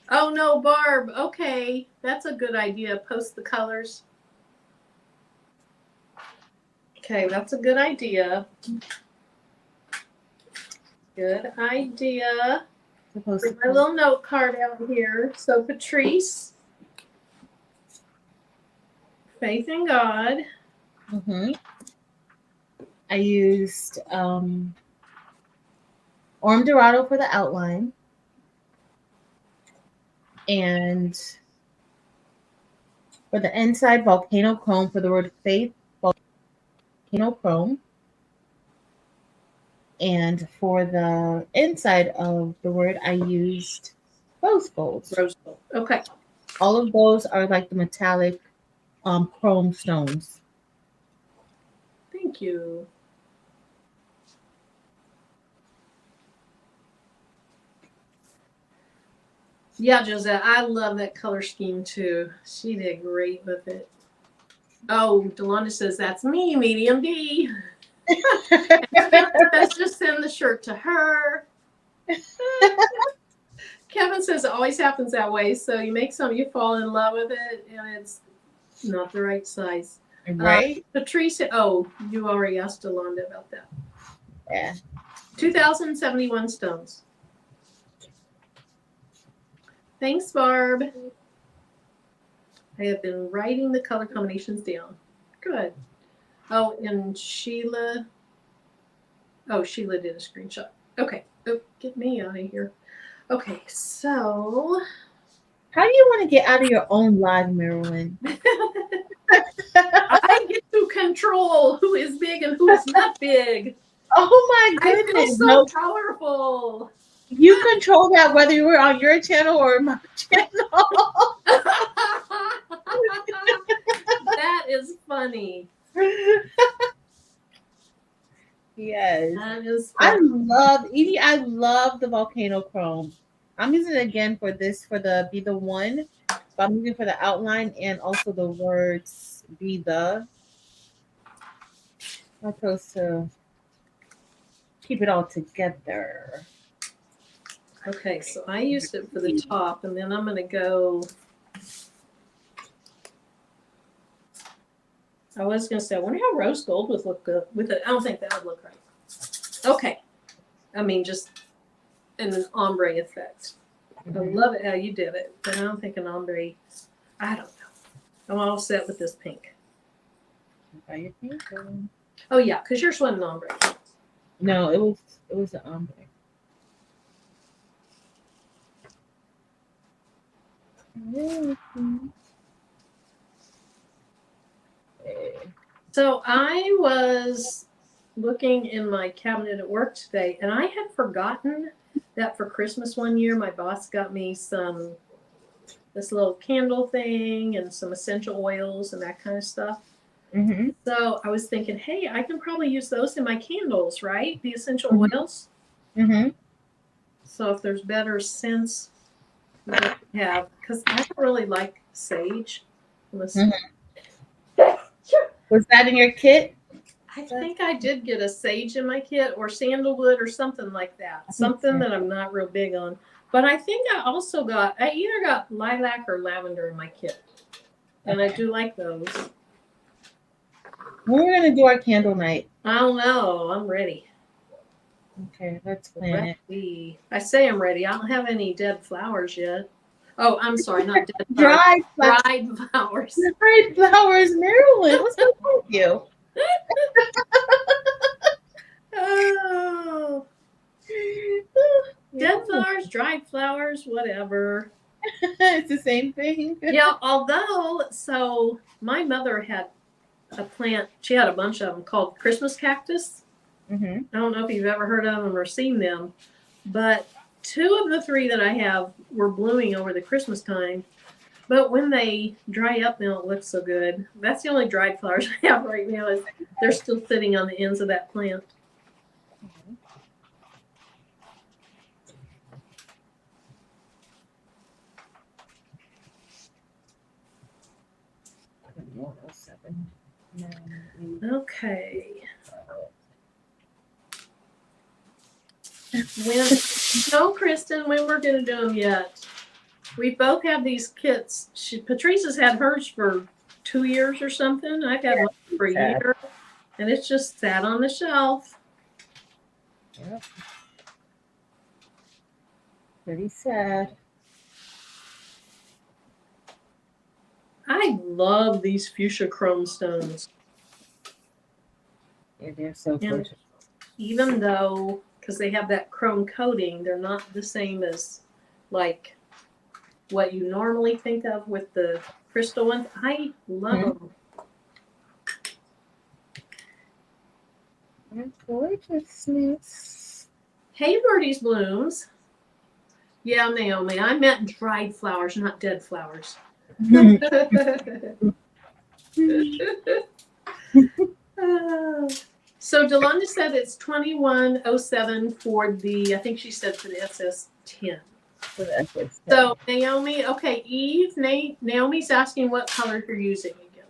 Oh no, Barb. Okay. That's a good idea. Post the colors. Okay, that's a good idea. Good idea. Bring my little note card out here. So Patrice. Faith in God. Mm-hmm. I used Orm Dorado for the outline. And for the inside, Volcano Chrome for the word faith, Volcano Chrome. And for the inside of the word, I used rose gold. Rose gold. Okay. All of those are like the metallic chrome stones. Thank you. Yeah, Josette, I love that color scheme too. She did great with it. Oh, Delonda says that's me, medium D. Let's just send the shirt to her. Kevin says it always happens that way. So you make something, you fall in love with it, and it's not the right size. Right? Patrice, oh, you already asked Delonda about that. Yeah. 2,071 stones. Thanks, Barb. I have been writing the color combinations down. Good. Oh, and Sheila. Oh, Sheila did a screenshot. Okay. Oh, get me out of here. Okay, so. How do you want to get out of your own live, Marilyn? I get to control who is big and who is not big. Oh my I goodness. feel so powerful. You control that whether you were on your channel or my channel. That is funny. Yes. That is funny. I love the volcano chrome. I'm using it again for this for the be the one. But I'm using for the outline and also the words be the. I'm supposed to keep it all together. Okay, so I used it for the top, and then I'm going to go. I was going to say, I wonder how rose gold would look good with it. I don't think that would look right. Okay. I mean, just an ombre effect. I love it how you did it, but I don't think an ombre. I don't know. I'm all set with this pink. Oh yeah, because yours wasn't ombre. No, it was the ombre. So I was looking in my cabinet at work today, and I had forgotten that for Christmas one year, my boss got me this little candle thing and some essential oils and that kind of stuff. Mm-hmm. So I was thinking, hey, I can probably use those in my candles, right? The essential oils. Mm-hmm. So if there's better scents that we have, because I don't really like sage. Mm-hmm. Was that in your kit? I think I did get a sage in my kit or sandalwood or something like that. Something that I'm not real big on. But I think I either got lilac or lavender in my kit. And I do like those. When we're going to do our candle night? I don't know. I'm ready. Okay, let's plan it. I say I'm ready. I don't have any dead flowers yet. Oh, I'm sorry, not dead flowers. Dried flowers. Dried flowers, Marilyn. What's going on with you? Oh. Dead flowers, dried flowers, whatever. It's the same thing. Yeah, although, so my mother had a plant, she had a bunch of them called Christmas cactus. Mm-hmm. I don't know if you've ever heard of them or seen them, but 2 of the 3 that I have were blooming over the Christmas time. But when they dry up, they don't look so good. That's the only dried flowers I have right now. Is they're still sitting on the ends of that plant. Okay. No, Kristen, when we're going to do them yet. We both have these kits. Patrice has had hers for 2 years or something. I've had mine for a year. And it's just sat on the shelf. Yep. Pretty sad. I love these fuchsia chrome stones. Yeah, they're so gorgeous. Even though, because they have that chrome coating, they're not the same as like what you normally think of with the crystal ones. I love them. They're gorgeousness. Hey, Birdie's Blooms. Yeah, Naomi, I meant dried flowers, not dead flowers. So Delonda said it's 2107 for the, I think she said for the SS10. So Naomi, okay, Eve, Naomi's asking what color you're using again.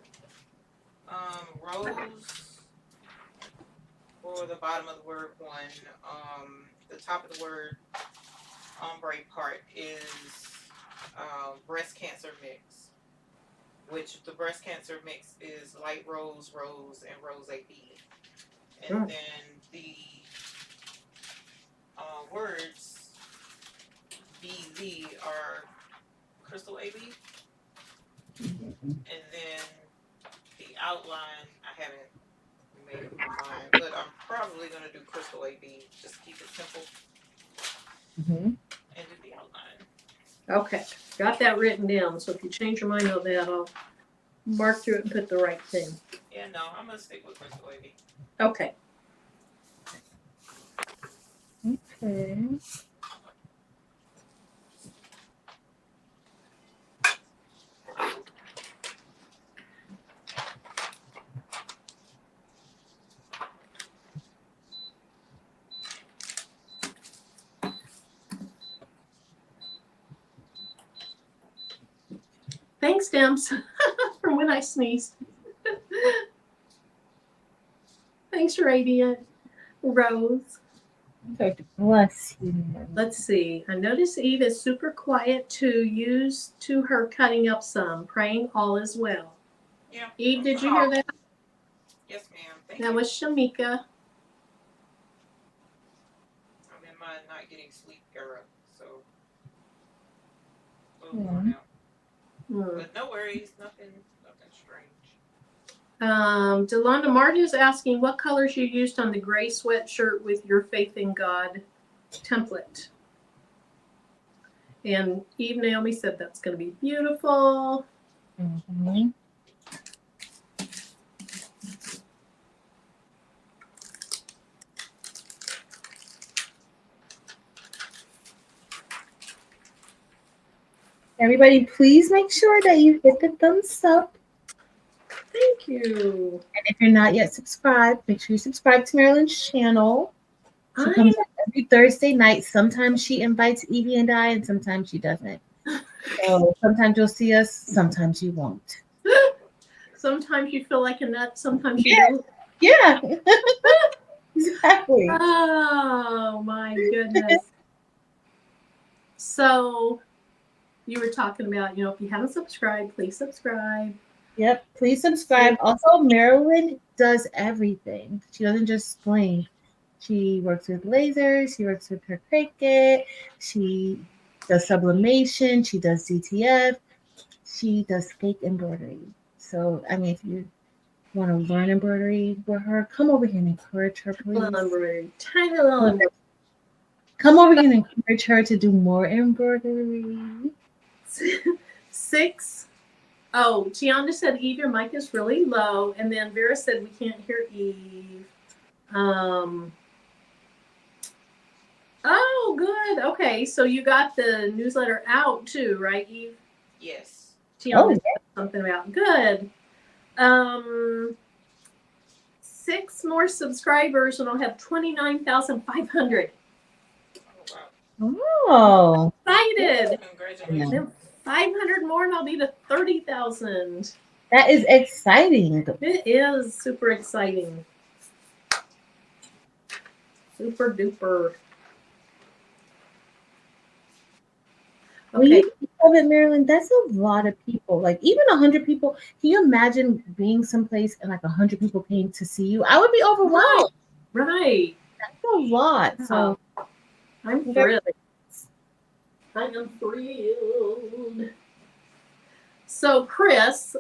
Rose for the bottom of the word one. The top of the word ombre part is breast cancer mix, which the breast cancer mix is light rose, rose, and rose AB. And then the words BZ are crystal AB. And then the outline, I haven't made up my mind, but I'm probably going to do crystal AB. Just keep it simple. And do the outline. Okay, got that written down. So if you change your mind on that, I'll mark through it and put the right thing. Yeah, no, I'm going to stick with crystal AB. Okay. Okay. Thanks, Dems, for when I sneezed. Thanks, Radiant Rose. Bless you. Let's see. I notice Eve is super quiet too. Used to her cutting up some, praying all is well. Yeah. Eve, did you hear that? Yes, ma'am. Thank That you. was Shamika. I'm in my not getting sleep era, so but no worries, nothing strange. Delonda Martin is asking what colors you used on the gray sweatshirt with your Faith in God template. And Eve Naomi said that's going to be beautiful. Everybody, please make sure that you hit the thumbs up. Thank you. And if you're not yet subscribed, make sure you subscribe to Marilyn's channel. She comes on every Thursday night. Sometimes she invites Evie and I, and sometimes she doesn't. So sometimes you'll see us, sometimes you won't. Sometimes you feel like a nut, sometimes you don't. Yeah. Exactly. Oh my goodness. So you were talking about, if you haven't subscribed, please subscribe. Yep, please subscribe. Also, Marilyn does everything. She doesn't just bling. She works with lasers. She works with her Cricut. She does sublimation. She does DTF. She does fake embroidery. So, I mean, if you want to learn embroidery with her, come over here and encourage her, please. Embroidery. Tiny little embroidery. Come over here and encourage her to do more embroidery. 6. Oh, Tiana said, Eve, your mic is really low. And then Vera said, we can't hear Eve. Oh, good. Okay, so you got the newsletter out too, right, Eve? Yes. Tiana said something about good. 6 more subscribers, and I'll have 29,500. Oh, excited! Congratulations. Then 500 more, and I'll be to 30,000. That is exciting. It is super exciting. Super duper. Okay. Maryland, that's a lot of people. Like even 100 people. Can you imagine being someplace and like 100 people came to see you? I would be overwhelmed. Right. That's a lot. So I'm thrilled. I am thrilled. So Chris,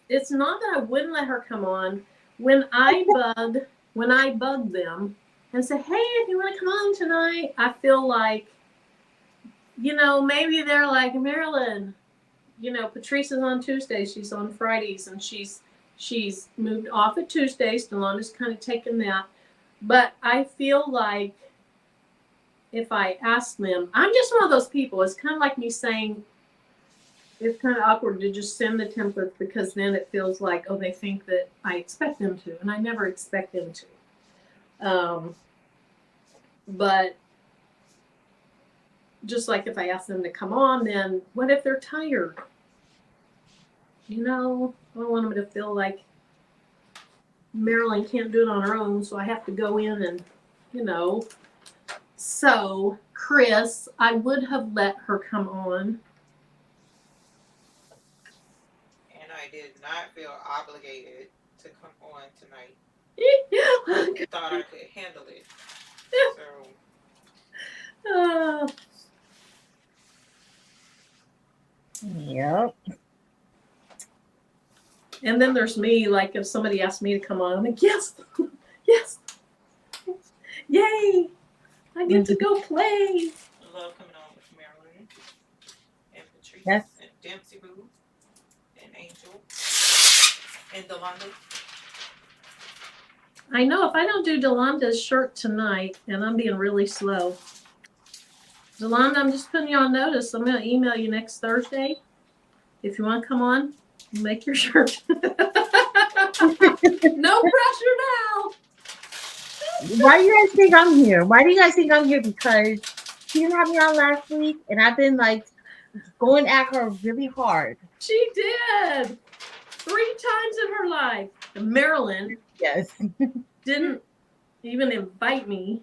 it's not that I wouldn't let her come on. When I bug them and say, hey, if you want to come on tonight, I feel like, maybe they're like, Marilyn, Patrice is on Tuesdays, she's on Fridays, and she's moved off at Tuesdays. Delonda's kind of taken that. But I feel like if I ask them, I'm just one of those people. It's kind of like me saying, it's kind of awkward to just send the templates because then it feels like, oh, they think that I expect them to, and I never expect them to. But just like if I ask them to come on, then what if they're tired? You know, I don't want them to feel like Marilyn can't do it on her own, so I have to go in and, you know. So, Chris, I would have let her come on. And I did not feel obligated to come on tonight. I thought I could handle it. So. Yep. And then there's me, like if somebody asked me to come on, I'm like, yes, yes, yay, I get to go play. I love coming on with Marilyn and Patrice and Dempsey Boo and Angel and Delonda. I know if I don't do Delonda's shirt tonight, and I'm being really slow. Delonda, I'm just putting you on notice. I'm going to email you next Thursday. If you want to come on, make your shirt. No pressure now. Why do you guys think I'm here? Why do you guys think I'm here? Because she didn't have me on last week, and I've been like going at her really hard. She did 3 times in her life. And Marilyn didn't even invite me.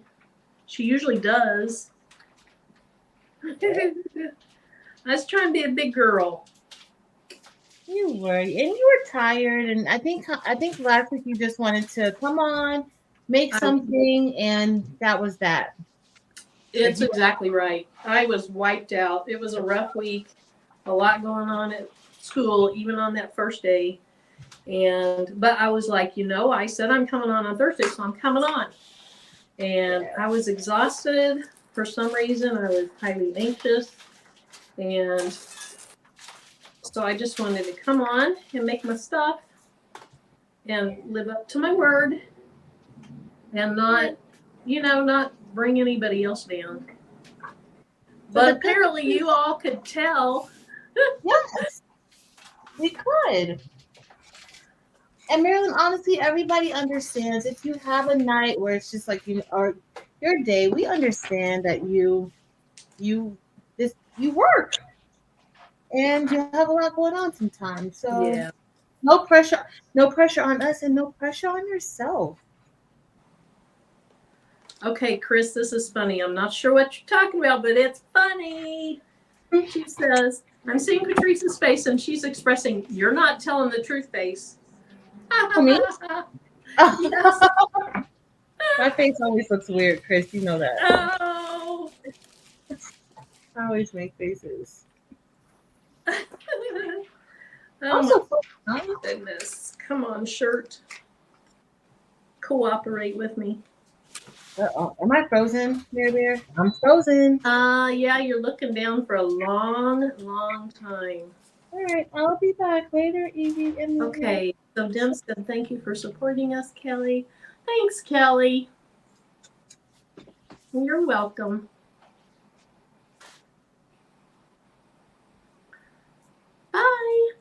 She usually does. I was trying to be a big girl. You were, and you were tired, and I think last week you just wanted to come on, make something, and that was that. It's exactly right. I was wiped out. It was a rough week, a lot going on at school, even on that first day. But I was like, I said I'm coming on Thursday, so I'm coming on. And I was exhausted for some reason. I was highly anxious, and so I just wanted to come on and make my stuff and live up to my word and not bring anybody else down. But apparently you all could tell. Yes, we could. And Marilyn, honestly, everybody understands if you have a night where it's just like or your day, we understand that you work. And you have a lot going on sometimes. So no pressure on us and no pressure on yourself. Okay, Chris, this is funny. I'm not sure what you're talking about, but it's funny. She says, I'm seeing Patrice's face and she's expressing, you're not telling the truth face. For me? Yes. My face always looks weird, Chris. You know that. Oh. I always make faces. Oh my goodness. Come on, shirt. Cooperate with me. Am I frozen, Bear? I'm frozen. Yeah, you're looking down for a long, long time. All right, I'll be back later, Evie. Okay, so Dem said thank you for supporting us, Kelly. Thanks, Kelly. You're welcome. Bye.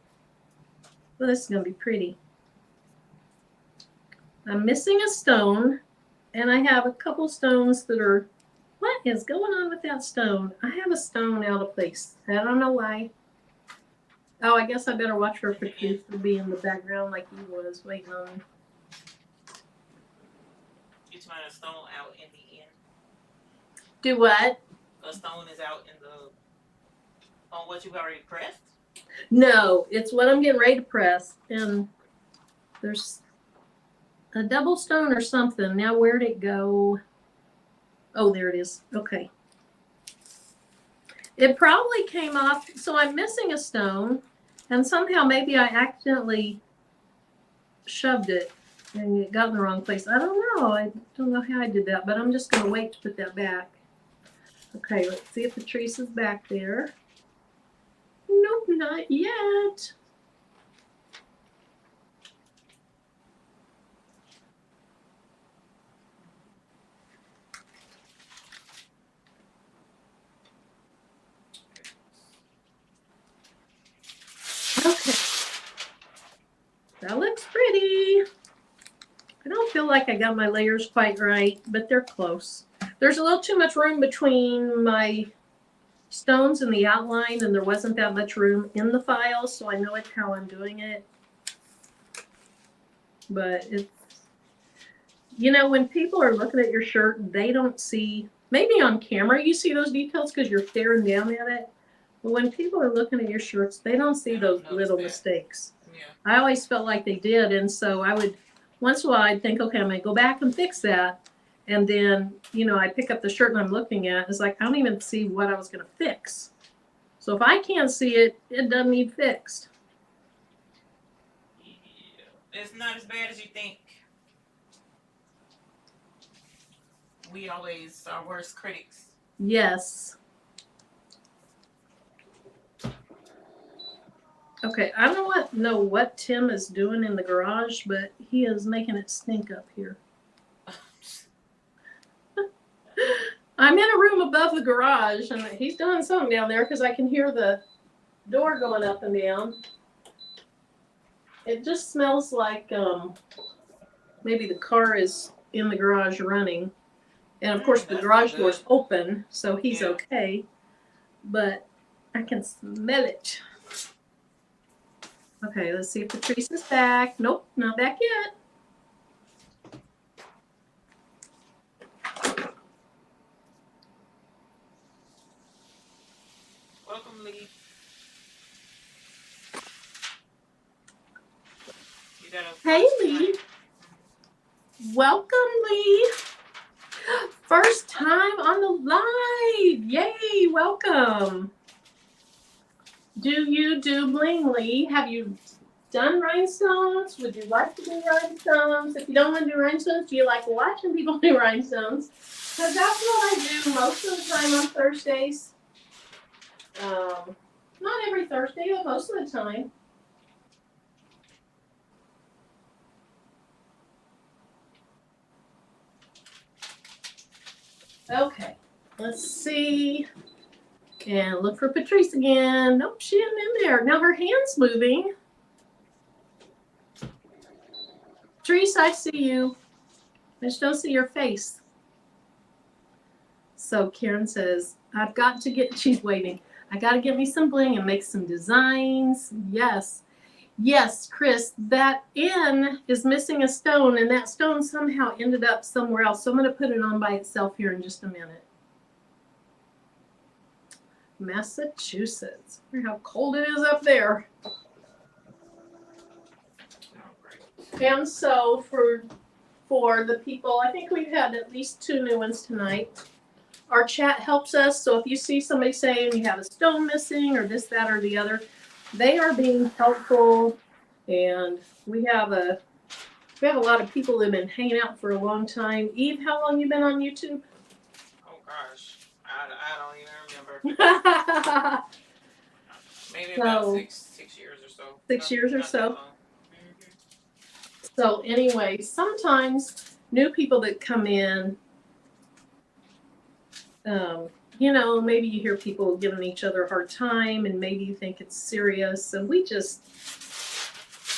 Well, this is going to be pretty. I'm missing a stone, and I have a couple stones that are... What is going on with that stone? I have a stone out of place. I don't know why. Oh, I guess I better watch for Patrice to be in the background like he was waiting on me. You find a stone out in the end. Do what? A stone is out in the... On what you've already pressed? No, it's what I'm getting ready to press. And there's a double stone or something. Now, where'd it go? Oh, there it is. Okay. It probably came off. So I'm missing a stone. And somehow maybe I accidentally shoved it and it got in the wrong place. I don't know. I don't know how I did that. But I'm just going to wait to put that back. Okay, let's see if Patrice is back there. Nope, not yet. Okay. That looks pretty. I don't feel like I got my layers quite right, but they're close. There's a little too much room between my stones in the outline and there wasn't that much room in the file, so I know it's how I'm doing it. But it's, you know, when people are looking at your shirt, they don't see, maybe on camera you see those details because you're staring down at it. But when people are looking at your shirts, they don't see those little mistakes. Yeah. I always felt like they did, and so I would, once in a while, I'd think, okay, I'm going to go back and fix that. And then, you know, I pick up the shirt and I'm looking at it. It's like, I don't even see what I was going to fix. So if I can't see it, it doesn't need fixed. Yeah. It's not as bad as you think. We always are worst critics. Yes. Okay, I don't know what Tim is doing in the garage, but he is making it stink up here. I'm in a room above the garage, and he's doing something down there because I can hear the door going up and down. It just smells like maybe the car is in the garage running. And of course, the garage door's open, so he's okay. But I can smell it. Okay, let's see if Patrice is back. Nope, not back yet. Welcome, Lee. Hey, Lee. Welcome, Lee. First time on the live. Yay, welcome. Do you do Bling, Lee? Have you done rhinestones? Would you like to do rhinestones? If you don't want to do rhinestones, do you like watching people do rhinestones? Because that's what I do most of the time on Thursdays. Not every Thursday, but most of the time. Okay, let's see. And look for Patrice again. Nope, she isn't in there. Now her hand's moving. Patrice, I see you. I just don't see your face. So Karen says, I've got to get, she's waiting. I got to get me some bling and make some designs. Yes. Yes, Chris, that N is missing a stone, and that stone somehow ended up somewhere else. So I'm going to put it on by itself here in just a minute. Massachusetts. Look how cold it is up there. And so for the people, I think we've had at least 2 new ones tonight. Our chat helps us. So if you see somebody saying you have a stone missing or this, that, or the other, they are being helpful. And we have a lot of people that have been hanging out for a long time. Eve, how long you been on YouTube? Oh gosh, I don't even remember. Maybe about 6 years or so. 6 years or so. So anyway, sometimes new people that come in, you know, maybe you hear people giving each other a hard time and maybe you think it's serious. And we just,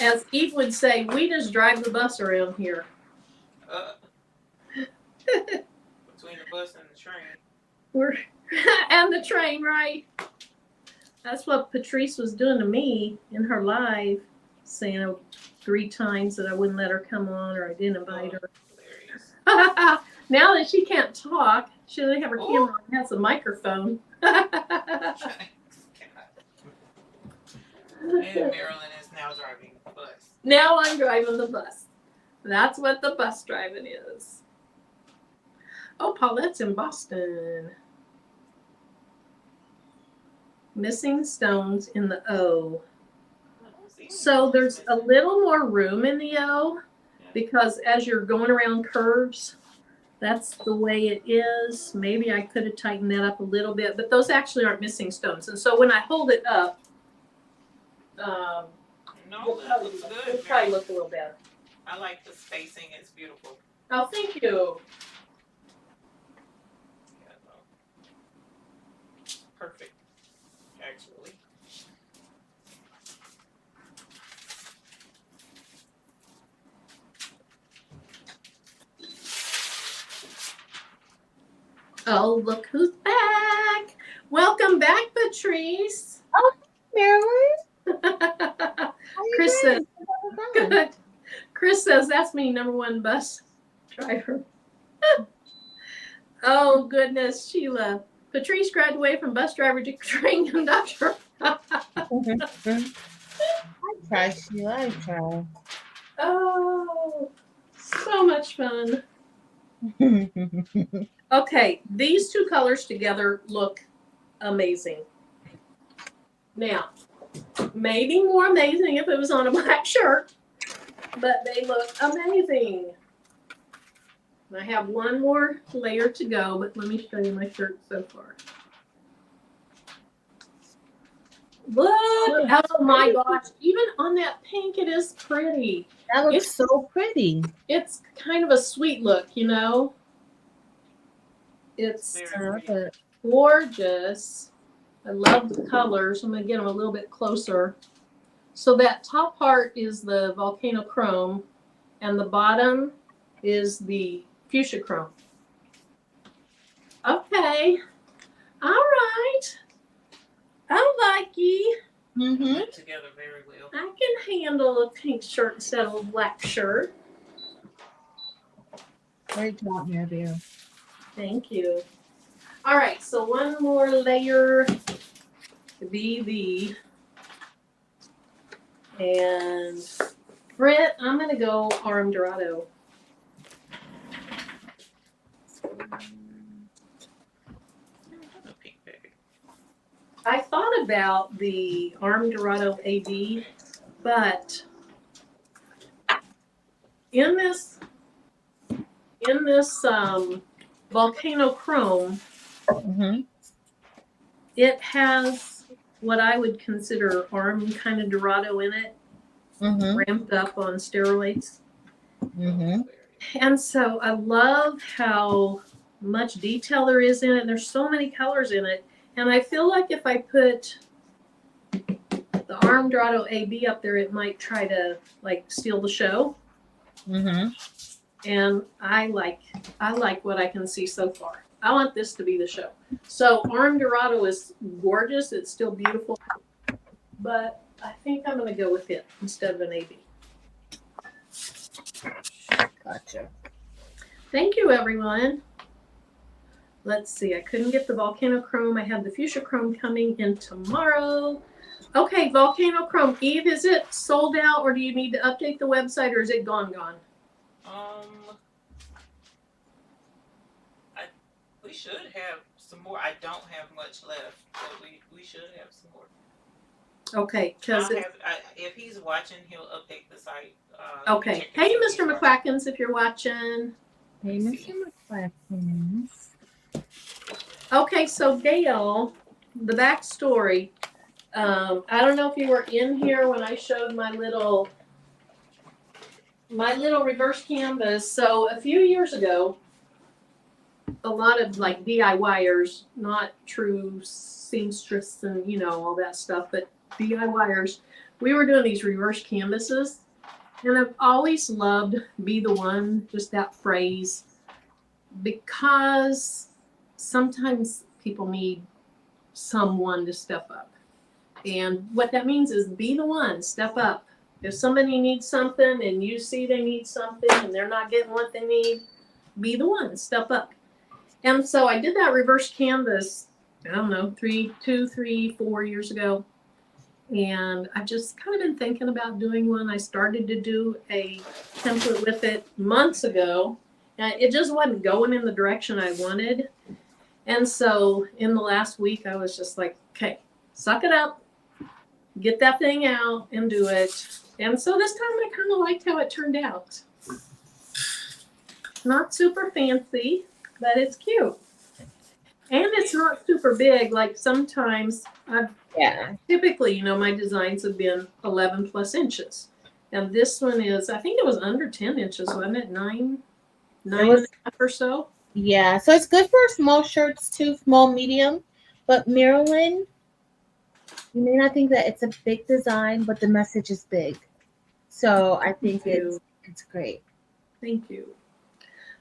as Eve would say, we just drive the bus around here. Between the bus and the train. And the train, right? That's what Patrice was doing to me in her live, saying 3 times that I wouldn't let her come on or I didn't invite her. Now that she can't talk, she doesn't have her camera on, has a microphone. And Marilyn is now driving the bus. Now I'm driving the bus. That's what the bus driving is. Oh, Paulette's in Boston. Missing stones in the O. So there's a little more room in the O because as you're going around curves, that's the way it is. Maybe I could have tightened that up a little bit, but those actually aren't missing stones. And so when I hold it up, No, it'll good. probably look a little better. I like the spacing. It's beautiful. Oh, thank you. Yeah, perfect, actually. Oh, look who's back. Welcome back, Patrice. Oh, Marilyn. How you Chris says, been? How's it going? good. Chris says that's me, #1 bus driver. Oh, goodness, Sheila. Patrice graduated from bus driver to train conductor. I try, Sheila. I try. Oh, so much fun. Okay, these two colors together look amazing. Now, maybe more amazing if it was on a black shirt, but they look amazing. I have one more layer to go, but let me show you my shirt so far. Look, oh my gosh, even on that pink, it is pretty. That looks so pretty. It's kind of a sweet look, you know? It's I love it. gorgeous. I love the colors. I'm going to get them a little bit closer. So that top part is the volcano chrome, and the bottom is the fuchsia chrome. Okay. All right. I like ye. Went together very well. I can handle a pink shirt instead of a black shirt. Great job, Mary. Thank you. All right, so one more layer to be the. And Britt, I'm going to go Arm Dorado. I thought about the Arm Dorado AD, but in this volcano chrome, it has what I would consider arm kind of Dorado in it, ramped up on steroids. And so I love how much detail there is in it. There's so many colors in it. And I feel like if I put the Arm Dorado AB up there, it might try to like steal the show. And I like what I can see so far. I want this to be the show. So Arm Dorado is gorgeous. It's still beautiful. But I think I'm going to go with it instead of an AB. Gotcha. Thank you, everyone. Let's see. I couldn't get the volcano chrome. I have the fuchsia chrome coming in tomorrow. Okay, volcano chrome. Eve, is it sold out, or do you need to update the website, or is it gone? We should have some more. I don't have much left, but we should have some more. Okay, because if he's watching, he'll update the site. Okay. Hey, Mr. McQuackins, if you're watching. Hey, Mr. McQuackins. Okay, so Gail, the backstory. I don't know if you were in here when I showed my little reverse canvas. So a few years ago, a lot of like DIYers, not true seamstress and all that stuff, but DIYers, we were doing these reverse canvases, and I've always loved "be the one," just that phrase, because sometimes people need someone to step up. And what that means is be the one, step up. If somebody needs something and you see they need something and they're not getting what they need, be the one, step up. And so I did that reverse canvas, I don't know, 4 years ago. And I've just kind of been thinking about doing one. I started to do a template with it months ago. And it just wasn't going in the direction I wanted. And so in the last week, I was just like, okay, suck it up, get that thing out and do it. And so this time I kind of liked how it turned out. Not super fancy, but it's cute. And it's not super big. Like sometimes typically, my designs have been 11 plus inches. And this one is, I think it was under 10 inches, wasn't it? 9 and a half or so. Yeah, so it's good for small shirts too, small, medium. But Marilyn, you may not think that it's a big design, but the message is big. So I think it's great. Thank you.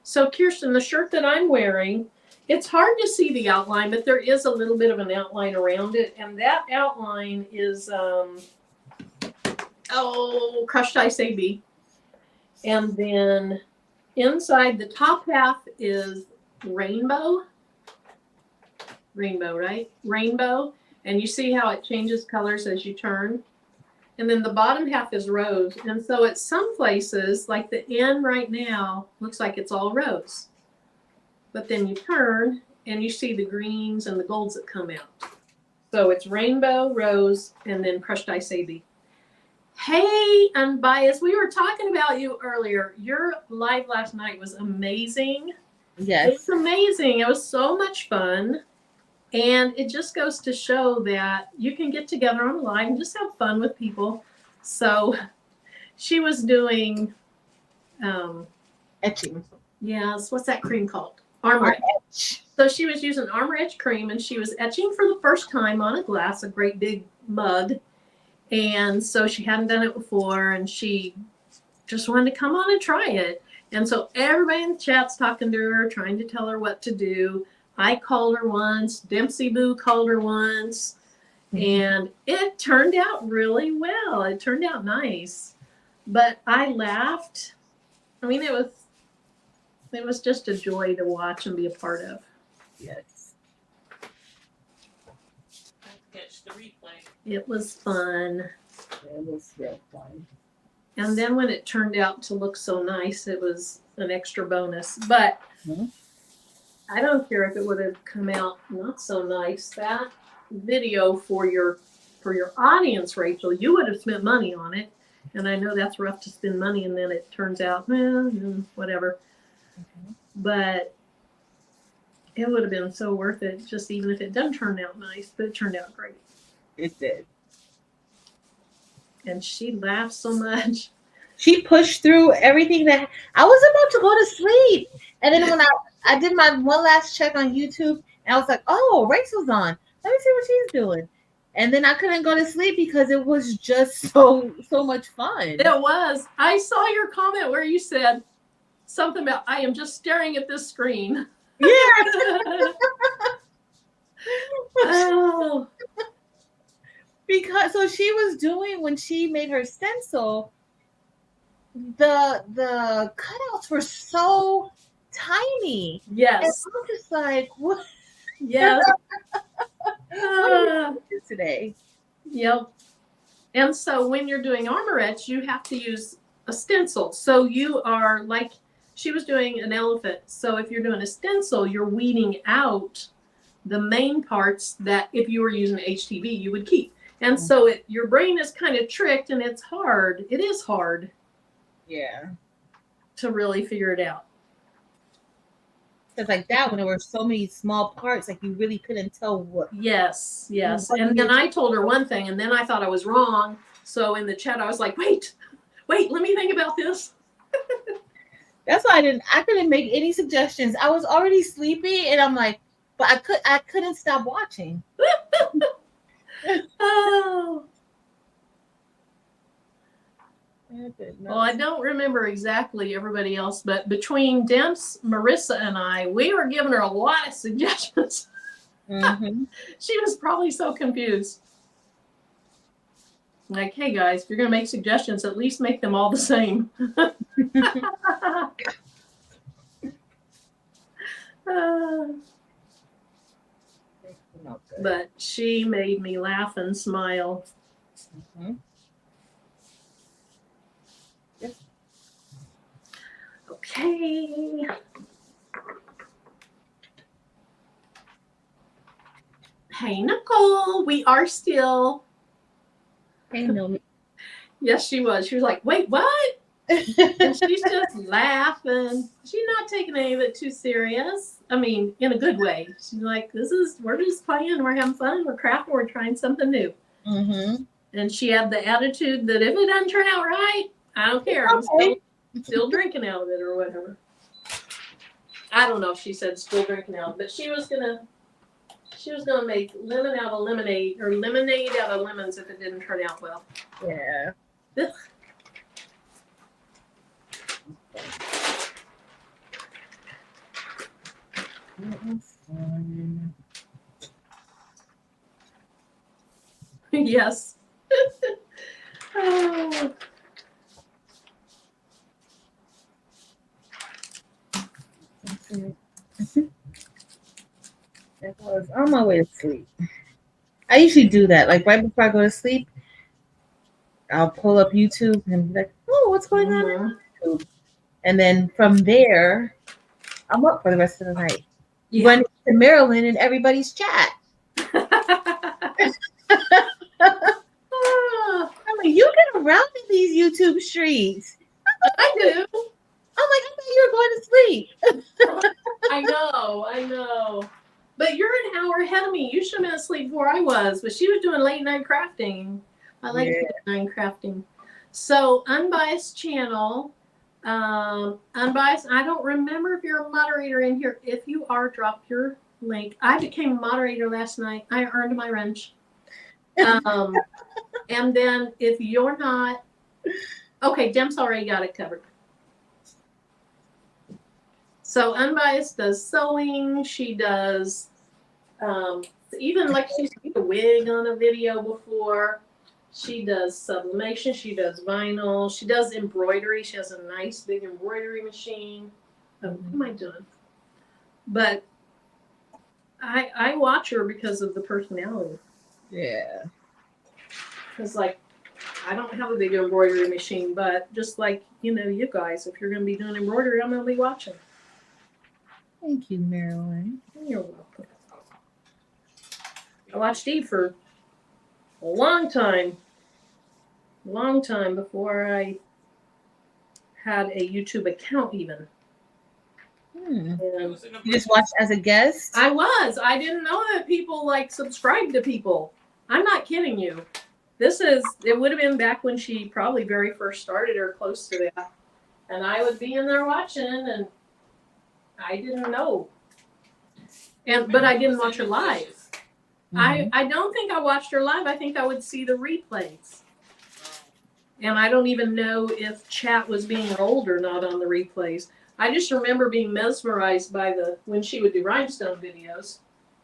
So Kirsten, the shirt that I'm wearing it's hard to see the outline, but there is a little bit of an outline around it, and that outline is crushed ice AB, and then inside the top half is rainbow, right? Rainbow, and you see how it changes colors as you turn. And then the bottom half is rose. And so at some places, like the end right now, looks like it's all rose. But then you turn and you see the greens and the golds that come out. So it's rainbow, rose, and then crushed ice AB. Hey, Unbiased, we were talking about you earlier. Your live last night was amazing. Yes. It was amazing. It was so much fun. And it just goes to show that you can get together on a live and just have fun with people. So she was doing Etching. Yes, what's that cream called? Armor Etch. So she was using Armor Etch cream, and she was etching for the first time on a glass, a great big mug. And so she hadn't done it before, and she just wanted to come on and try it. And so everybody in the chat's talking to her, trying to tell her what to do. I called her once, Dempsey Boo called her once, and it turned out really well. It turned out nice. But I laughed. I mean, it was just a joy to watch and be a part of. Yes. Catch the replay. It was fun. It was real fun. And then when it turned out to look so nice, it was an extra bonus. But I don't care if it would have come out not so nice. That video for your audience, Rachel, you would have spent money on it. And I know that's rough to spend money, and then it turns out, well, whatever. But it would have been so worth it, just even if it doesn't turn out nice, but it turned out great. It did. And she laughed so much. She pushed through everything that I was about to go to sleep. And then when I did my one last check on YouTube, and I was like, oh, Rachel's on. Let me see what she's doing. And then I couldn't go to sleep because it was just so much fun. It was. I saw your comment where you said something about, I am just staring at this screen. Yeah. Oh. Because so she was doing, when she made her stencil, the cutouts were so tiny. Yes. And I'm just like, what? Yes. What are we doing today? Yep. And so when you're doing Armor Etch, you have to use a stencil. So you are like, she was doing an elephant. So if you're doing a stencil, you're weeding out the main parts that if you were using HTV, you would keep. And so your brain is kind of tricked, and it's hard. It is hard. Yeah. To really figure it out. Because like that, when there were so many small parts, like you really couldn't tell what. Yes. And then I told her one thing, and then I thought I was wrong. So in the chat, I was like, wait, let me think about this. That's why I couldn't make any suggestions. I was already sleepy, and I'm like, but I couldn't stop watching. Oh. Well, I don't remember exactly everybody else, but between Demps, Marissa, and I, we were giving her a lot of suggestions. Mm-hmm. She was probably so confused. Like, hey guys, if you're going to make suggestions, at least make them all the same. But she made me laugh and smile. Mm-hmm. Yep. Okay. Hey, Nicole, we are still. Hey, no. Yes, she was. She was like, wait, what? And she's just laughing. She's not taking any of it too serious. I mean, in a good way. She's like, we're just playing, we're having fun, we're crafting, we're trying something new. Mm-hmm. And she had the attitude that if it doesn't turn out right, I don't care. I'm still drinking out of it or whatever. I don't know if she said still drinking out, but she was gonna make lemon out of lemonade or lemonade out of lemons if it didn't turn out well. Yeah. Ugh. Let's Yes. Oh. I was on my way to sleep. I usually do that. Like right before I go to sleep, I'll pull up YouTube and be like, oh, what's going on Mhm. on YouTube? And then from there, I'm up for the rest of the night. Yeah. Running to Maryland and everybody's chat. Ah, I'm like, you get around in these YouTube streets. I do. I'm like, I thought you were going to sleep. I know. But you're an hour ahead of me. You should have been asleep before I was. But she was doing late night crafting. I like late night crafting. So unbiased channel. Unbiased. I don't remember if you're a moderator in here. If you are, drop your link. I became a moderator last night. I earned my wrench. And then if you're not, okay, Dem's already got it covered. So unbiased does sewing. She does even like she's used a wig on a video before. She does sublimation. She does vinyl. She does embroidery. She has a nice big embroidery machine. Oh, what am I doing? But I watch her because of the personality. Yeah. Because like I don't have a big embroidery machine, but just like you guys, if you're going to be doing embroidery, I'm going to be watching. Thank you, Marilyn. You're welcome. I watched Eve for a long time before I had a YouTube account even. And you just watched as a guest? I didn't know that people like subscribe to people. I'm not kidding you. It would have been back when she probably very first started or close to that. And I would be in there watching and I didn't know. But I didn't watch her live. I don't think I watched her live. I think I would see the replays. And I don't even know if chat was being rolled or not on the replays. I just remember being mesmerized by when she would do rhinestone videos.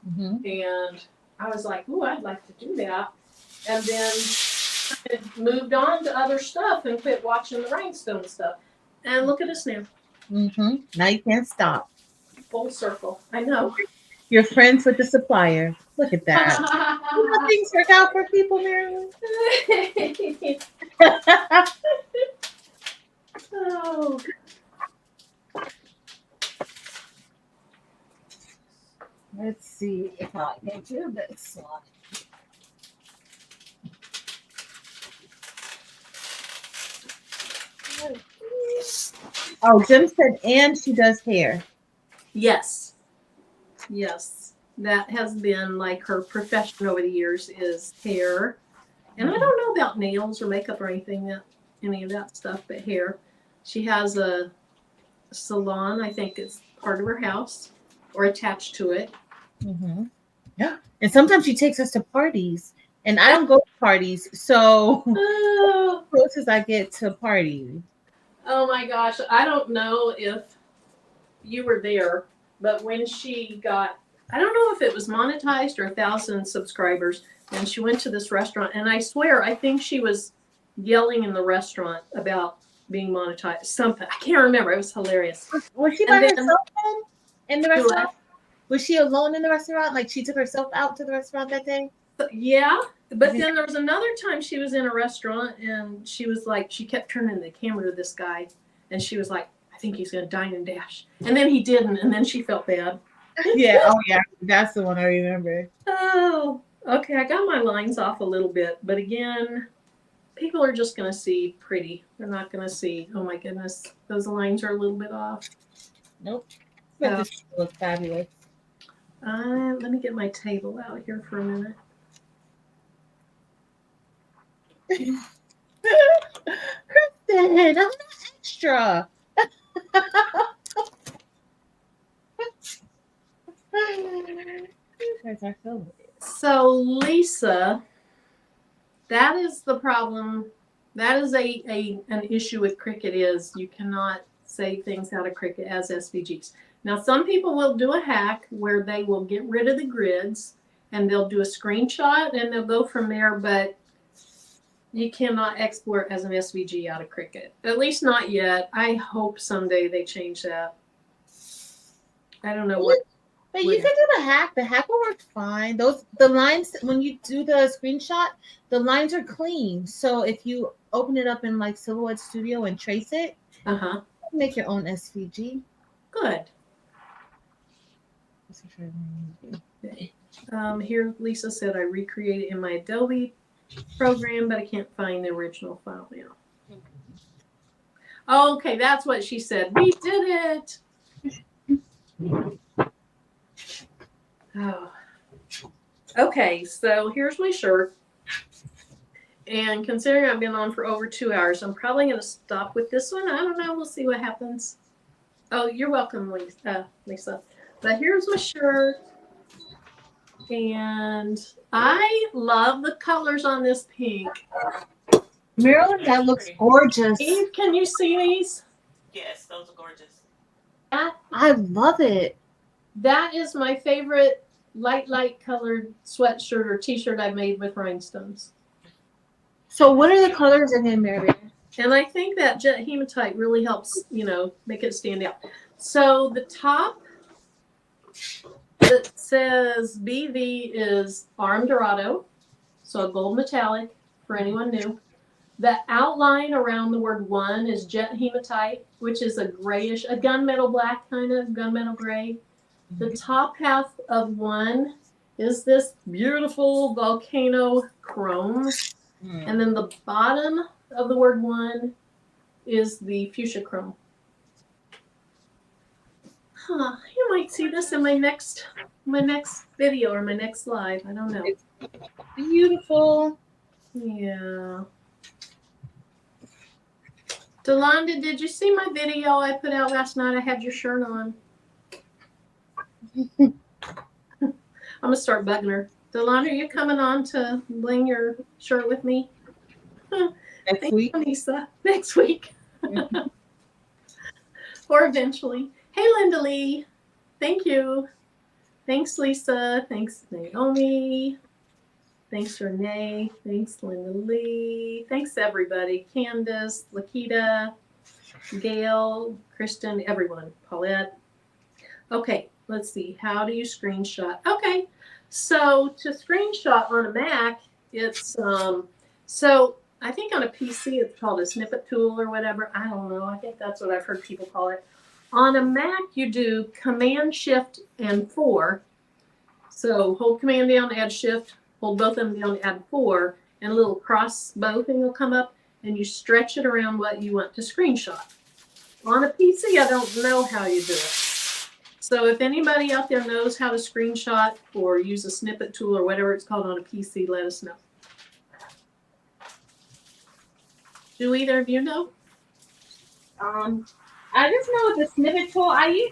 And I was like, ooh, I'd like to do that. And then I moved on to other stuff and quit watching the rhinestone stuff. And look at us now. Now you can't stop. Full circle. I know. You're friends with the supplier. Look at that. You know things work out for people, Marilyn. Oh. Let's see if I can do this one. Oh, Jim said, and she does hair. Yes. That has been like her profession over the years is hair. And I don't know about nails or makeup or any of that stuff, but hair. She has a salon, I think it's part of her house or attached to it. Yeah. And sometimes she takes us to parties. And I don't go to parties, so close as I get to parties. Oh my gosh. I don't know if you were there, but when she got, I don't know if it was monetized or 1,000 subscribers, and she went to this restaurant, and I swear, I think she was yelling in the restaurant about being monetized. Something. I can't remember. It was hilarious. Was she by herself in the restaurant? Was she alone in the restaurant? Like she took herself out to the restaurant that day? Yeah. But then there was another time she was in a restaurant and she was like, she kept turning the camera to this guy and she was like, I think he's going to dine and dash. And then he didn't. And then she felt bad. Yeah. Oh, yeah. That's the one I remember. Oh, okay. I got my lines off a little bit. But again, people are just going to see pretty. They're not going to see, oh my goodness, those lines are a little bit off. Nope. But this looks fabulous. Let me get my table out here for a minute. Kristen, I'm not extra. So Lisa, that is the problem. That is an issue with Cricut is you cannot say things out of Cricut as SVGs. Now, some people will do a hack where they will get rid of the grids and they'll do a screenshot and they'll go from there, but you cannot export as an SVG out of Cricut. At least not yet. I hope someday they change that. I don't know what. But you can do the hack. The hack will work fine. The lines, when you do the screenshot, the lines are clean. So if you open it up in like Silhouette Studio and trace it, make your own SVG. Good. Here Lisa said I recreated in my Adobe program, but I can't find the original file now. Okay, that's what she said. We did it. Oh. Okay, so here's my shirt. And considering I've been on for over 2 hours, I'm probably going to stop with this one. I don't know. We'll see what happens. Oh, you're welcome, Lisa. But here's my shirt. And I love the colors on this pink. Marilyn, that looks gorgeous. Eve, can you see these? Yes, those are gorgeous. I love it. That is my favorite light colored sweatshirt or t-shirt I've made with rhinestones. So what are the colors again, Marilyn? And I think that jet hematite really helps, make it stand out. So the top that says BV is Arm Dorado, so a gold metallic for anyone new. The outline around the word one is jet hematite, which is a grayish, a gunmetal black kind of, gunmetal gray. The top half of one is this beautiful volcano chrome. And then the bottom of the word one is the fuchsia chrome. You might see this in my next video or my next live. I don't know. It's beautiful. Yeah. Delonda, did you see my video I put out last night? I had your shirt on. I'm gonna start bugging her. Delonda, are you coming on to bling your shirt with me? Next week. Lisa. Next week. Or eventually. Hey, Linda Lee. Thank you. Thanks, Lisa. Thanks, Naomi. Thanks, Renee. Thanks, Linda Lee. Thanks, everybody. Candace, Lakita, Gail, Kristen, everyone. Paulette. Okay, let's see. How do you screenshot? Okay, so to screenshot on a Mac, it's, so I think on a PC it's called a snippet tool or whatever. I don't know. I think that's what I've heard people call it. On a Mac, you do Command, Shift, and 4. So hold Command down, add Shift, hold both of them down, add 4, and a little crossbow thing will come up, and you stretch it around what you want to screenshot. On a PC, I don't know how you do it. So if anybody out there knows how to screenshot or use a snippet tool or whatever it's called on a PC, let us know. Do either of you know? I just know the snippet tool. I use,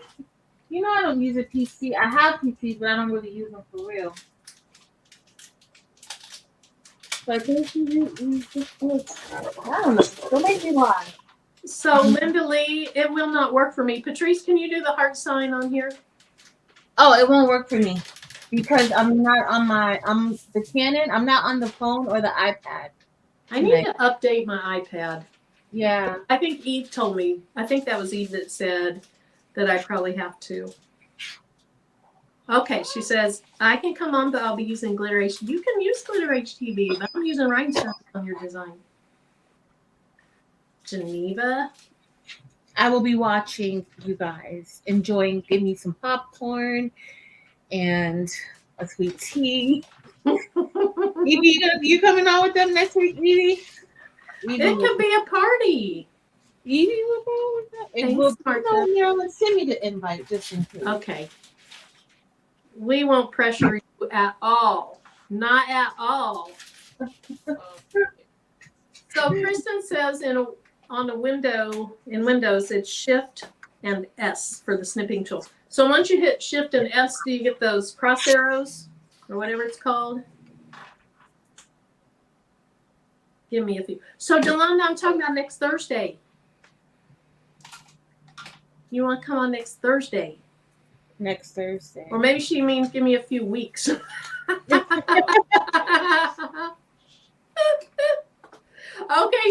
I don't use a PC. I have PCs, but I don't really use them for real. So I think you I don't know. Don't make me lie. So Linda Lee, it will not work for me. Patrice, can you do the heart sign on here? Oh, it won't work for me because I'm not on I'm the Canon. I'm not on the phone or the iPad. I need to update my iPad. Yeah. I think Eve told me. I think that was Eve that said that I probably have to. Okay, she says, I can come on, but I'll be using Glitter HTV. You can use Glitter HTV, but I'm using rhinestones on your design. Geneva. I will be watching you guys, enjoying, give me some popcorn and a sweet tea. Evie, you coming on with them next week, Evie? It could be a party. Evie will go with that. And we'll send me the invite just in case. Okay. We won't pressure you at all. Not at all. So Kristen says on the window, in Windows, it's Shift and S for the snipping tool. So once you hit Shift and S, do you get those cross arrows or whatever it's called? Give me a few. So Delonda, I'm talking about next Thursday. You want to come on next Thursday? next Thursday. Or maybe she means give me a few weeks. Okay,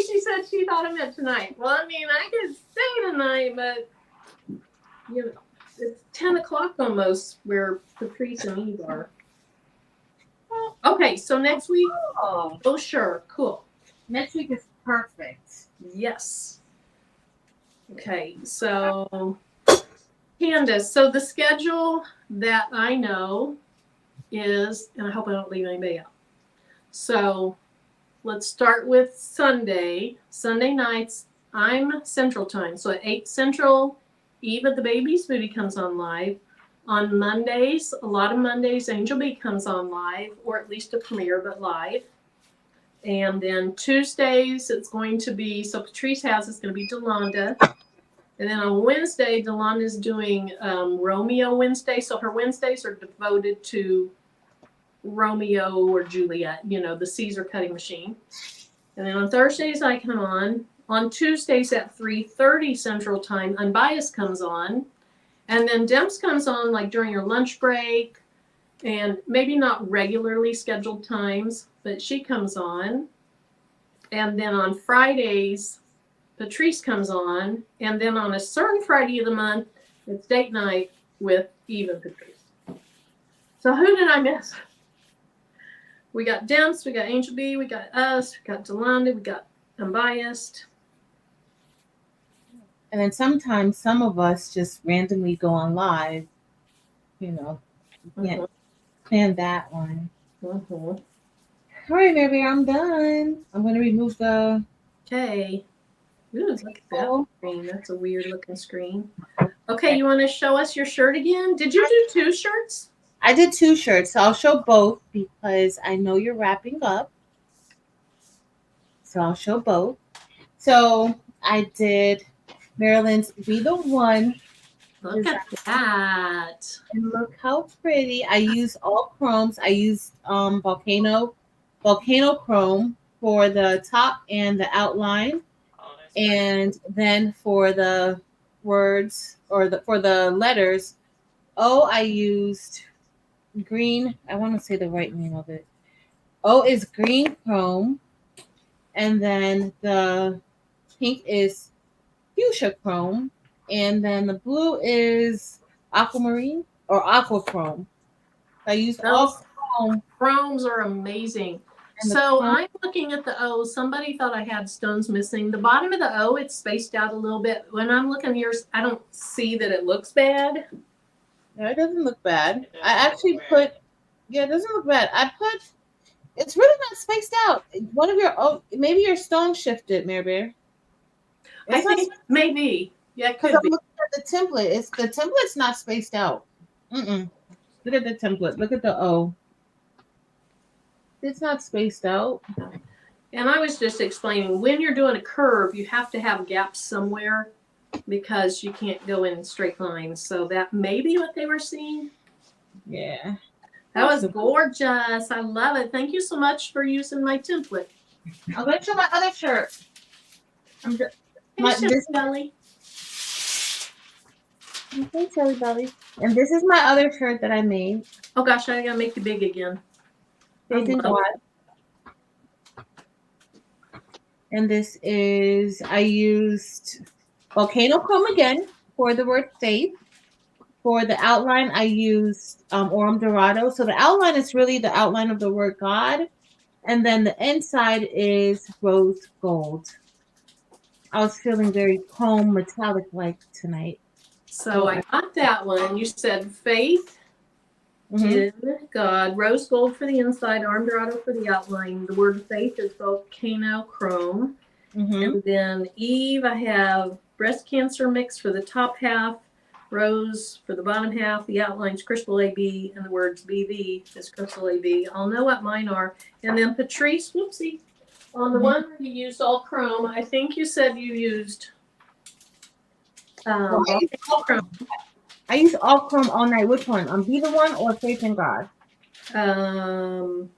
she said she thought I meant tonight. Well, I mean, I could stay tonight, but you know, it's 10 o'clock almost where Patrice and Eve are. Okay, so next week. Oh, sure. Cool. Next week is perfect. Yes. Okay, so Candace, so the schedule that I know is, and I hope I don't leave anybody out. So let's start with Sunday. Sunday nights, I'm Central Time. So at 8 Central, Eve at the Baby's Booty comes on live. On Mondays, a lot of Mondays, Angel B comes on live, or at least a premiere, but live. And then Tuesdays, it's going to be, so Patrice has, it's going to be Delonda. And then on Wednesday, Delonda's doing Romeo Wednesday. So her Wednesdays are devoted to Romeo or Juliet, you know, the Caesar cutting machine. And then on Thursdays, I come on. On Tuesdays at 3:30 Central Time, Unbiased comes on. And then Demps comes on like during her lunch break and maybe not regularly scheduled times, but she comes on. And then on Fridays, Patrice comes on. And then on a certain Friday of the month, it's date night with Eve and Patrice. So who did I miss? We got Demps, we got Angel B, we got us, we got Delonda, we got Unbiased. And then sometimes some of us just randomly go on live. You know, you can't plan that one. Mm-hmm. All right, baby, I'm done. I'm going to remove the... Okay. Ooh, look at that screen. That's a weird looking screen. Okay, you want to show us your shirt again? Did you do 2 shirts? I did 2 shirts, so I'll show both because I know you're wrapping up. So I'll show both. So I did Marilyn's Be the One. Look at that. And look how pretty. I used all chromes. I used volcano chrome for the top and the outline. And then for the words or for the letters, I used green. I want to say the right name of it. O is green chrome. And then the pink is fuchsia chrome. And then the blue is aquamarine or aqua chrome. I used all chrome. Chromes are amazing. So I'm looking at the O. Somebody thought I had stones missing. The bottom of the O, it's spaced out a little bit. When I'm looking at yours, I don't see that it looks bad. No, it doesn't look bad. I actually put, it doesn't look bad. It's really not spaced out. One of your, maybe your stone shifted, Mary Bear. I think maybe. Yeah, it could I'm be. looking at the template. The template's not spaced out. Look at the template. Look at the O. It's not spaced out. And I was just explaining, when you're doing a curve, you have to have gaps somewhere because you can't go in straight lines. So that may be what they were seeing. Yeah. That was gorgeous. I love it. Thank you so much for using my template. I'm going to show my other shirt. Belly. Okay, Shelly Belly. And this is my other shirt that I made. Oh gosh, I gotta make it big again. Faith in God. And this is, I used volcano chrome again for the word faith. For the outline, I used Aurum Dorado. So the outline is really the outline of the word God. And then the inside is rose gold. I was feeling very chrome metallic-like tonight. So I got that one. You said faith in God, rose gold for the inside, Aurum Dorado for the outline. The word faith is volcano chrome. And then Eve, I have breast cancer mix for the top half, rose for the bottom half. The outline's crystal AB, and the words BV is crystal AB. I'll know what mine are. And then Patrice, whoopsie, on the one where you used all chrome, I think you said you used all chrome. I used all chrome all night. Which one? Be the One or Faith in God? The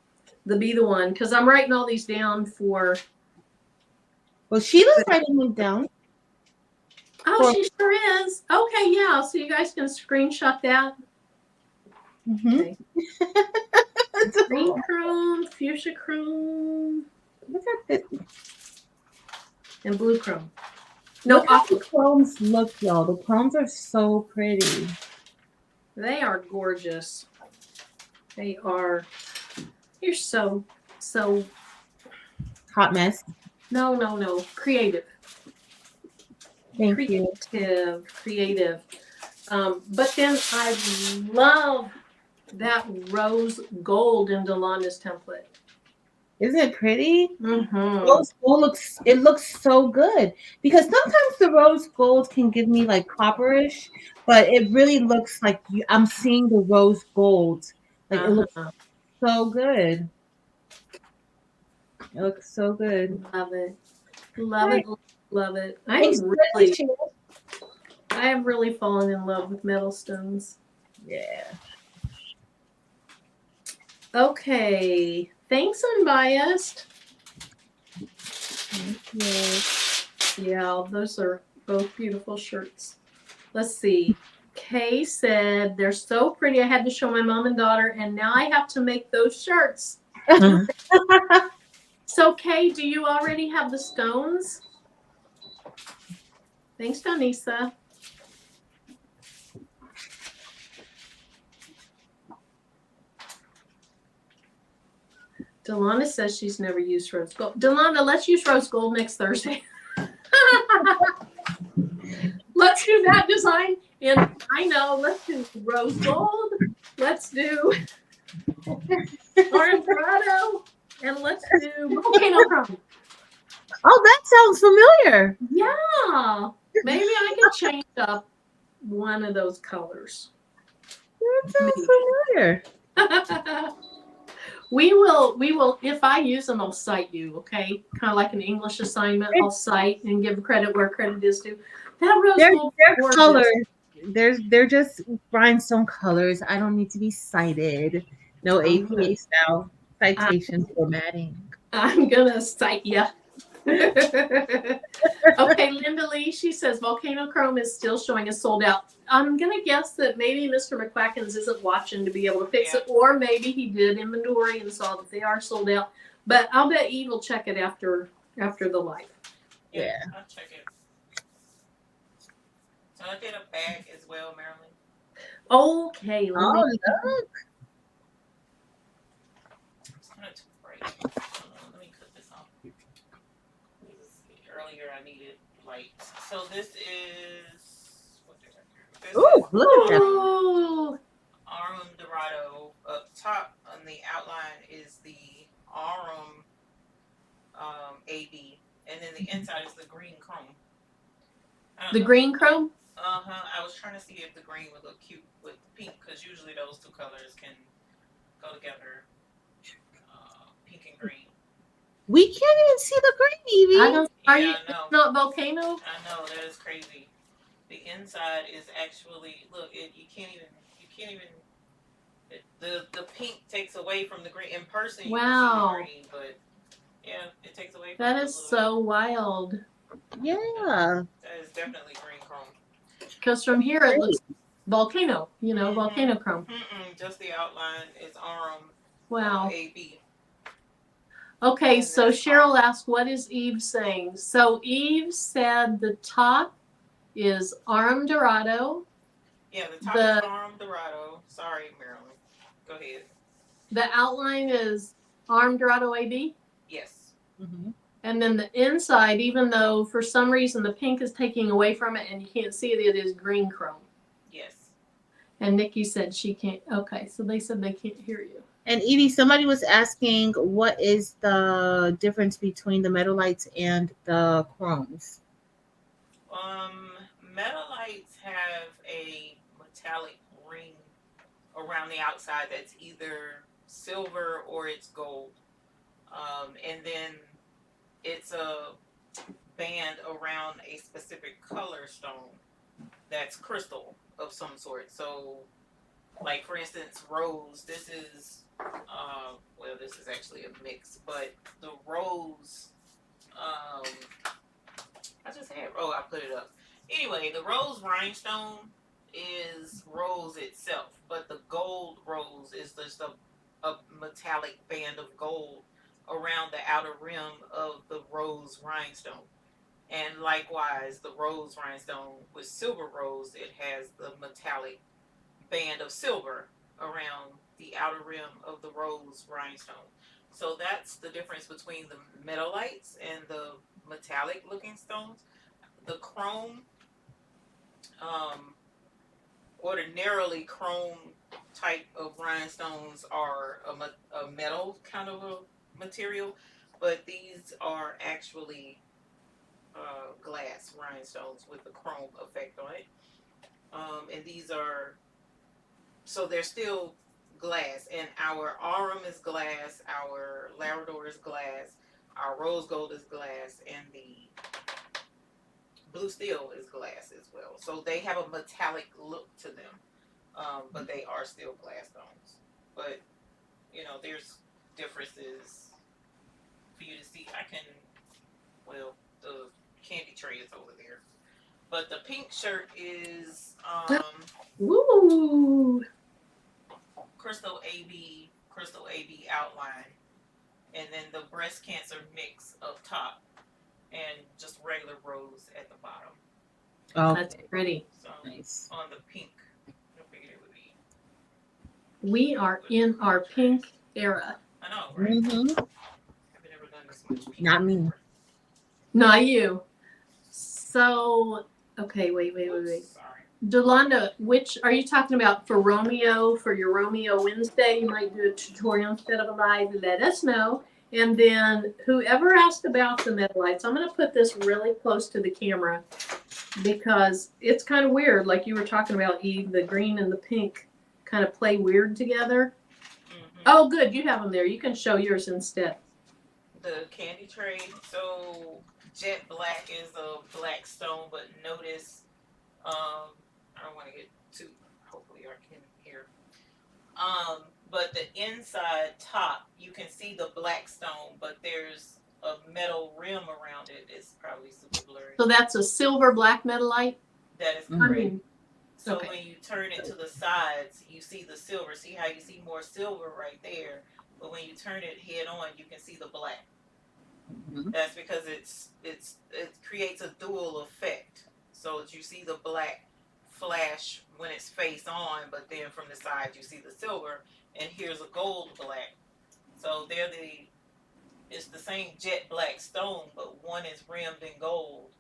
Be the One, because I'm writing all these down for. Well, Sheila's writing them down. Oh, she sure is. Okay, yeah. So you guys can screenshot that. Mm-hmm. Okay. Green chrome, fuchsia chrome, Look at this. and blue chrome. No, Look how aqua. the chromes look, y'all. The chromes are so pretty. They are gorgeous. They are. You're so Hot mess. no. Creative. Thank you. Creative. But then I love that rose gold in Delana's template. Isn't it pretty? Mm-hmm. Rose gold looks so good because sometimes the rose gold can give me like copperish, but it really looks like I'm seeing the rose gold. Like it looks so good. It looks so good. Love it. Right. Love it. Thanks for the share. I have really fallen in love with metal stones. Yeah. Okay. Thanks, Unbiased. Yeah, those are both beautiful shirts. Let's see. Kay said, they're so pretty. I had to show my mom and daughter, and now I have to make those shirts. So, Kay, do you already have the stones? Thanks, Donisa. Delana says she's never used rose gold. Delana, let's use rose gold next Thursday. Let's do that design. And I know, let's do rose gold. Let's do orange grotto. And let's do volcano chrome. Oh, that sounds familiar. Yeah. Maybe I could change up one of those colors. That sounds familiar. We will, if I use them, I'll cite you, okay? Kind of like an English assignment. I'll cite and give credit where credit is due. That rose gold. They're colors. They're just rhinestone colors. I don't need to be cited. No APA style citation formatting. I'm gonna cite you. Okay, Linda Lee, she says volcano chrome is still showing as sold out. I'm gonna guess that maybe Mr. McQuackins isn't watching to be able to fix it, or maybe he did inventory and saw that they are sold out. But I'll bet Eve will check it after the live. Yeah, I'll check it. So I did a bag as well, Marilyn. Okay, let me look. It's kind of too bright. Let me cut this off. Earlier I needed light. So this is what did I do? Ooh, look at that. Arum Dorado. Up top on the outline is the Arum AB, and then the inside is the green chrome. The green chrome? I was trying to see if the green would look cute with the pink, because usually those two colors can go together. Pink and green. We can't even see the green, Evie. Are you not volcano? I know, that is crazy. The inside is actually, look, you can't even. The pink takes away from the green. In person, you can see the green, but yeah, it takes away from that is so wild. Yeah. That is definitely green chrome. Because from here it looks volcano, volcano chrome. Just the outline is Arum. Wow. AB. Okay, so Cheryl asked, what is Eve saying? So Eve said the top is Arum Dorado. Yeah, the top is Arum Dorado. Sorry, Marilyn. Go ahead. The outline is Arum Dorado AB? Yes. Mm-hmm. And then the inside, even though for some reason the pink is taking away from it and you can't see it, it is green chrome. Yes. And Nikki said she can't. Okay, so they said they can't hear you. And Evie, somebody was asking, what is the difference between the metalites and the chromes? Metalites have a metallic ring around the outside that's either silver or it's gold. And then it's a band around a specific color stone that's crystal of some sort. So, like for instance, rose, this is this is actually a mix, but the rose, I put it up. Anyway, the rose rhinestone is rose itself, but the gold rose is just a metallic band of gold around the outer rim of the rose rhinestone. And likewise, the rose rhinestone with silver rose, it has the metallic band of silver around the outer rim of the rose rhinestone. So that's the difference between the metallites and the metallic looking stones. The chrome, um, ordinarily chrome type of rhinestones are a metal kind of a material, but these are actually glass rhinestones with the chrome effect on it. And these are, so they're still glass. And our aurum is glass, our Labrador is glass, our rose gold is glass, and the blue steel is glass as well. So they have a metallic look to them, but they are still glass stones. But there's differences for you to see. Well, the candy tray is over there. But the pink shirt is Woo! crystal AB outline, and then the breast cancer mix up top, and just regular rose at the bottom. Oh, That's pretty. So nice. on the pink, I figured it would be. We are in our pink era. I know, right? Mm-hmm. I've never done this much pink. Not me. before. Not you. So, okay, wait. Sorry. Delonda, which are you talking about for Romeo, for your Romeo Wednesday? You might do a tutorial instead of a live. Let us know. And then whoever asked about the metalites, I'm going to put this really close to the camera because it's kind of weird. Like you were talking about, Eve, the green and the pink kind of play weird together. Mm-hmm. Oh, good. You have them there. You can show yours instead. The candy tray. So jet black is a black stone, but notice, I don't want to get too, hopefully I can hear. But the inside top, you can see the black stone, but there's a metal rim around it. It's probably super blurry. So that's a silver black metalite? That is Mhm. correct. So okay. when you turn it to the sides, you see the silver. See how you see more silver right there? But when you turn it head on, you can see the black. Mhm. That's because it creates a dual effect. So that you see the black flash when it's face on, but then from the side you see the silver, and here's a gold black. So it's the same jet black stone, but one is rimmed in gold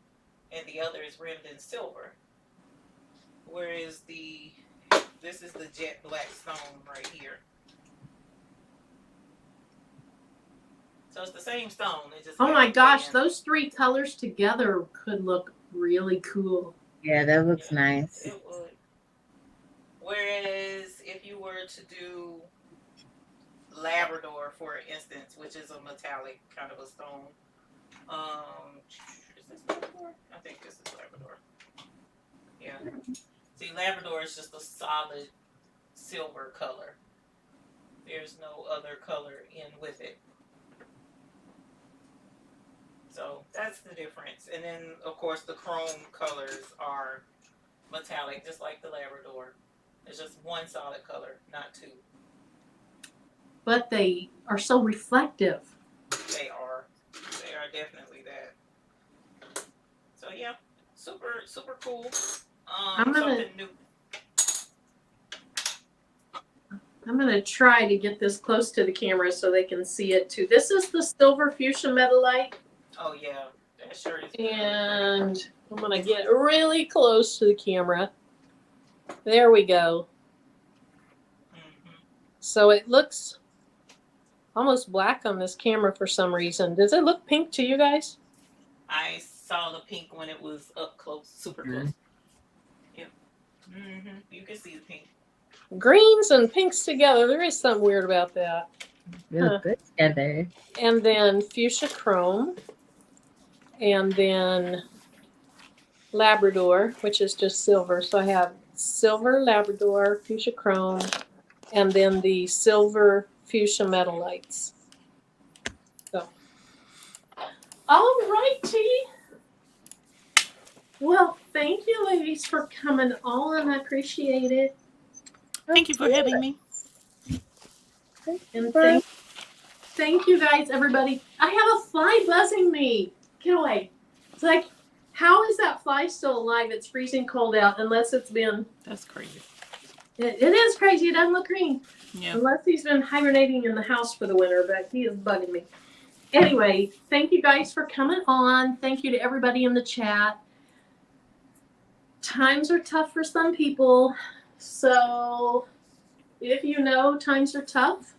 and the other is rimmed in silver. Whereas this is the jet black stone right here. So it's the same stone. It just Oh my gosh, band. those three colors together could look really cool. Yeah, that looks nice. It would. Whereas if you were to do Labrador, for instance, which is a metallic kind of a stone. Is this Labrador? I think this is Labrador. Yeah. See, Labrador is just a solid silver color. There's no other color in with it. So that's the difference. And then, of course, the chrome colors are metallic, just like the Labrador. It's just one solid color, not two. But they are so reflective. They are. They are definitely that. So yeah, super super cool. Something new. I'm gonna try to get this close to the camera so they can see it too. This is the silver fuchsia metalite. Oh yeah, that shirt is. And I'm gonna get really close to the camera. There we go. Mm-hmm. So it looks almost black on this camera for some reason. Does it look pink to you guys? I saw the pink when it was up close, super close. Yep. Mm-hmm. You can see the pink. Greens and pinks together. There is something weird about that. They look good together. And then fuchsia chrome. And then Labrador, which is just silver. So I have silver Labrador, fuchsia chrome, and then the silver fuchsia metalites. So, all righty. Well, thank you, ladies, for coming on. I appreciate it. Thank you for having me. And thank you guys, everybody. I have a fly buzzing me. Get away. It's like, how is that fly still alive? It's freezing cold out unless it's been. That's crazy. It is crazy. It doesn't look green. Yeah. Unless he's been hibernating in the house for the winter, but he is bugging me. Anyway, thank you guys for coming on. Thank you to everybody in the chat. Times are tough for some people. So if you know times are tough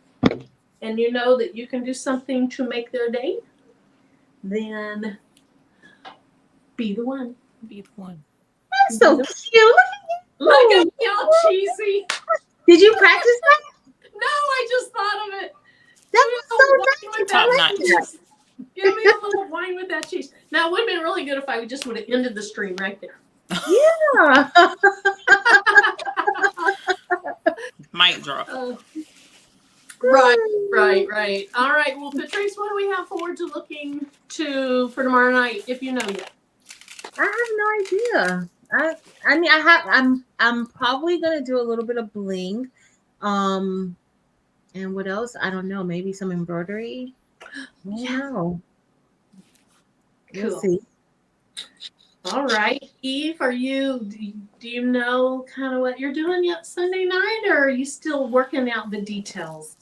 and you know that you can do something to make their day, then be the one. Be the one. That's so cute. Look at me all cheesy. Did you practice that? No, I just thought of it. That was so nice. Top notch. Give me a little wine with that cheese. Now, it would have been really good if I just would have ended the stream right there. Yeah. Mic drop. Right. All right. Well, Patrice, what do we have forward to looking to for tomorrow night, if you know yet? I have no idea. I mean, I'm probably gonna do a little bit of bling, and what else? I don't know. Maybe some embroidery. I don't know. We'll Cool. see. All right, Eve, do you know kind of what you're doing yet Sunday night, or are you still working out the details?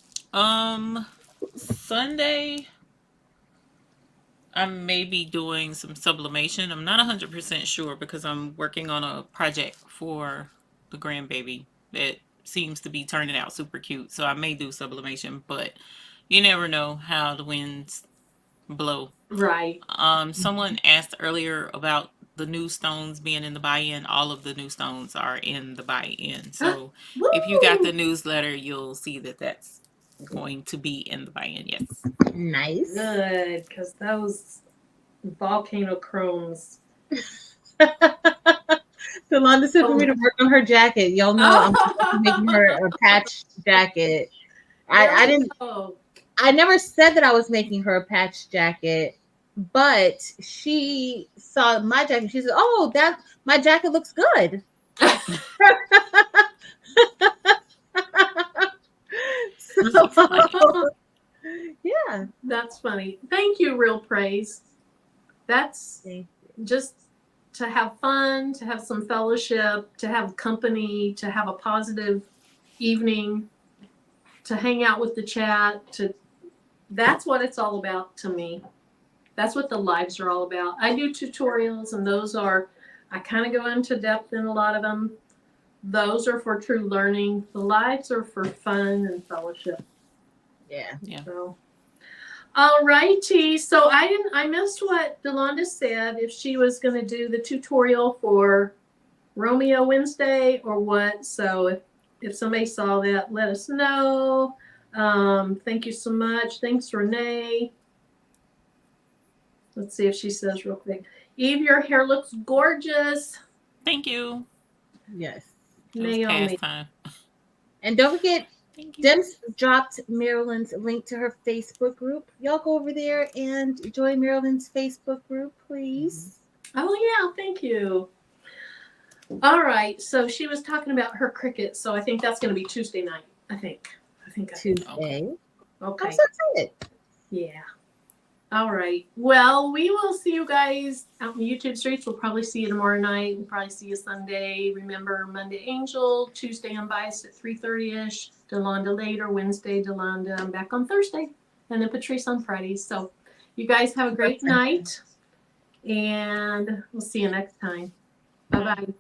Sunday, I may be doing some sublimation. I'm not 100% sure because I'm working on a project for the grandbaby that seems to be turning out super cute. So I may do sublimation, but you never know how the winds blow. Right. Someone asked earlier about the new stones being in the buy-in. All of the new stones are in the buy-in. So if you got the newsletter, you'll see that that's going to be in the buy-in. Yes. Nice. Good, because those volcano chromes. Yolanda said for me to work on her jacket. Y'all know I'm making her a patch jacket. I didn't. I never said that I was making her a patch jacket, but she saw my jacket. She said, "Oh, that my jacket looks good." So, yeah, that's funny. Thank you, Real Praise. That's just to have fun, to have some fellowship, to have company, to have a positive evening, to hang out with the chat. That's what it's all about to me. That's what the lives are all about. I do tutorials, and I kind of go into depth in a lot of them. Those are for true learning. The lives are for fun and fellowship. Yeah. So, all righty. So I missed what Yolanda said, if she was going to do the tutorial for Romeo Wednesday or what. So if somebody saw that, let us know. Thank you so much. Thanks, Renee. Let's see if she says real quick. Eve, your hair looks gorgeous. Thank you. Yes. Naomi. Time. And don't forget, Dems dropped Marilyn's link to her Facebook group. Y'all go over there and join Marilyn's Facebook group, please. Oh, yeah. Thank you. All right. So she was talking about her cricket. So I think that's going to be Tuesday night. I think Tuesday. Okay. I'm so excited. Yeah. All right. Well, we will see you guys out in the YouTube streets. We'll probably see you tomorrow night. We'll probably see you Sunday. Remember, Monday Angel, Tuesday Unbiased at 3:30ish. Delonda later. Wednesday Delonda. I'm back on Thursday, and then Patrice on Friday. So, you guys have a great night, and we'll see you next time. Bye bye.